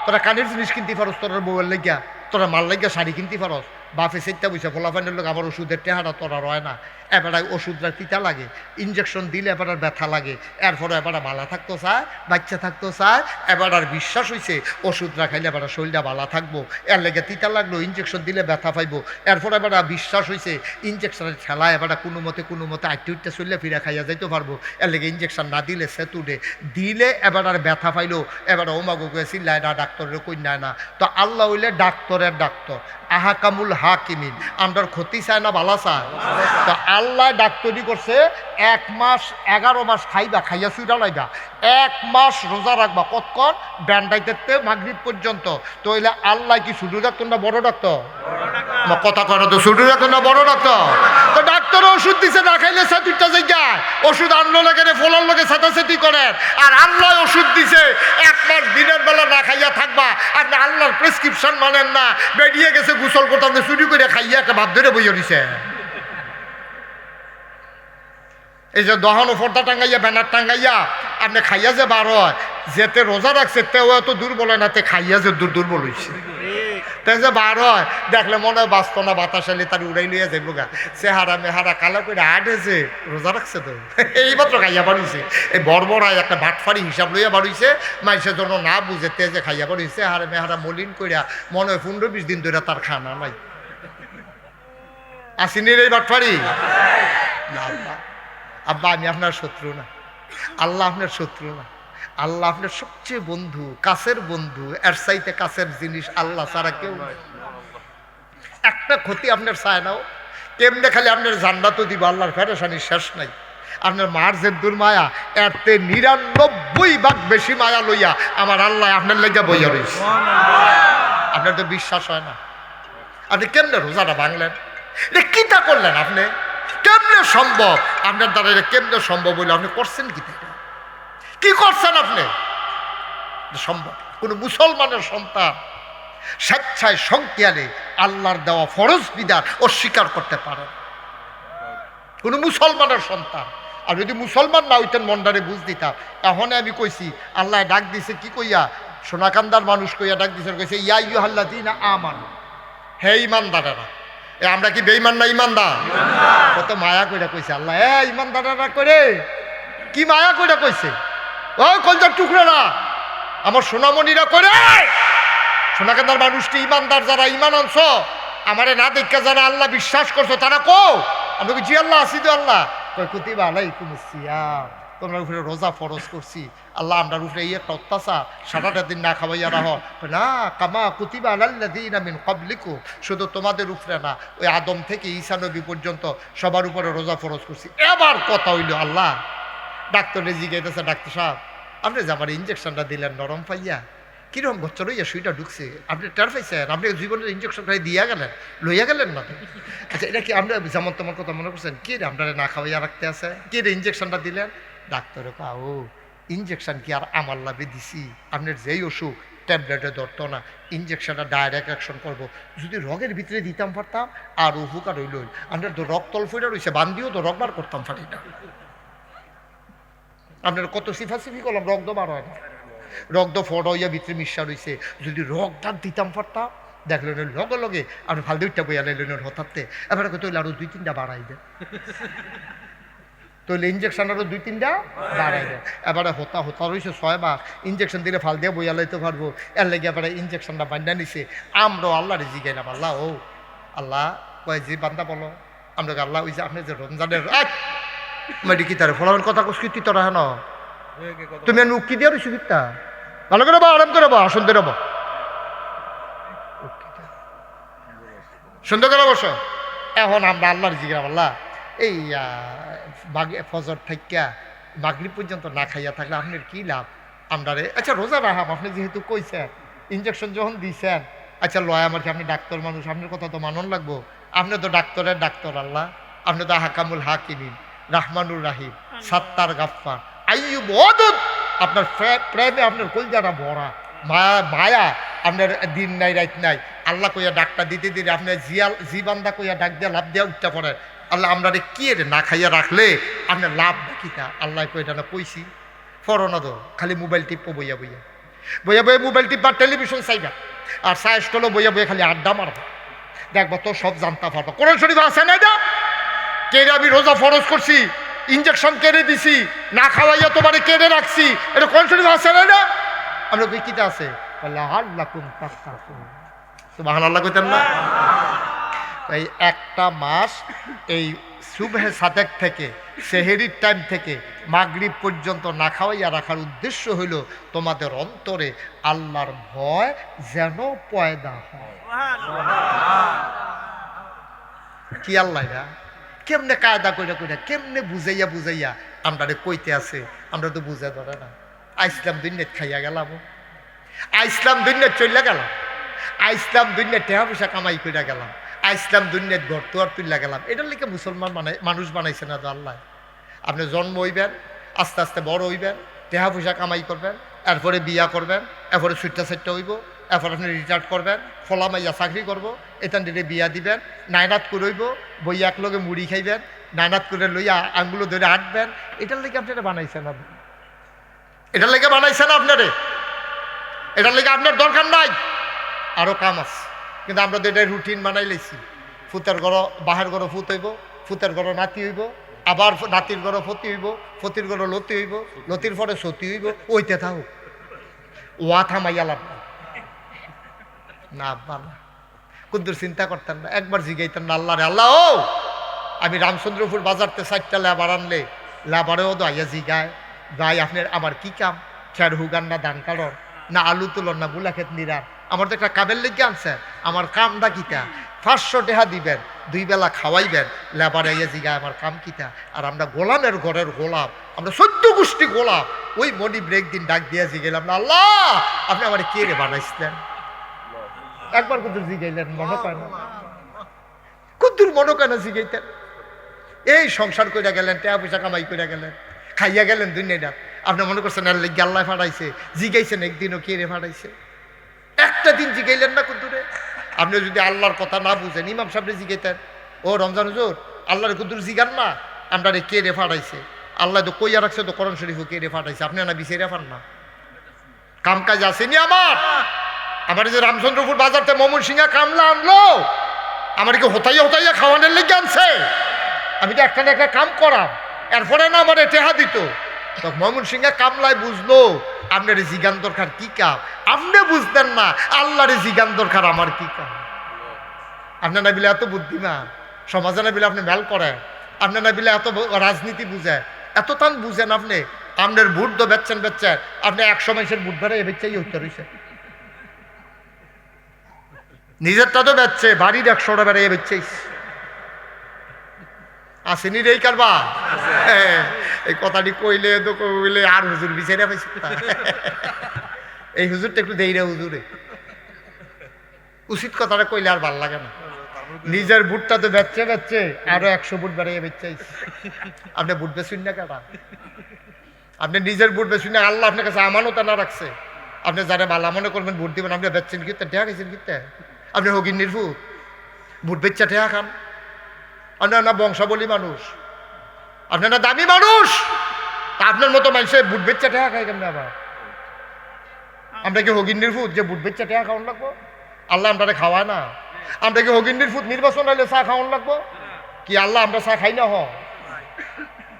তোরা কানের জিনিস কিনতে পারস তোরা বউয়ের লেগিয়া তোরা মাল লাগিয়া শাড়ি কিনতে পারস বাপে সেটা বইছে ফলাফানের লোক আমার ওষুধের টেহারা তোরা রয় না এবারে ওষুধটা তিতা লাগে ইঞ্জেকশন দিলে এবার ব্যথা লাগে এরপরে এবার ভালো থাকতো চায় বাচ্চা থাকতো চায় এবার আর বিশ্বাস হয়েছে ওষুধটা খাইলে এবার শরীরটা ভালো থাকবো এর লেগে তিতা লাগলো ইঞ্জেকশন দিলে ব্যথা পাইবো এরপরে এবার বিশ্বাস হয়েছে ইঞ্জেকশনের ঠেলা এবার কোনো মতে আটটি উঠতে চললে ফিরে খাইয়া যাইতে পারবো এর লেগে ইঞ্জেকশন না দিলে সেতুডে দিলে এবার আর ব্যথা পাইলো এবার ওমাগো চিল্লায় না ডাক্তারের কই নেয় না তো আল্লাহ হইলে ডাক্তারের ডাক্তার আহাকামুল হাকিমিন আমরা ক্ষতি চায় না ভালো চায় তো আল্লাহ ডাক্তারি করছে 1 মাস 11 মাস খাইবা খাইয়া সুইরা লাইবা 1 মাস রোজা রাখবা কতক্ষণ ব্যান্ডাইতে মাগরিব পর্যন্ত তো হইলে আল্লাহ কি শুধু ডাক্তার না বড় ডাক্তার কথা কর তো শুধু ডাক্তার না বড় ডাক্তার তো ডাক্তার ওষুধ দিছে না খাইলে সাতুরটা জায়গায় ওষুধ আনলো লাগে ফলার লোকে সাতাসাতি করেন আর আল্লাহ ওষুধ দিছে 1 মাস দিনের বেলা না খাইয়া থাকবা আর না আল্লাহর প্রেসক্রিপশন মানেন না বেরিয়ে গেছে গোসল করতে আপনি চুরি করে খাইয়া একটা ভাব ধরে বইয়া দিছে এই যে দহন ফর্দা টাঙ্গাইয়া ব্যানার টাঙ্গাইয়া আপনি খাইয়া যে বার হয় যেতে রোজা রাখছে তেও এত দুর্বল হয় না তে খাইয়া যে দুর্বল হয়েছে তাই যে বার হয় দেখলে মনে হয় বাঁচত না বাতাস এলে তার উড়াই লইয়া যাইব গা চেহারা মেহারা কালো করে আটেছে রোজা রাখছে তো এইমাত্র খাইয়া বাড়িছে এই বড়বড়ায় একটা ভাটফাড়ি হিসাব লইয়া বাড়িছে মানুষের জন্য না বুঝে তেজে খাইয়া বাড়িছে চেহারা মেহারা মলিন কইরা মনে হয় 15-20 দিন ধরে তার খানা নাই আসিনি রে ভাটফাড়ি না আব্বা আমি আপনার শত্রু না আল্লাহ আপনার শত্রু না আল্লাহ আপনার সবচেয়ে বন্ধু কাছের বন্ধু এর চাইতে কাছের জিনিস আল্লাহ ছাড়া কেউ নয় একটা ক্ষতি আপনার চায় নাও কেমনে খালি আপনার জান্নাতও দিব আল্লাহর ফেরেশানি শেষ নাই আপনার মার যে দুর্মায়া এরতে 99 ভাগ বেশি মায়া লইয়া আমার আল্লাহ আপনার লেগে বইয়া রয়েছে আপনার তো বিশ্বাস হয় না আপনি কেমনে রোজাটা ভাঙলেন এটা কিটা করলেন আপনি কেমনে সম্ভব আপনার দ্বারা এটা কেমনে সম্ভব বলে আপনি করছেন কি করছেন আপনি সম্ভব কোন মুসলমানের সন্তান স্বেচ্ছায় সংখ্যালে আল্লাহর দেওয়া ফরজ বিধান অস্বীকার করতে পারে কোন মুসলমানের সন্তান আর যদি মুসলমান না হইতেন মন্ডারে বুঝ দিতাম এখন আমি কইছি আল্লাহ ডাক দিছে কি কইয়া সোনাকান্দার মানুষ কইয়া ডাক দিছে কইছে ইয়া আইয়ুহাল্লাযীনা আমানু হে ঈমানদারেরা আমরা কি বেঈমান না ঈমানদার কত মায়া কইরা কইছে আল্লাহ ঈমানদারেরা করে কি মায়া কইরা কইছে ও কলজার টুকরোরা আমার সোনামণিরা করে সোনাকান্দার মানুষটি ঈমানদার যারা ঈমান আনছ আমারে না দেখা যারা আল্লাহ বিশ্বাস করছো তারা কো আমি জি আল্লাহ আসি তো আল্লাহ কই কুতিবা আলাইকুমুস সিয়াম তোমরা উপরে রোজা ফরজ করছি আল্লাহ আমরা উপরে এই একটা অত্যাচার সারাটা দিন না খাওয়াইয়া রাহ না কামা কুতিবা আলাল্লাযীনা মিন ক্বাবলিকুম শুধু তোমাদের উপরে না ওই আদম থেকে ঈসা নবী পর্যন্ত সবার উপরে রোজা ফরজ করছি এবার কথা হইল আল্লাহ ডাক্তারে জিজ্ঞাসা ডাক্তার সাহেব আপনি যে আমার ইঞ্জেকশনটা দিলেন নরম পাইয়া কিরকম বচ্চা লইয়া সুইটা ঢুকছে আপনি টের পাইছেন আপনি জীবনের ইঞ্জেকশন খাই দিয়া গেলেন লইয়া গেলেন না আচ্ছা এটা কি আমরা যেমন তোমার কথা মনে করছেন কে রে আপনারা না খাওয়াইয়া রাখতে আছে কে রে ইঞ্জেকশনটা দিলেন ডাক্তারে ও ইঞ্জেকশন কি আর আমার লাভে দিছি আপনার যেই অসুখ ট্যাবলেটে ধরতো না, ইঞ্জেকশনটা ডাইরেক্ট অ্যাকশন করবো। যদি রগের ভিতরে দিতাম পারতাম আর উপকার হইল। আপনার তো রক্ত তলফইটা রয়েছে, বান্দিও তো রগ বার করতাম পারি না। আপনার কত সিফাসিফি করলাম, রক্ত বার হয় না, রক্ত ফটো হইয়া ভিতরে মিশা রয়েছে। যদি রক্তটা দিতাম পারতাম, দেখলেন লগে লগে আপনি ফাল দুইটা বইয়া লাইলেন হঠাৎ, এবারে তৈলে আরো 2-3টা বাড়াই দেন, তৈলে ইঞ্জেকশন আরো 2-3টা বাড়াই দেন। এবারে হতা রয়েছে 6 মাস, ইঞ্জেকশন দিলে ফাল দিয়ে বইয়া লাইতে পারবো। এর লেগে এবারে ইঞ্জেকশনটা বান্ধা নিছে। আমরাও আল্লাহরে জিগাইলাম, আল্লাহ ও আল্লাহ কয় যে বান্দা বলো আমরা আল্লাহ ওই যে আপনি যে রমজানের কি তার ফলাফল কথা কস্কৃতি তোরা হেন তুমি আমি উক্তি দিয়ে রয়েছি কিতা ভালো করে বা আরাম করে বা সুন্দর হবো, সুন্দর করে বসো। এখন আমরা আল্লাহর জিজ্ঞাসা আল্লাহ এই ফজর থাইকা মাগরিব পর্যন্ত না খাইয়া থাকলে আপনার কি লাভ? আমরা আচ্ছা রোজা রাখাম, আপনি যেহেতু কইছেন ইঞ্জেকশন যখন দিয়েছেন, আচ্ছা লয় আমার কি আপনি ডাক্তার মানুষ, আপনার কথা তো মানন লাগবো। আপনি তো ডাক্তারের ডাক্তার আল্লাহ, আপনি তো হাকামুল হাকিমিন, রাহমানুর রাহিম, সাত্তার গাফফার, আইয়ুব ওয়াদুদ। আপনার প্রেমে আপনার কলজাটা ভরা, মায়া আপনার দিন নাই রাত নাই। আল্লাহ কইয়া ডাক্তার দিতে দিতে আপনার জি বান্দা কইয়া ডাক দিয়া লাভ দিয়া উঠতে পড়ে। আল্লাহ আমরা রে কি রে না খাইয়া রাখলে আপনার লাভ দেখিতা? আল্লাহ কইটা না কইছি ফরনা দো খালি মোবাইল টিপো বইয়া বইয়া বইয়া বইয়া মোবাইল টিপবা, টেলিভিশন চাইবা, আর সাইজ করলো বইয়া বইয়া খালি আড্ডা মারবা, দেখবা তো সব জানতে পারবা। কোরআন শরীফ আছে না এটা? কেড়ে আমি রোজা ফরজ করছি, ইঞ্জেকশন কেড়ে দিছি, না খাওয়াইয়া তোমারে কেড়ে রাখছি, এটা কোরআন শরীফ আছে না এটা? আমরা কই কিতা আছে? লাআল্লাকুম তাত্তাকুন। সুবহানাল্লাহ কইতেন না? এই একটা মাস এই সুবহে সাদেক থেকে সেহেরির টাইম থেকে মাগরিব পর্যন্ত না খাওয়াইয়া রাখার উদ্দেশ্য হইল তোমাদের অন্তরে আল্লাহর ভয় যেন পয়দা হয়। কি আল্লাহ এটা কেমনে কায়দা কইরা কইরা কেমনে বুঝাইয়া বুঝাইয়া আমরা কইতে আছে, আমরা তো বুঝা ধরে না। আইসলাম দুনিয়াত খাইয়া গেলাম, আইসলাম দুনিয়াত চলিয়া গেলাম, আইসলাম দুনিয়াত টাকা পয়সা কামাই কইরা গেলাম, আইসলাম দুনিয়াত ঘর তোয়ার তুলিয়া গেলাম। এটার লিখে মুসলমান মানুষ বানাইছে না তো আল্লাহ। আপনি জন্ম হইবেন, আস্তে আস্তে বড় হইবেন, টাকা পয়সা কামাই করবেন, এরপরে বিয়া করবেন, এরপরে সুট্টা সেট্টা হইব, এরপর আপনি রিটায়ার্ড করবেন, ফলা মাইয়া চাকরি করবো, এখান থেকে বিয়া দিবেন, নাইনাত করইব, বই একলগে মুড়ি খাইবেন, নাইনাত করে লইয়া আঙ্গুলো ধরে আঁটবেন। এটার লেগে আপনারা বানাইছেন না, এটার লেগে বানাইছেন আপনারে, এটার লেগে আপনার দরকার নাই, আরও কাম আছে। কিন্তু আমরা তো এটাই রুটিন বানাই লেছি। ফুতের ঘর বাহের ঘর ফুত হইব, ফুতের ঘর নাতি হইব, আবার নাতির ঘর ফতি হইব, ফতির ঘর লতি হইব, লতির পরে সতী হইব, ওইতে থাকো ওয়া থামাইয়া লাভ না। বাবা কুদ্দুর চিন্তা করতেন না, একবার জিগাইতেন না আল্লাহ রে, আল্লাহ ও আমি রামচন্দ্রপুর বাজারতে 4টা লেবার আনলে লেবারেও তো আইয়া জিগায় ভাই আপনার আমার কি কাম? খের হুগান না ধান কাটন না আলু তুলন না বুলা ক্ষেত নিরার? আমার তো একটা কাবের লেগে আনছে, আমার কামটা কিতা? 500 টাকা দিবেন, 2 বেলা খাওয়াইবেন, লেবার আইয়া জিগায় আমার কাম কিতা? আর আমরা গোলামের ঘরের গোলাম, আমরা 14 গোষ্ঠী গোলাম। ওই মনি ব্রেক দিন ডাক দিয়া জিগাইলাম না আল্লাহ আপনি আমার কে রে বানাইছিলেন? একবার কুদ্দুর জিগাইলেন, মনে পায় না? কুদ্দুর মনে কেন জিগাইতেন? এই সংসার কইরা গেলেন, টাকা পয়সা কামাই কইরা গেলেন, খাইয়া গেলেন দুনিয়াটা। আপনি মনে করছেন আল্লাহ ফাটাইছে, জিগাইছেন একদিনও কে রে ফাটাইছে? একটা দিন জিগাইলেন না কুদ্দুরে? আপনি যদি আল্লাহর কথা না বুঝেন ইমাম সাহেব জিগাইতেন, ও রমজান হুজুর আল্লাহর কুদ্দুর জিগান না আমরা রে কে রে ফাটাইছে? আল্লাহ তো কইয়া রাখছে তো কোরআন শরীফ কে রে ফাটাইছে, আপনি না বিচাইরা পান না? কাম কাজ আসেনি আমার যে রামচন্দ্রপুর বাজারতে মমন সিংহা কামলা আনলো, আমার কি হতাইয়া হতাইয়া খাওয়ানোর লেগে আনছে? আমি তো একটা না একটা কাম করাম, এরপরে না আমার টেহা দিত। তো মমন সিংহা কামলায় বুঝলো আপনার জিগান দরকার কি কাম, আপনি বুঝতেন না আল্লাহর জিগান দরকার আমার কি কাম। আপনার না বিলে এত বুদ্ধিমান, সমাজে না বিলে আপনি মেল করেন, আপনার না বিলে এত রাজনীতি বুঝেন, এত টান বুঝেন আপনি। আপনার ভোট তো বেচছেন আপনি 100 মাসের ভোট বেড়ে বেচাই হইতে রয়েছে, নিজেরটা তো বেচছে, বাড়ির 100টা বেড়াইয়া বেচছেইস। আসেনি রে কারবা? এই কথাটি কইলে তো কইলে আর হুজুর বিচারে পাইছে। এই হুজুরটা একটু দেই রে হুজুরে, উচিত কথাটা কইলে আর ভাল লাগে না। নিজের বুটটা তো বেচছে আরো 100 বুট বেড়াইয়া বেচছেইস। আপনি বুট বেচুন না কেটা? আপনি নিজের বুট বেচুন না, আল্লাহ আপনার কাছে আমানত না রাখছে, আপনি যারা বালা মনে করবেন ভোট দিবেন, আপনি বেচছেন কিতে, টেহা গেছেন কিতে? আপনি হগিন নির্ভুত ভোট বেচা টেহা খান? আপনার না বংশাবলী মানুষ, আপনার না দামি মানুষ, তা আপনার মতো মানুষের বুট বেচ্চা টেহা খায় কেমন? আবার আমরা কি হগিন্ডির ফুট যে বুট বেচ্চা টেহা খাওয়ান লাগবো? আল্লাহ আমরা খাওয়ায় না। আমরা কি হগিন্ডির ফুট নির্বাচন হইলে চা খাওয়ান লাগবো? কি আল্লাহ আমরা চা খাই না?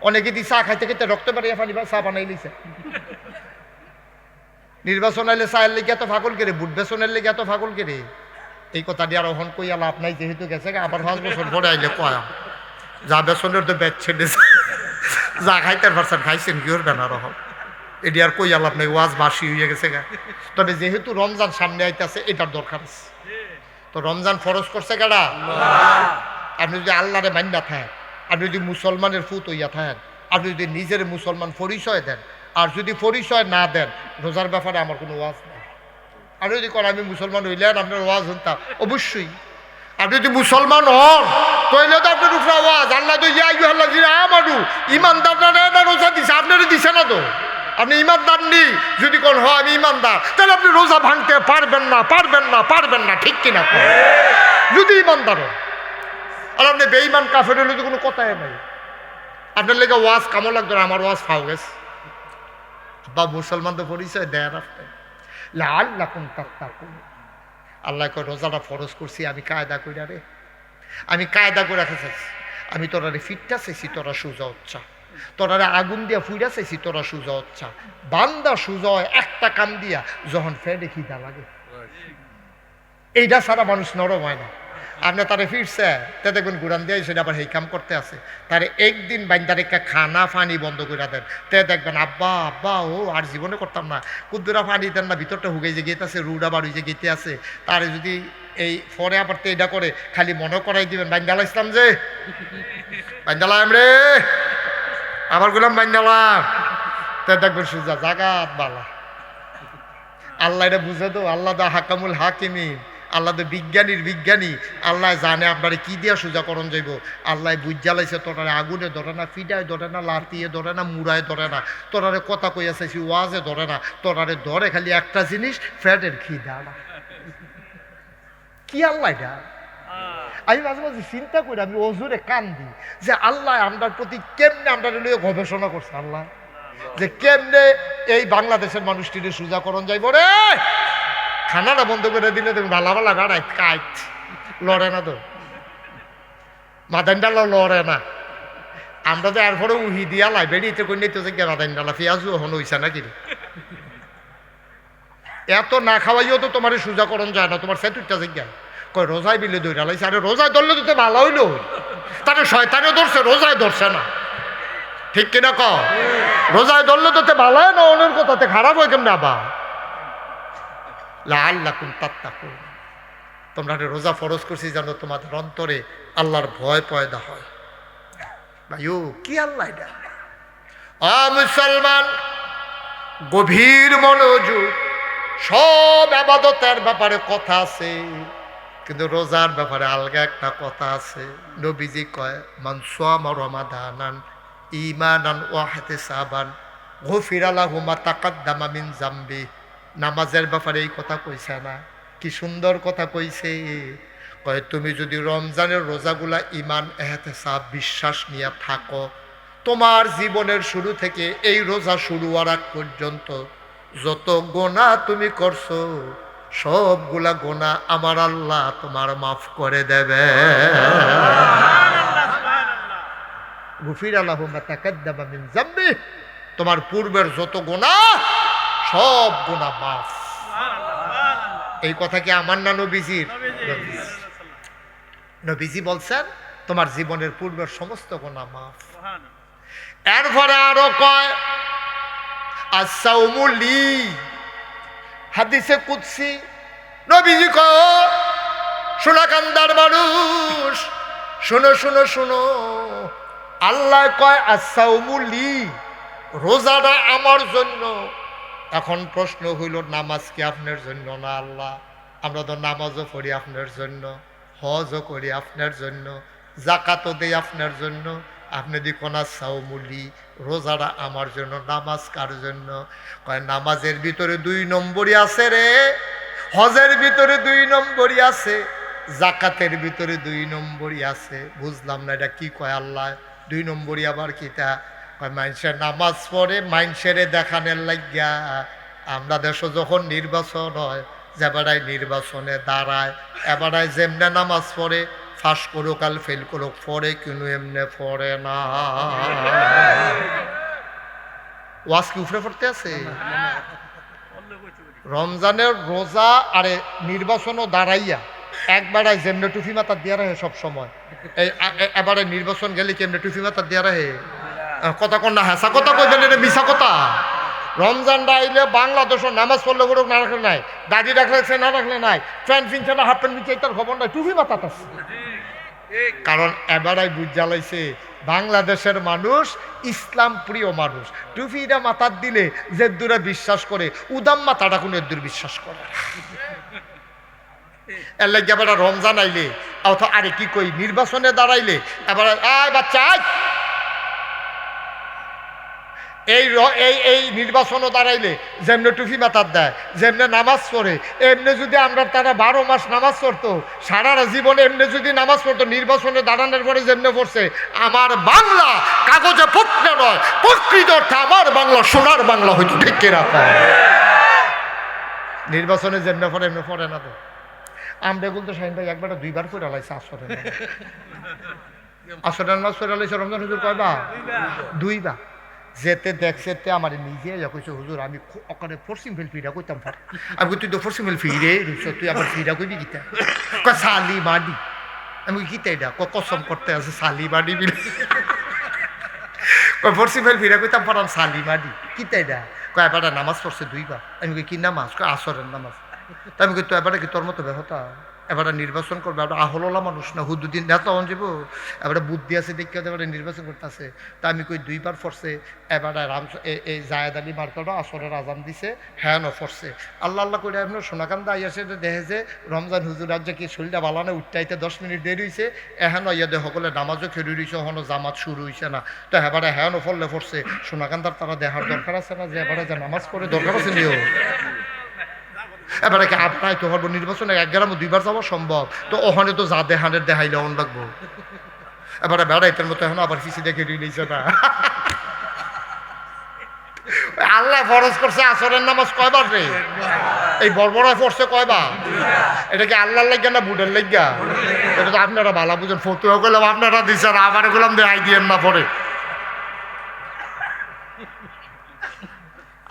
অনেকে দি চা খাইতে খাইতে রক্ত বাড়িয়ে ফানি চা বানাই লিছে। নির্বাচন হইলে চায়ের লেগে এত ফাগল কেড়ে, বুট বেচনের লেগে এত ফাগল কেড়ে। এই কথা দিয়ে আর অহন কই আল্লাহ আপনাই যেহেতু গেছে আবার 5 বছর পরে আইলে কয়া যা বেচনের তো বেচছে যা খাইতে পারছেন খাইছেন কি করবেন আর রহম এটি আর কই আল্লাহ নাই, ওয়াজ বাসি হয়ে গেছে গা। তবে যেহেতু রমজান সামনে আইতেছে এটার দরকার আছে। তো রমজান ফরজ করছে কারা? আপনি যদি আল্লাহরে মান্না থাকেন, আপনি যদি মুসলমানের ফুত হইয়া থাকেন, আপনি যদি নিজের মুসলমান পরিচয় দেন, আর যদি পরিচয় না দেন, রোজার ব্যাপারে আমার কোনো ওয়াজ নেই। আপনি যদি করেন আমি মুসলমান হইলেন, আপনার ওয়াজ শুনতাম অবশ্যই। আপনি যদি মুসলমান হন তাহলে তো আপনার উপরে আওয়াজ, আল্লাহ তো ইমানদার না রোজা দিছে, আপনারা দিছে না তো। আপনি ইমানদার নি যদি কোন হয় আমি ইমানদার, তাহলে আপনি রোজা ভাঙতে পারবেন না, পারবেন না, পারবেন না, ঠিক কিনা? যদি ইমানদার হন। আর আপনি বেঈমান কাফের হলে তো কোনো কথাই নাই। আপনার লেগে ওয়াজ কামো লাগতো না, আমার ওয়াজ ফাও গেছে বা মুসলমান তো পরিচয় দেয় না। লাআল্লাকুম তাত্তাকুন। আল্লাহ কয় রোজাটা ফরজ করছি আমি কায়দা কইরা রে, আমি কায়দা করে রাখতে আমি তোরারে ফিটটা চাইছি, তোরা সুজা হচ্ছা, তোরারে আগুন দিয়া ফুইরা চাইছি, তোরা সুজা হচ্ছা। বান্দা সুজা হয় একটা কান দিয়া যখন ফেডে খিদা লাগে, এইটা সারা মানুষ নরম হয় না। আপনি তারে ফিরছে তে দেখবেন গুড়ান দিয়ে সেটা আবার এই কাম করতে আছে, তারে একদিন বাইন্দার একটা খানা পানি বন্ধ করে দেন, তে দেখবেন আব্বা আব্বা ও আর জীবনে করতাম না, কুদ্দুরা পানি দেন না, ভিতরটা হুগে যে গেতে আছে, রুড আবার ওই যে গেতে আছে, তারে যদি এই ফরে আবার তো এটা করে খালি মনে করাই দিবেন বাইন্দালা ইসলাম যে বাইন্দালাম রে, আবার গুলাম বাইন্দালাম, তে দেখবেন সুজা জাগাত বালা। আল্লাহ এটা বুঝে তো, আল্লাহ দা হাকামুল হাকিমিন, আল্লাহ তো বিজ্ঞানীর বিজ্ঞানী, আল্লাহ জানে আপনারে কি দিয়া সোজা করণ যাইব। আল্লাহ বুঝ জ্বালাইছে, তোরারে আগুনে ধরে না, ফিডায় ধরে না, লাতিয়ে ধরে না, মুড়ায় ধরে না, তোরারে কথা কইয়া চাইছি ওয়াজে ধরে না, তোরারে ধরে খালি একটা জিনিস, ফ্যাটের খিদা না। কি আল্লাহ এটা? আমি মাঝে মাঝে চিন্তা করি, আমি অজুরে কান্দি যে আল্লাহ আমরার প্রতি কেমনে আমরা লইয়া গবেষণা করছে আল্লাহ, যে কেমনে এই বাংলাদেশের মানুষটিরে সোজা করণ যাইব রে। খানাটা বন্ধ করে দিলে তুমি ভালা ভালা গাড়াই কাইট লড়ে না, তো মাদান ডালা লড়ে না। আমরা তো এরপরে উহি দিয়া লাই বেরিয়েতে কই নিতে যে মাদান ডালা পেঁয়াজু হন হইছে নাকি? এত না খাওয়াইও তো তোমার সোজা করণ যায় না, তোমার সেটুকটা জায়গায় কয় রোজায় বিলে দৌড়া লাইছে। আরে রোজায় ধরলে তো ভালো হইলো, তাহলে শয়তানে ধরছে, রোজায় ধরছে না, ঠিক কিনা ক? রোজায় ধরলে তো ভালো হয় না, অন্যের কথাতে খারাপ হয় কেমন? আবার লাআল্লাকুম তাত্তাকুন, তোমরা রোজা ফরজ করছি জানো তোমাদের অন্তরে আল্লাহর ভয় পয়দা হয়। ভাইও কি আল্লাহ এটা? মুসলমান গভীর মনোযোগ, সব ইবাদতের ব্যাপারে কথা আছে, কিন্তু রোজার ব্যাপারে আলগা একটা কথা আছে। নবীজি কয় মান সামা রমাদানান ঈমানান ওয়া ইহতিসাবান গুফিরা লাহু মা তাকাদ্দামা মিন যামবি। নামাজের ব্যাপারে এই কথা কইছে না? কি সুন্দর কথা কইছে। কয় তুমি যদি রমজানের রোজাগুলা ঈমান ইহতিসাব বিশ্বাস নিয়ে থাকো, তোমার জীবনের শুরু থেকে এই রোজা শুরু হওয়ার আগ পর্যন্ত যত গোনা তুমি করছো সবগুলা গোনা আমার আল্লাহ তোমার মাফ করে দেবে। গুফিরা লাহু মা তাকাদ্দামা মিন যামবি, তোমার পূর্বের যত গোনা সব গোনা মাফ। এই কথা কি আমার না নবীজির? নবীজি বলছেন তোমার জীবনের পূর্বের সমস্ত গোনা মাফ। এরপরে আরো কয় আস-সাওমু লি, হাদিসে কুদসি নবীজি কয় সোনাকান্দার মানুষ শোনো শোনো শোনো, আল্লাহ কয় আস-সাওমু লি, রোজাটা আমার জন্য। এখন প্রশ্ন হইল নামাজ কি আপনার জন্য না? আল্লাহ আমরা তো নামাজও পড়ি আপনার জন্য, হজও করি আপনার জন্য, জাকাতও দেই আপনার জন্য, আপনি দেখো না সাউমুলি, রোজাটা আমার জন্য, নামাজ কার জন্য? কয় নামাজের ভিতরে 2 নম্বরই আছে রে, হজের ভিতরে 2 নম্বরই আছে, জাকাতের ভিতরে 2 নম্বরই আছে। বুঝলাম না এটা কি কয় আল্লাহ, 2 নম্বরই আবার কিটা? কয় মানুষের নামাজ পড়ে মানুষের দেখানোর লাগিয়া। আমরা দেশে যখন নির্বাচন হয়, যেবারাই নির্বাচনে দাঁড়ায়, এবারাই যেমনে নামাজ পড়ে, ফাঁস করুক আর ফেল করুক, পড়ে কিন্তু এমনে পড়ে না। ওয়াজ কি উফরে পড়তে আছে? রমজানের রোজা আরে নির্বাচনও দাঁড়াইয়া একবারাই যেমনে টুফি মাথা দিয়া রাহে সব সময়, এই এবারে নির্বাচন গেলে কেমনে টুফি মাথা দিয়া রাহে? কথা কন না, হেসা কথা কইবেন, এটা মিশা কথা। রমজানটা আইলে বাংলাদেশও নামাজ পড়লে করুক, না রাখলে নাই, দাড়ি রাখলে না রাখলে নাই, প্যান্ট ফিনছে না হাফ প্যান্ট ফিনছে, তার খবর নাই, টুপি মাথা আছে। কারণ এবারাই বুঝ জ্বালাইছে বাংলাদেশের মানুষ ইসলাম প্রিয় মানুষ। টুপিটা মাথার দিলে যে দূরে বিশ্বাস করে, উদাম মাথাটা কোনো দূর বিশ্বাস করে। এর লাগে এবার রমজান আইলে অথবা আরে কি কই নির্বাচনে দাঁড়াইলে এবার আয় বাচ্চা আয়, এই নির্বাচনও দাঁড়াইলে যেমনে টুপি মাথার দেয়, যেমনে নামাজ পড়ে, এমনি যদি আমরা তারা 12 মাস নামাজ পড়তো, সারা জীবনে এমনি যদি নামাজ পড়তো, নির্বাচনে দাঁড়ানোর পরে যেমনে পড়ছে, আমার বাংলা কাগজে পত্রে নয়, প্রকৃত অর্থে আমার বাংলা সোনার বাংলা হয়তো ঠিক রাখা। নির্বাচনে যেমনে পড়ে এমনি পড়ে না তো। আমরা বলতো শাহিন ভাই একবার 2বার করে লাইছে আসরের নামাজ পড়ে লাইছে। রমজান হুজুর কয়বার? 2বার। যেতে দেখছে আমার নিজে কইছে হুজুর আমি ওখানে ফরসিম ফেল ফিরা কইতাম পার। আমি তুই তো ফরসিম ফেল ফিরে তুই আবার ফিরা কইবি গীতা? কয় সালি মাডি। আমি গীতা এটা কসম করতে আছে সালি মাডি বিল। কয় ফরসিম ফেল ফিরা কইতাম পারাম সালি মাডি গীতা এটা? কয় এবার নামাজ পড়ছে 2বার। আমি কই কি নামাজ? কয় আসরের নামাজ। তা আমি কই তো এবারে কি তোর মতো বেহতা? এবারে নির্বাচন করবে, এবার আহলা মানুষ না, হুদুদ্দিন নেতা হন যাব, এবারে বুদ্ধি আছে দেখে এবারে নির্বাচন করতে আছে। তা আমি কই 2বার পড়ছে, এবারে এই জায়েদ আলী মার্কাটা আসরের আজান দিছে, হ্যাঁ ন পড়ছে। আল্লাহ আল্লাহ করে এমন সোনাকান্দা আইয়াছে দেখে যে রমজান হুজুর আজ কি শরীরটা বালানে উঠটাইতে 10 মিনিট দেরি হয়েছে, এখন ইয়াদে সকলে নামাজও খেয়ে রয়েছে, হনো জামাত শুরু হয়েছে না। তো এবারে হ্যাঁ ন ফললে পড়ছে, সোনাকান্দার তারা দেখার দরকার আছে না যে এবারে যে নামাজ পড়ে দরকার আছে নিও। এবারে কি আপনার তো হবো নির্বাচনে 1 গ্রামে 2বার যাওয়া সম্ভব, তো ওখানে তো যা দেহানের দেখাইলে অন লাগবো। এবারে বেড়াইতের মতো এখন আবার পিছিয়ে দেখে দিয়েছে না। আল্লাহ ফরজ করছে আসরের নামাজ কয়বার রে? এই বড়বড়ায় পড়ছে কয়বার? এটা কি আল্লাহর লাগিয়া না বুডের লাগিয়া? এটা তো আপনারা ভালো বুঝেন, ফতুয়া করলাম আপনারা দিচ্ছেন, আবার করলাম দেখাই দিয়েন না পরে।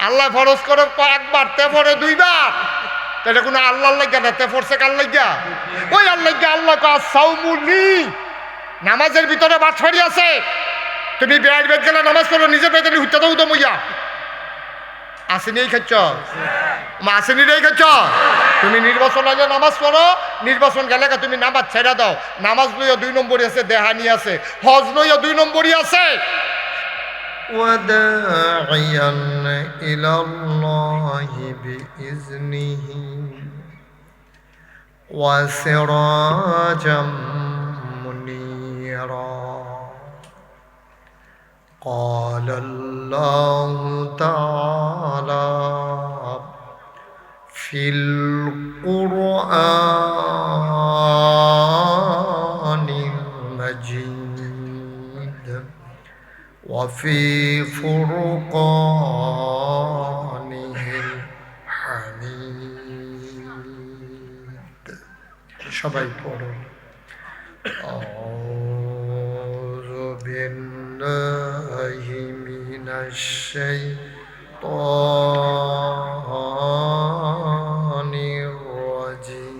আল্লাহ ফরজ করে একবার, তে পরে 2বার, এটা কোনো আল্লাহর লাগিয়া না, তে পড়ছে কার লাগিয়া? ওই আল্লাহ আল্লাহ সাউমুলি, নামাজের ভিতরে বাছাড়ি আছে। তুমি বেড়াই বেদ গেলে নামাজ পড়ো, নিজে বেদে হুত্যা দাও তো মইয়া আসেনি এই খাচ্ছ, আসেনি রে খাচ্ছ। তুমি নির্বাচন আগে নামাজ পড়ো, নির্বাচন গেলে তুমি নামাজ ছেড়া দাও। নামাজ লইয়া 2 নম্বরই আছে, দেহানি আছে, হজ লইয়া 2 নম্বরই আছে। وداعيا إلى الله بإذنه وسراجا منيرا قال الله تعالى في القرآن المجيد وفي فرقانه الحميد সবাই পড়ুন আউযু বিল্লাহি মিনাশ শাইতানির রাজিম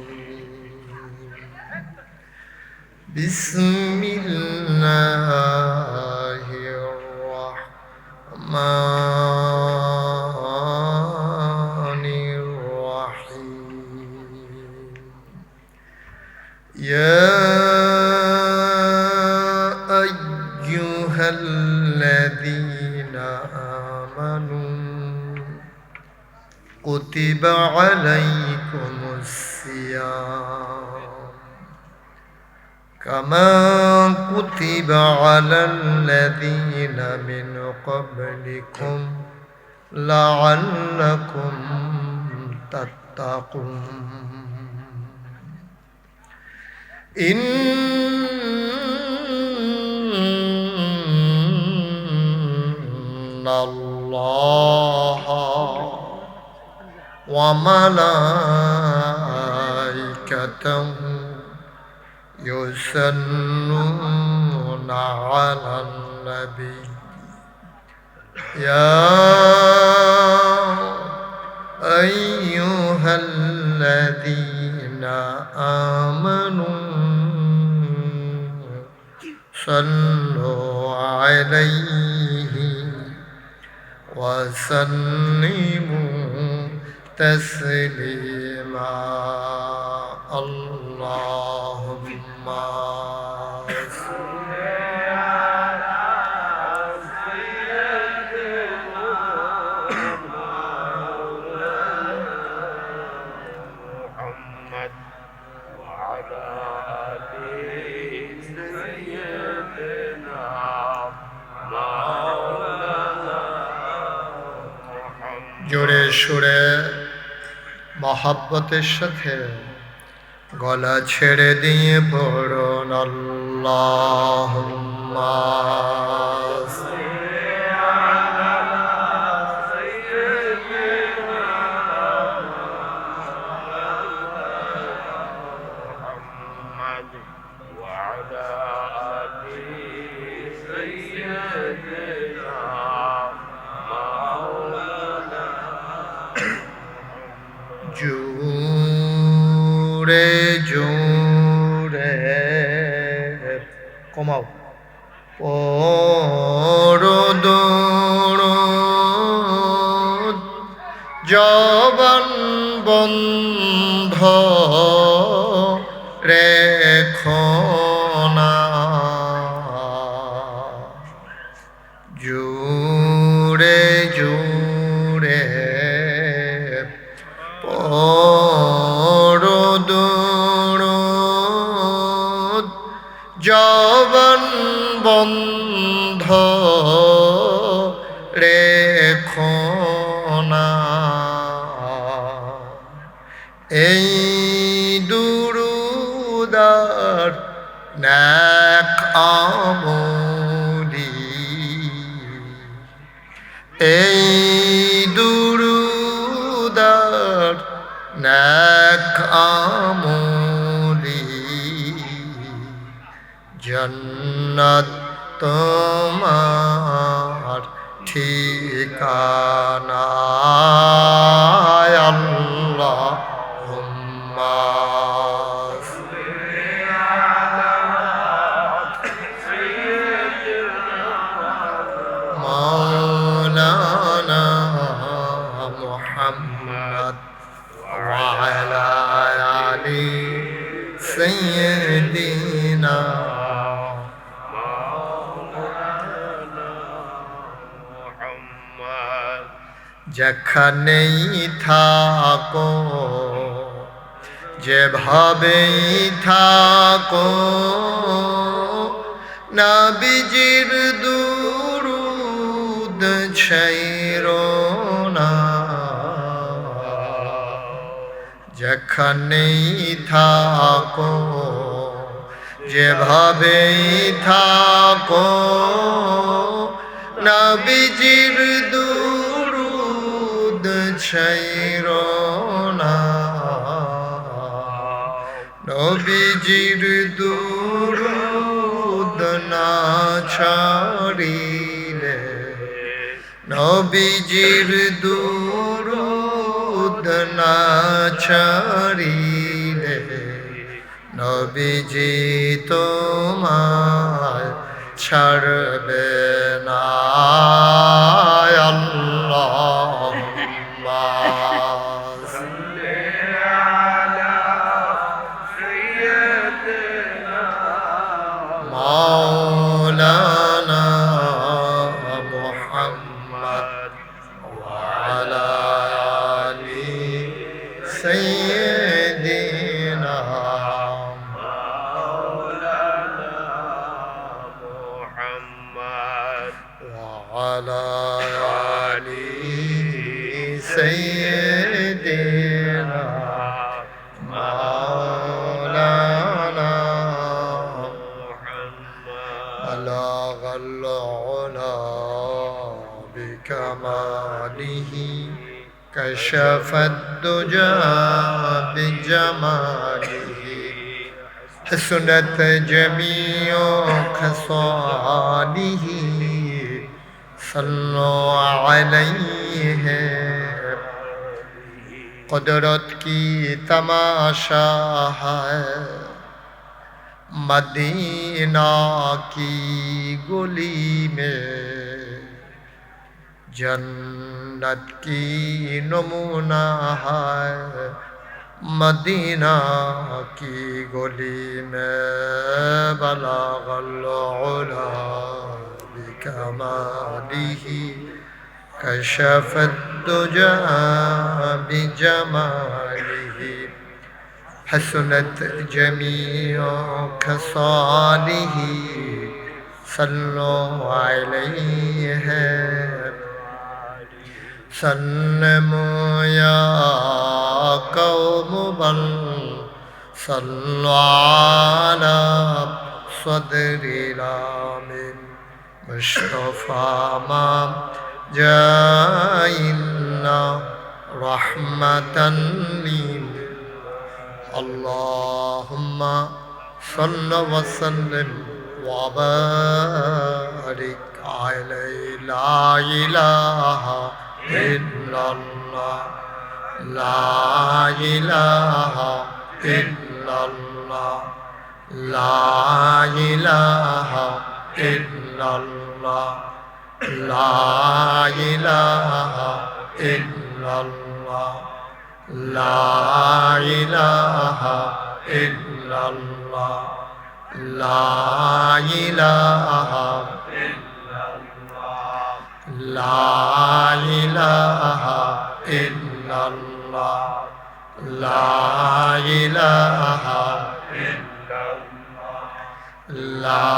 বিসমিল্লাহির রহমানির রহিম ইয়া আইয়ুহাল্লাযীনা আমানু কুতিবা আলাইকুমুস সিয়াম كما كتب على الذين من قبلكم لعلكم تتقون إن الله وملائكته يصلون على النبي يا أيها الذين آمنوا صلوا عليه وسلموا تسليما اللهم صل على سيدنا محمد وعلى آل سيدنا مولانا محمد জোরে সুরে মহব্বতের সাথে গলা ছেড়ে দিয়ে পড়ুন আল্লাহুম্মা জোরে জোরে কমাও পরদরদ জবান বন্ধ রেখো না জোরে জোরে পরদরদ জবান বন্ধ রেখো না এই দুরুদার নেক আমলি এই দুরুদার নেক আমলি জন্নত তোমার ঠিকানা আল্লাহুম্মা মাওলানা মুহাম্মদ ওয়া আলা আলি সাইয়্যিদিনা যেখানেই থাকো যেভাবেই থাকো নবীজির দুরুদ ছাইরো না যেখানেই থাকো যেভাবেই থাকো নবীজির দুরুদ ছাইরো না নবীজির দুরুদ না ছাড়িলে নবীজির দুরুদ না ছাড়িলে নবীজি তোমায় ছাড়বে না আল্লাহুম্মা সাল্লি আলা সাইয়্যিদিনা মাওলানা মুহাম্মদ ওয়া আলা আলি সাইয়্যিদিনা মাওলানা وعلى آل سيدنا مولانا بلغ العلا بكماله كشف الدجى بجماله حسنت جميع خصاله صلوا عليه قدرت کی تماشا ہے مدینہ کی گلی میں جنت کی نمونہ ہے مدینہ کی گلی میں بلغ العلا بکمالہ كشف الدجى بجماله حسنت جميع خصاله صلوا عليه سلموا يا قوم بل صلوا على صدر العالم مصطفى ما جاءنا رحمة لي اللهم صل وسلم وبارك عليه لا إله إلا الله لا إله إلا الله لا إله إلا الله لا إله إلا الله لا إله إلا الله لا إله إلا الله لا إله إلا الله لا إله إلا الله لا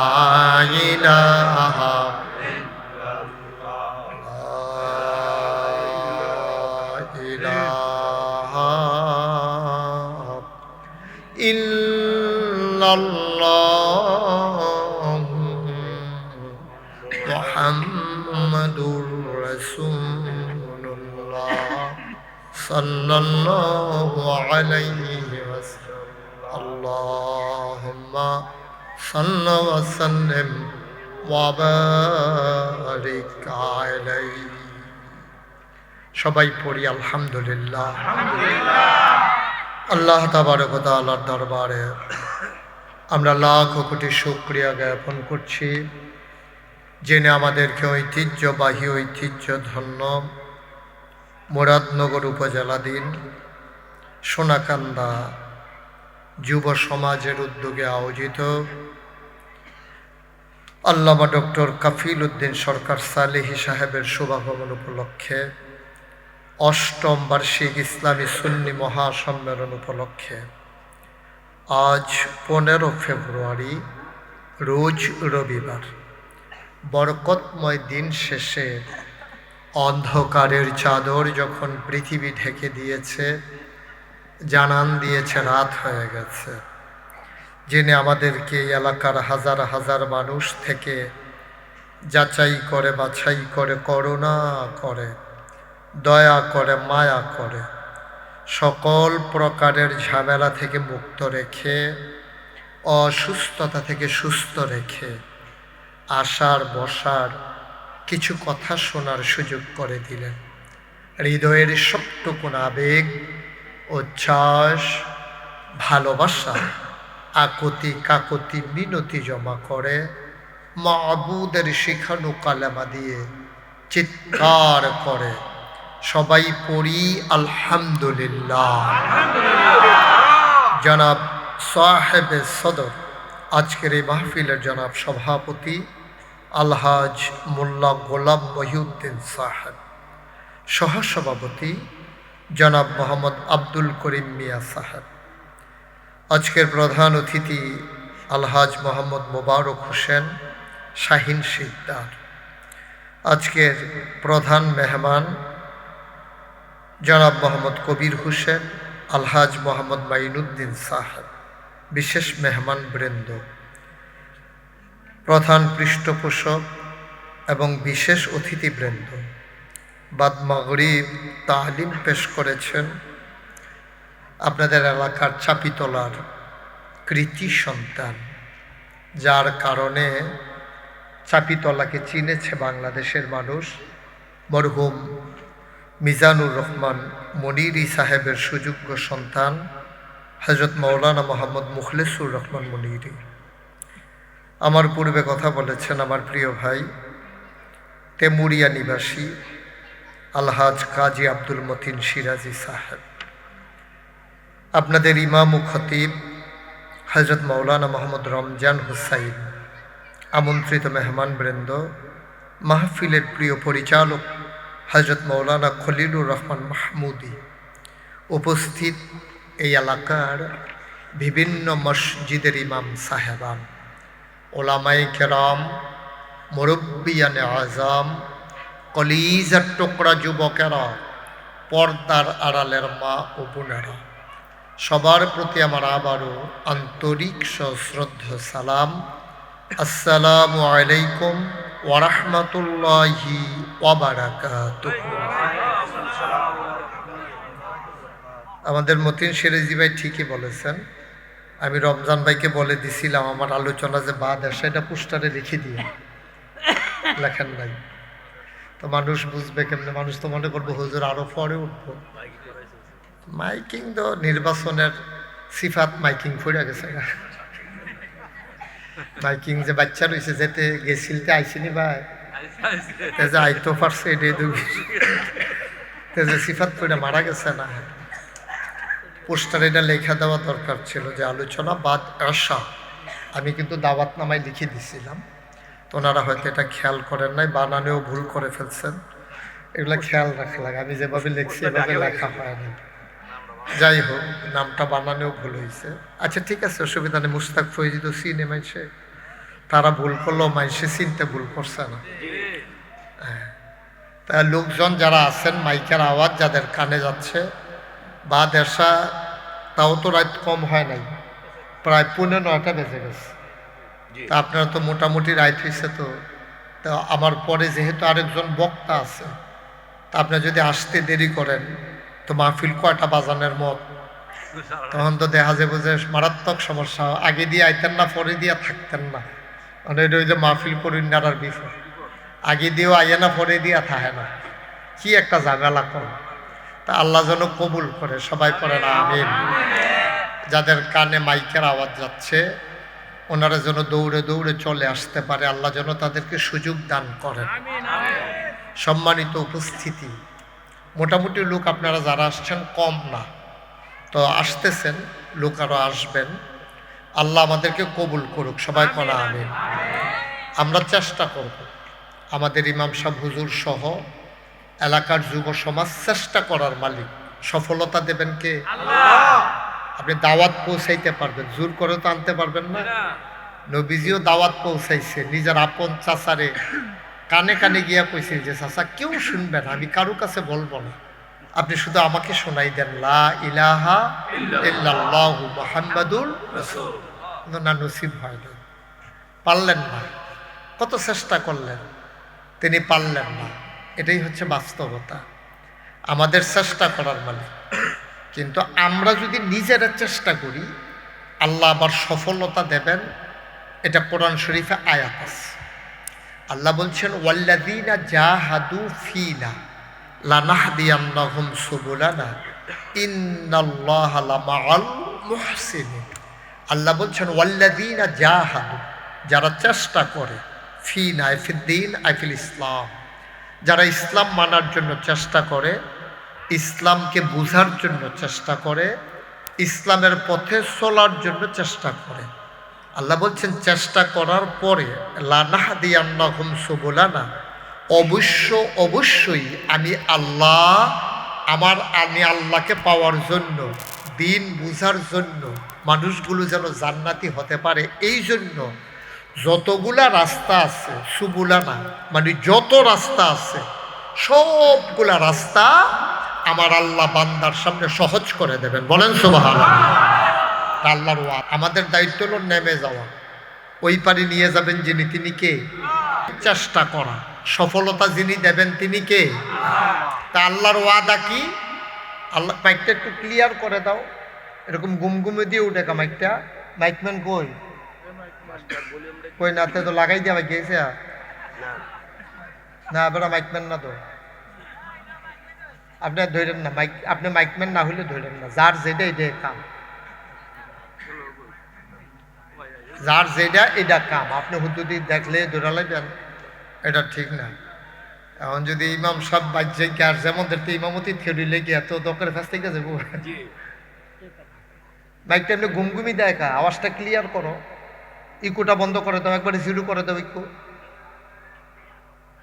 إله إلا الله محمد رسول الله صلى الله عليه وسلم اللهم صل وسلم وبارك عليه সবাই পড়ি আলহামদুলিল্লাহ আল্লাহ তাবারক ওয়া তাআলার দরবারে আমরা লাখ কোটি শুকরিয়া জ্ঞাপন করছি যিনি আমাদেরকে ঐতিহ্যবাহী ঐতিহ্যধন্য মুরাদনগর উপজেলাধীন সোনাকান্দা যুব সমাজের উদ্যোগে আয়োজিত আল্লামা ডক্টর কাফিল উদ্দিন সরকার সালেহী সাহেবের শুভাগমন উপলক্ষে অষ্টম বার্ষিক ইসলামী সুন্নি মহাসম্মেলন উপলক্ষে আজ 15 ফেব্রুয়ারি রোজ রবিবার বরকতময় দিন শেষে অন্ধকারের চাদর যখন পৃথিবী ঢেকে দিয়েছে জানান দিয়েছে রাত হয়ে গেছে যিনি আমাদেরকে এই এলাকার হাজার হাজার মানুষ থেকে যাচাই করে বাছাই করে করুণা করে দয়া করে মায়া করে সকল প্রকারের ঝামেলা থেকে মুক্ত রেখে অসুস্থতা থেকে সুস্থ রেখে আসার বসার কিছু কথা শোনার সুযোগ করে দিলেন হৃদয়ের সবটুকুন আবেগ উচ্ছ্বাস ভালোবাসা আকুতি কাকুতি মিনতি জমা করে মাবুদের শিখানো কালেমা দিয়ে চিৎকার করে সবাই পড়ি আলহামদুলিল্লাহ। জনাব সাহেবে সদর আজকের এই মাহফিলের জনাব সভাপতি আলহাজ মোল্লা গোলাম মহিউদ্দিন সাহেব, সহসভাপতি জনাব মোহাম্মদ আব্দুল করিম মিয়া সাহেব, আজকের প্রধান অতিথি আলহাজ মোহাম্মদ মোবারক হোসেন শাহিন সিকদার, আজকের প্রধান মেহমান জনাব মোহাম্মদ কবির হোসেন আলহাজ মোহাম্মদ মাইনুদ্দিন সাহেব, বিশেষ মেহমান বৃন্দ, প্রধান পৃষ্ঠপোষক এবং বিশেষ অতিথিবৃন্দ, বাদ মাগরিব তালিম পেশ করেছেন আপনাদের এলাকার চাপিতলার কৃতি সন্তান, যার কারণে চাপিতলাকে চিনেছে বাংলাদেশের মানুষ, মরহুম মিজানুর রহমান মনিরি সাহেবের সুযোগ্য সন্তান হযরত মাওলানা মোহাম্মদ মুখলেসুর রহমান মনিরি। আমার পূর্বে কথা বলেছেন আমার প্রিয় ভাই তেমুরিয়া নিবাসী আলহাজ কাজী আব্দুল মতিন সিরাজি সাহেব। আপনাদের ইমাম ও খতিব হযরত মাওলানা মোহাম্মদ রমজান হুসাইন, আমন্ত্রিত মেহমান বৃন্দ, মাহফিলের প্রিয় পরিচালক হযরত মাওলানা খলিলুর রহমান মাহমুদি, উপস্থিত এই এলাকার বিভিন্ন মসজিদের ইমাম সাহেবান, ওলামায়ে কেরাম, মুরব্বিয়ানে আজম, কলিজার টুকরা যুবকেরা, পর্দার আড়ালের মা ও বোনেরা, সবার প্রতি আমার আবারও আন্তরিক সশ্রদ্ধ সালাম। আসসালামু আলাইকুম ওয়া রাহমাতুল্লাহি ওয়া বারাকাতুহু। আমাদের মতিন সিরাজি ভাই ঠিকই বলেছেন। আমি রমজান ভাইকে বলে দিছিলাম আমার আলোচনা যে বাদ আসে এটা পোস্টারে লিখে দিয়ে লেখেন নাই, তো মানুষ বুঝবে কেমনে? মানুষ তো মনে করবো হুজুর আরো পরে উঠবো। মাইকিং তো নির্বাচনের সিফাত, মাইকিং ফুরে গেছে। মাইকিং যে বাচ্চা রয়েছে যেতে গেছিলতে আইসিনি ভাই, যে আইতো পারছে এটাই যে সিফাত ফুরে মারা গেছে না। পোস্টারে এটা লেখা দেওয়া দরকার ছিল যে আলোচনা বাদ আসা। আমি কিন্তু দাওয়াত নামায় লিখে দিছিলাম, তো ওনারা হয়তো এটা খেয়াল করেন নাই, বানানেও ভুল করে ফেলছেন। এগুলো খেয়াল রাখা লাগে, আমি যেভাবে লিখছি এভাবে লেখা হয়নি। যাই হোক, নামটা বানানেও ভুল হয়েছে। আচ্ছা ঠিক আছে, অসুবিধা নেই। মুস্তাক ফৈজি তো চিনে মাইসে, তারা ভুল করলেও মাইসে চিনতে ভুল করছে না। হ্যাঁ, তা লোকজন যারা আছেন, মাইকের আওয়াজ যাদের কানে যাচ্ছে, বা দেশা তাও তো রাত কম হয় নাই, প্রায় 9:45 বেজে গেছে। তা আপনারা তো মোটামুটি রাইট হয়েছে। তো আমার পরে যেহেতু আরেকজন বক্তা আছে, তা আপনারা যদি আসতে দেরি করেন তো মাহফিল কয়টা বাজানের মত, তখন তো দেখা যাবে যে মারাত্মক সমস্যা। আগে দিয়ে আইতেন না, পরে দিয়ে থাকতেন না, মানে এটা হইলে মাহফিল করিন নাড়ার বিপদ। আগে দিয়েও আইয়ে না, পরে দিয়া থাকে না, কি একটা ঝামেলা করে। তা আল্লাহ যেন কবুল করে, সবাই করেন আমিন। যাদের কানে মাইকের আওয়াজ যাচ্ছে ওনারা যেন দৌড়ে দৌড়ে চলে আসতে পারে, আল্লাহ যেন তাদেরকে সুযোগ দান করেন। সম্মানিত উপস্থিতি, মোটামুটি লোক আপনারা যারা আসছেন কম না, তো আসতেছেন, লোক আরও আসবেন। আল্লাহ আমাদেরকে কবুল করুক, সবাই করা আমিন। আমরা চেষ্টা করব আমাদের ইমাম সাহেব হুজুর সহ এলাকার যুব সমাজ চেষ্টা করার মালিক। সফলতা দেবেন কে? আপনি দাওয়াত পৌঁছাইতে পারবেন, জোর করে তো আনতে পারবেন না। নবীজিও দাওয়াত পৌঁছাইছে, নিজের আপন চাচারে কানে কানে গিয়া কইছে যে চাচা কেউ শুনবে না, আমি কারো কাছে বলবো না, আপনি শুধু আমাকে শোনাই দেন লা ইলাহা ইল্লাল্লাহু মুহাম্মাদুর রাসূলুল্লাহ। না, নসিব হয় না, পারলেন না। কত চেষ্টা করলেন, তিনি পারলেন না। এটাই হচ্ছে বাস্তবতা। আমাদের চেষ্টা করার মালিক, কিন্তু আমরা যদি নিজেরা চেষ্টা করি আল্লাহ আবার সফলতা দেবেন। এটা কোরআন শরীফে আয়াত আছে। আল্লাহ বলছেন ওয়াল্লাযীনা জাহাদু ফীনা লানাহদিয়ান্নাহুম সুবুলানা ইন্নাল্লাহা লামাআল মুহসিনিন। আল্লাহ বলছেন ওয়াল্লাযীনা জাহাদু, যারা চেষ্টা করে, ফীনা ফিদ্দীন আইফিল ইসলাম, যারা ইসলাম মানার জন্য চেষ্টা করে, ইসলামকে বুঝার জন্য চেষ্টা করে, ইসলামের পথে চলার জন্য চেষ্টা করে। আল্লাহ বলছেন চেষ্টা করার পরে লানাহদিয়ান্নাহুম সুবুলানা, অবশ্যই আমি আল্লাহকে পাওয়ার জন্য, দিন বুঝার জন্য, মানুষগুলো যেন জান্নাতি হতে পারে, এই জন্য যতগুলা রাস্তা আছে, সুবুলা না, মানে যত রাস্তা আছে সবগুলা রাস্তা আমার আল্লাহ বান্দার সামনে সহজ করে দেবেন। বলেন সুবহানাল্লাহ। আল্লাহর ওয়াদ। আমাদের দায়িত্ব হলো নেমে যাওয়া, ওই পারে নিয়ে যাবেন যিনি, তিনি কে? চেষ্টা করা। সফলতা যিনি দেবেন তিনি কে? তা আল্লাহর ওয়াদা কি? আল্লাহ, মাইকটা একটু ক্লিয়ার করে দাও, এরকম গুমগুমে দিয়ে উঠে কা মাইকটা। মাইকম্যান কই? কই নাতে তো লাগাই দিয়া গেছে না, এবার মাইকম্যান না তো, আপনি ধরেন না মাইক, আপনি মাইকম্যান না হলে ধরেন না, যার যেটা এটা কাম, যার যেটা এটা কাম। আপনি হুদুদি দেখলে দৌড়ালাইবেন, এটা ঠিক না। এখন যদি ইমাম সব বাজ্যকে আর যেমন দেখতে ইমামতি থেউরিলে গিয়ে তো দরকার কাছ থেকে যাবো। মাইকটা এমনি ঘুমঘুমি দেয় কা, আওয়াজটা ক্লিয়ার করো, ইকোটা বন্ধ করে দাও, একবারে জিরো করে দাও।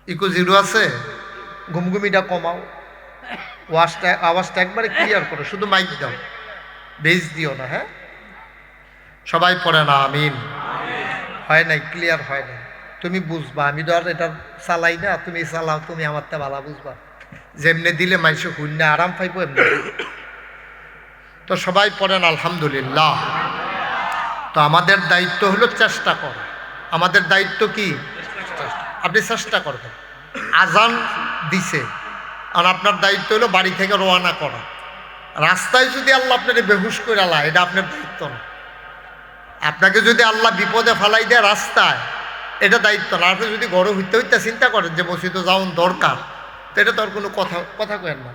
ইকো জিরো আছে, ঘুমঘুমিটা কমাও, আওয়াজটা একবারে ক্লিয়ার করো, শুধু মাইক দাও, বেজ দিও না। হ্যাঁ, সবাই পড়ে না আমিন। হয় নাই, ক্লিয়ার হয় না, তুমি বুঝবা। আমি তো আর এটা চালাই না, তুমি চালাও, তুমি আমার তা ভালো বুঝবা। যেমনি দিলে মাইসে শূন্য আরাম পাইবো এমনি। তো সবাই পড়েন আলহামদুলিল্লাহ। তো আমাদের দায়িত্ব হলো চেষ্টা করা। আমাদের দায়িত্ব কি? আপনি চেষ্টা করবেন। আজান দিছে, আর আপনার দায়িত্ব হলো বাড়ি থেকে রওনা করা। রাস্তায় যদি আল্লাহ আপনাকে বেহুশ করে আলায়, এটা আপনার দায়িত্ব না। আপনাকে যদি আল্লাহ বিপদে ফালাই দেয় রাস্তায়, এটা দায়িত্ব না। আপনি যদি গড়ে হইতে হইতে চিন্তা করেন যে মসজিদে যাওয়ার দরকার, তো এটা তো আর কোনো কথা কেন না।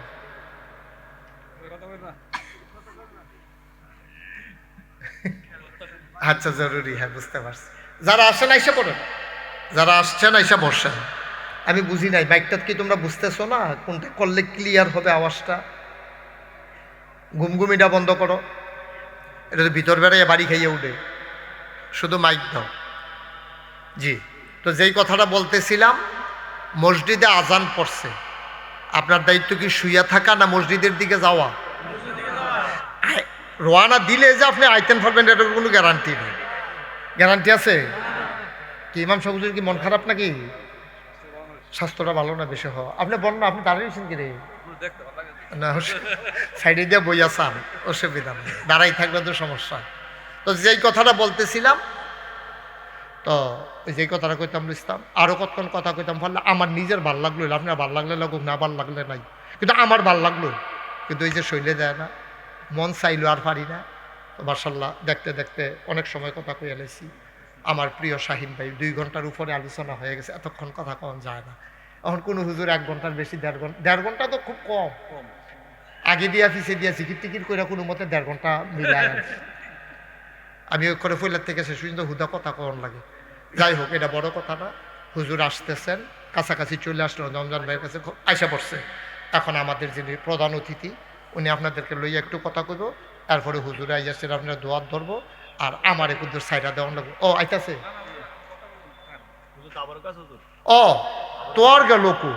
আচ্ছা, জরুরি, হ্যাঁ বুঝতে পারছি। যারা আসেন আইসা পড়েন, যারা আসছেন আইসা বসেন। আমি বুঝি নাই, বাইকটা কি তোমরা বুঝতেছো না কোনটা করলে ক্লিয়ার হবে আওয়াজটা? ঘুমঘুমিটা বন্ধ করো, এটা তো ভিতর বেড়াইয়া বাড়ি খাইয়ে উঠে, শুধু মাইক দাও। জি, তো যেই কথাটা বলতেছিলাম, মসজিদে আজান পড়ছে, আপনার দায়িত্ব কি শুইয়া থাকা না মসজিদের দিকে যাওয়া? রোয়ানা দিলে যে আপনি আইতেন পারবেন এটার কোনো গ্যারান্টি নেই। গ্যারান্টি আছে কি? ইমাম সাহেবের কি মন খারাপ নাকি? স্বাস্থ্যটা ভালো না বেশি হওয়া? আপনি বল না, আপনি দাঁড়িয়েছেন কি রে? না, সাইডে দিয়ে বইয়া চান, অসুবিধা নেই, দাঁড়াই থাকলে তো সমস্যা। তো যেই কথাটা বলতেছিলাম, তো যেই কথাটা কইতাম ইসলাম, আরও কতক্ষণ কথা কইতাম পারলে আমার নিজের ভাল লাগলো, আপনার ভাল লাগলে লাগুক, না ভাল লাগলে নাই, কিন্তু আমার ভাল লাগলো। কিন্তু এই যে শৈলে দেয় না, মন চাইলো আর পারি না। তো মাশাআল্লাহ, দেখতে দেখতে অনেক সময় কথা কই এলেছি। আমার প্রিয় শাহিন ভাই, 2 ঘন্টার উপরে আলোচনা হয়ে গেছে, এতক্ষণ কথা কম যায় না। এখন কোনো হুজুর 1 ঘন্টার বেশি, 1.5 ঘন্টা তো খুব কম। আগে দিয়া পিছিয়ে দিয়া টিকিট টিকিট করে কোনো মতে 1.5 ঘন্টা মিলায়। আমি ওই করে ফইলার থেকে শেষ পর্যন্ত হুদা কথা কম লাগে। যাই হোক, এটা বড় কথা না। হুজুর আসতেছেন, কাছাকাছি চলে আসলো, রমজান ভাইয়ের কাছে আইসা পড়ছে। এখন আমাদের যিনি প্রধান অতিথি, উনি আপনাদেরকে লইয়া একটু কথা কইব, তারপরে হুজুরে আইয়াছেন, আপনারা দোয়াত ধরবো, আর আমার একটু সাইডা দেওয়ান লাগবে। ও আইতাছে, ও তোর গেল কো,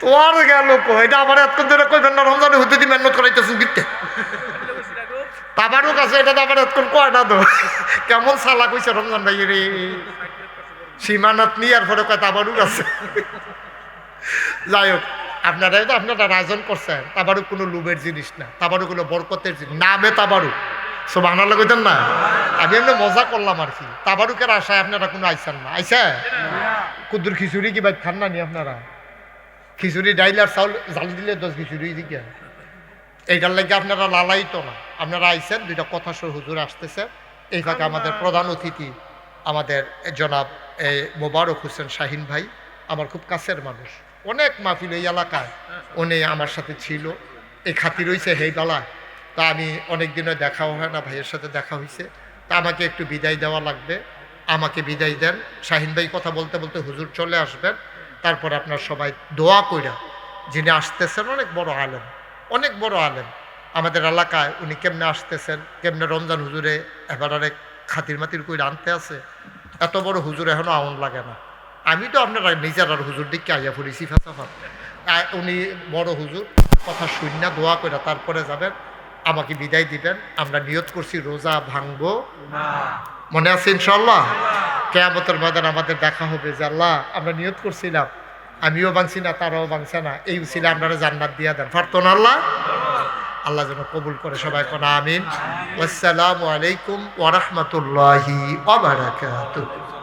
তোর গেল কো, এটা আমার এতক্ষণ ধরে কইবেন না। রমজানে হুদুদি মেহনত করাইতেছেন গিটতে তাবারও কাছে, এটা তো আবার এতক্ষণ কয় না তো। কেমন সালা কইছে রমজান ভাই রে, সীমানাত নিয়ে আর পরে কয় তাবারও কাছে। যাই হোক, আপনারাই তো আপনারা আয়োজন করছেন। তাবারুক কোনো লোভের জিনিস না, তাবারুক হলো বরকতের জিনিস। নামে তাবারুক, সুবহানাল্লাহ কইতেন না? আমি এমনি মজা করলাম আর কি। তাবারুকের আশায় আপনারা কোনো আইসেন না। আইসা কুদ্দুর খিচুড়ি কি ভাই খান না নি আপনারা? খিচুড়ি ডাইল আর চাউল জাল দিলে 10 খিচুড়ি দিকে, এইটার লাগে আপনারা লালাই তো না। আপনারা আইসেন, 2টা কথা সহ হুজুর আসতেছে। এই ফাঁকে আমাদের প্রধান অতিথি আমাদের জনাব মোবারক হোসেন শাহিন ভাই, আমার খুব কাছের মানুষ, অনেক মাহফিল এই এলাকায় উনি আমার সাথে ছিল, এই খাতির হয়েছে হেই বেলায়। তা আমি অনেক দিনে দেখাও হয় না, ভাইয়ের সাথে দেখা হয়েছে। তা আমাকে একটু বিদায় দেওয়া লাগবে, আমাকে বিদায় দেন। শাহিন ভাই কথা বলতে বলতে হুজুর চলে আসবেন। তারপরে আপনার সবাই দোয়া কইরা, যিনি আসতেছেন অনেক বড় আলেম, অনেক বড় আলেম আমাদের এলাকায়, উনি কেমনে আসতেছেন, কেমনে রমজান হুজুরে এবারে খাতির মাতির কইরা আনতে আছে। এত বড় হুজুর এখনও আউন লাগে না। আমি তো আপনারা নিজের আর হুজুর দিকে আইয়া পড়েছি ফাঁসাফাত। উনি বড় হুজুর, কথা শুন না, দোয়া করে তারপরে যাবেন, আমাকে বিদায় দিবেন। আমরা নিয়ত করছি রোজা ভাঙবো মনে আছে ইনশাল্লাহ? কিয়ামতের ময়দানে আমাদের দেখা হবে যে আল্লাহ আমরা নিয়ত করছিলাম, আমিও ভাঙছি না তারাও ভাঙছে না, এই উসিলে আপনারা জান্নাত দিয়া দেন, পারতো না আল্লাহ? আল্লাহ যেন কবুল করে, সবাই কোন আমিন। আসসালামু আলাইকুম ওয়া রাহমাতুল্লাহি ওয়া বারাকাতুহু।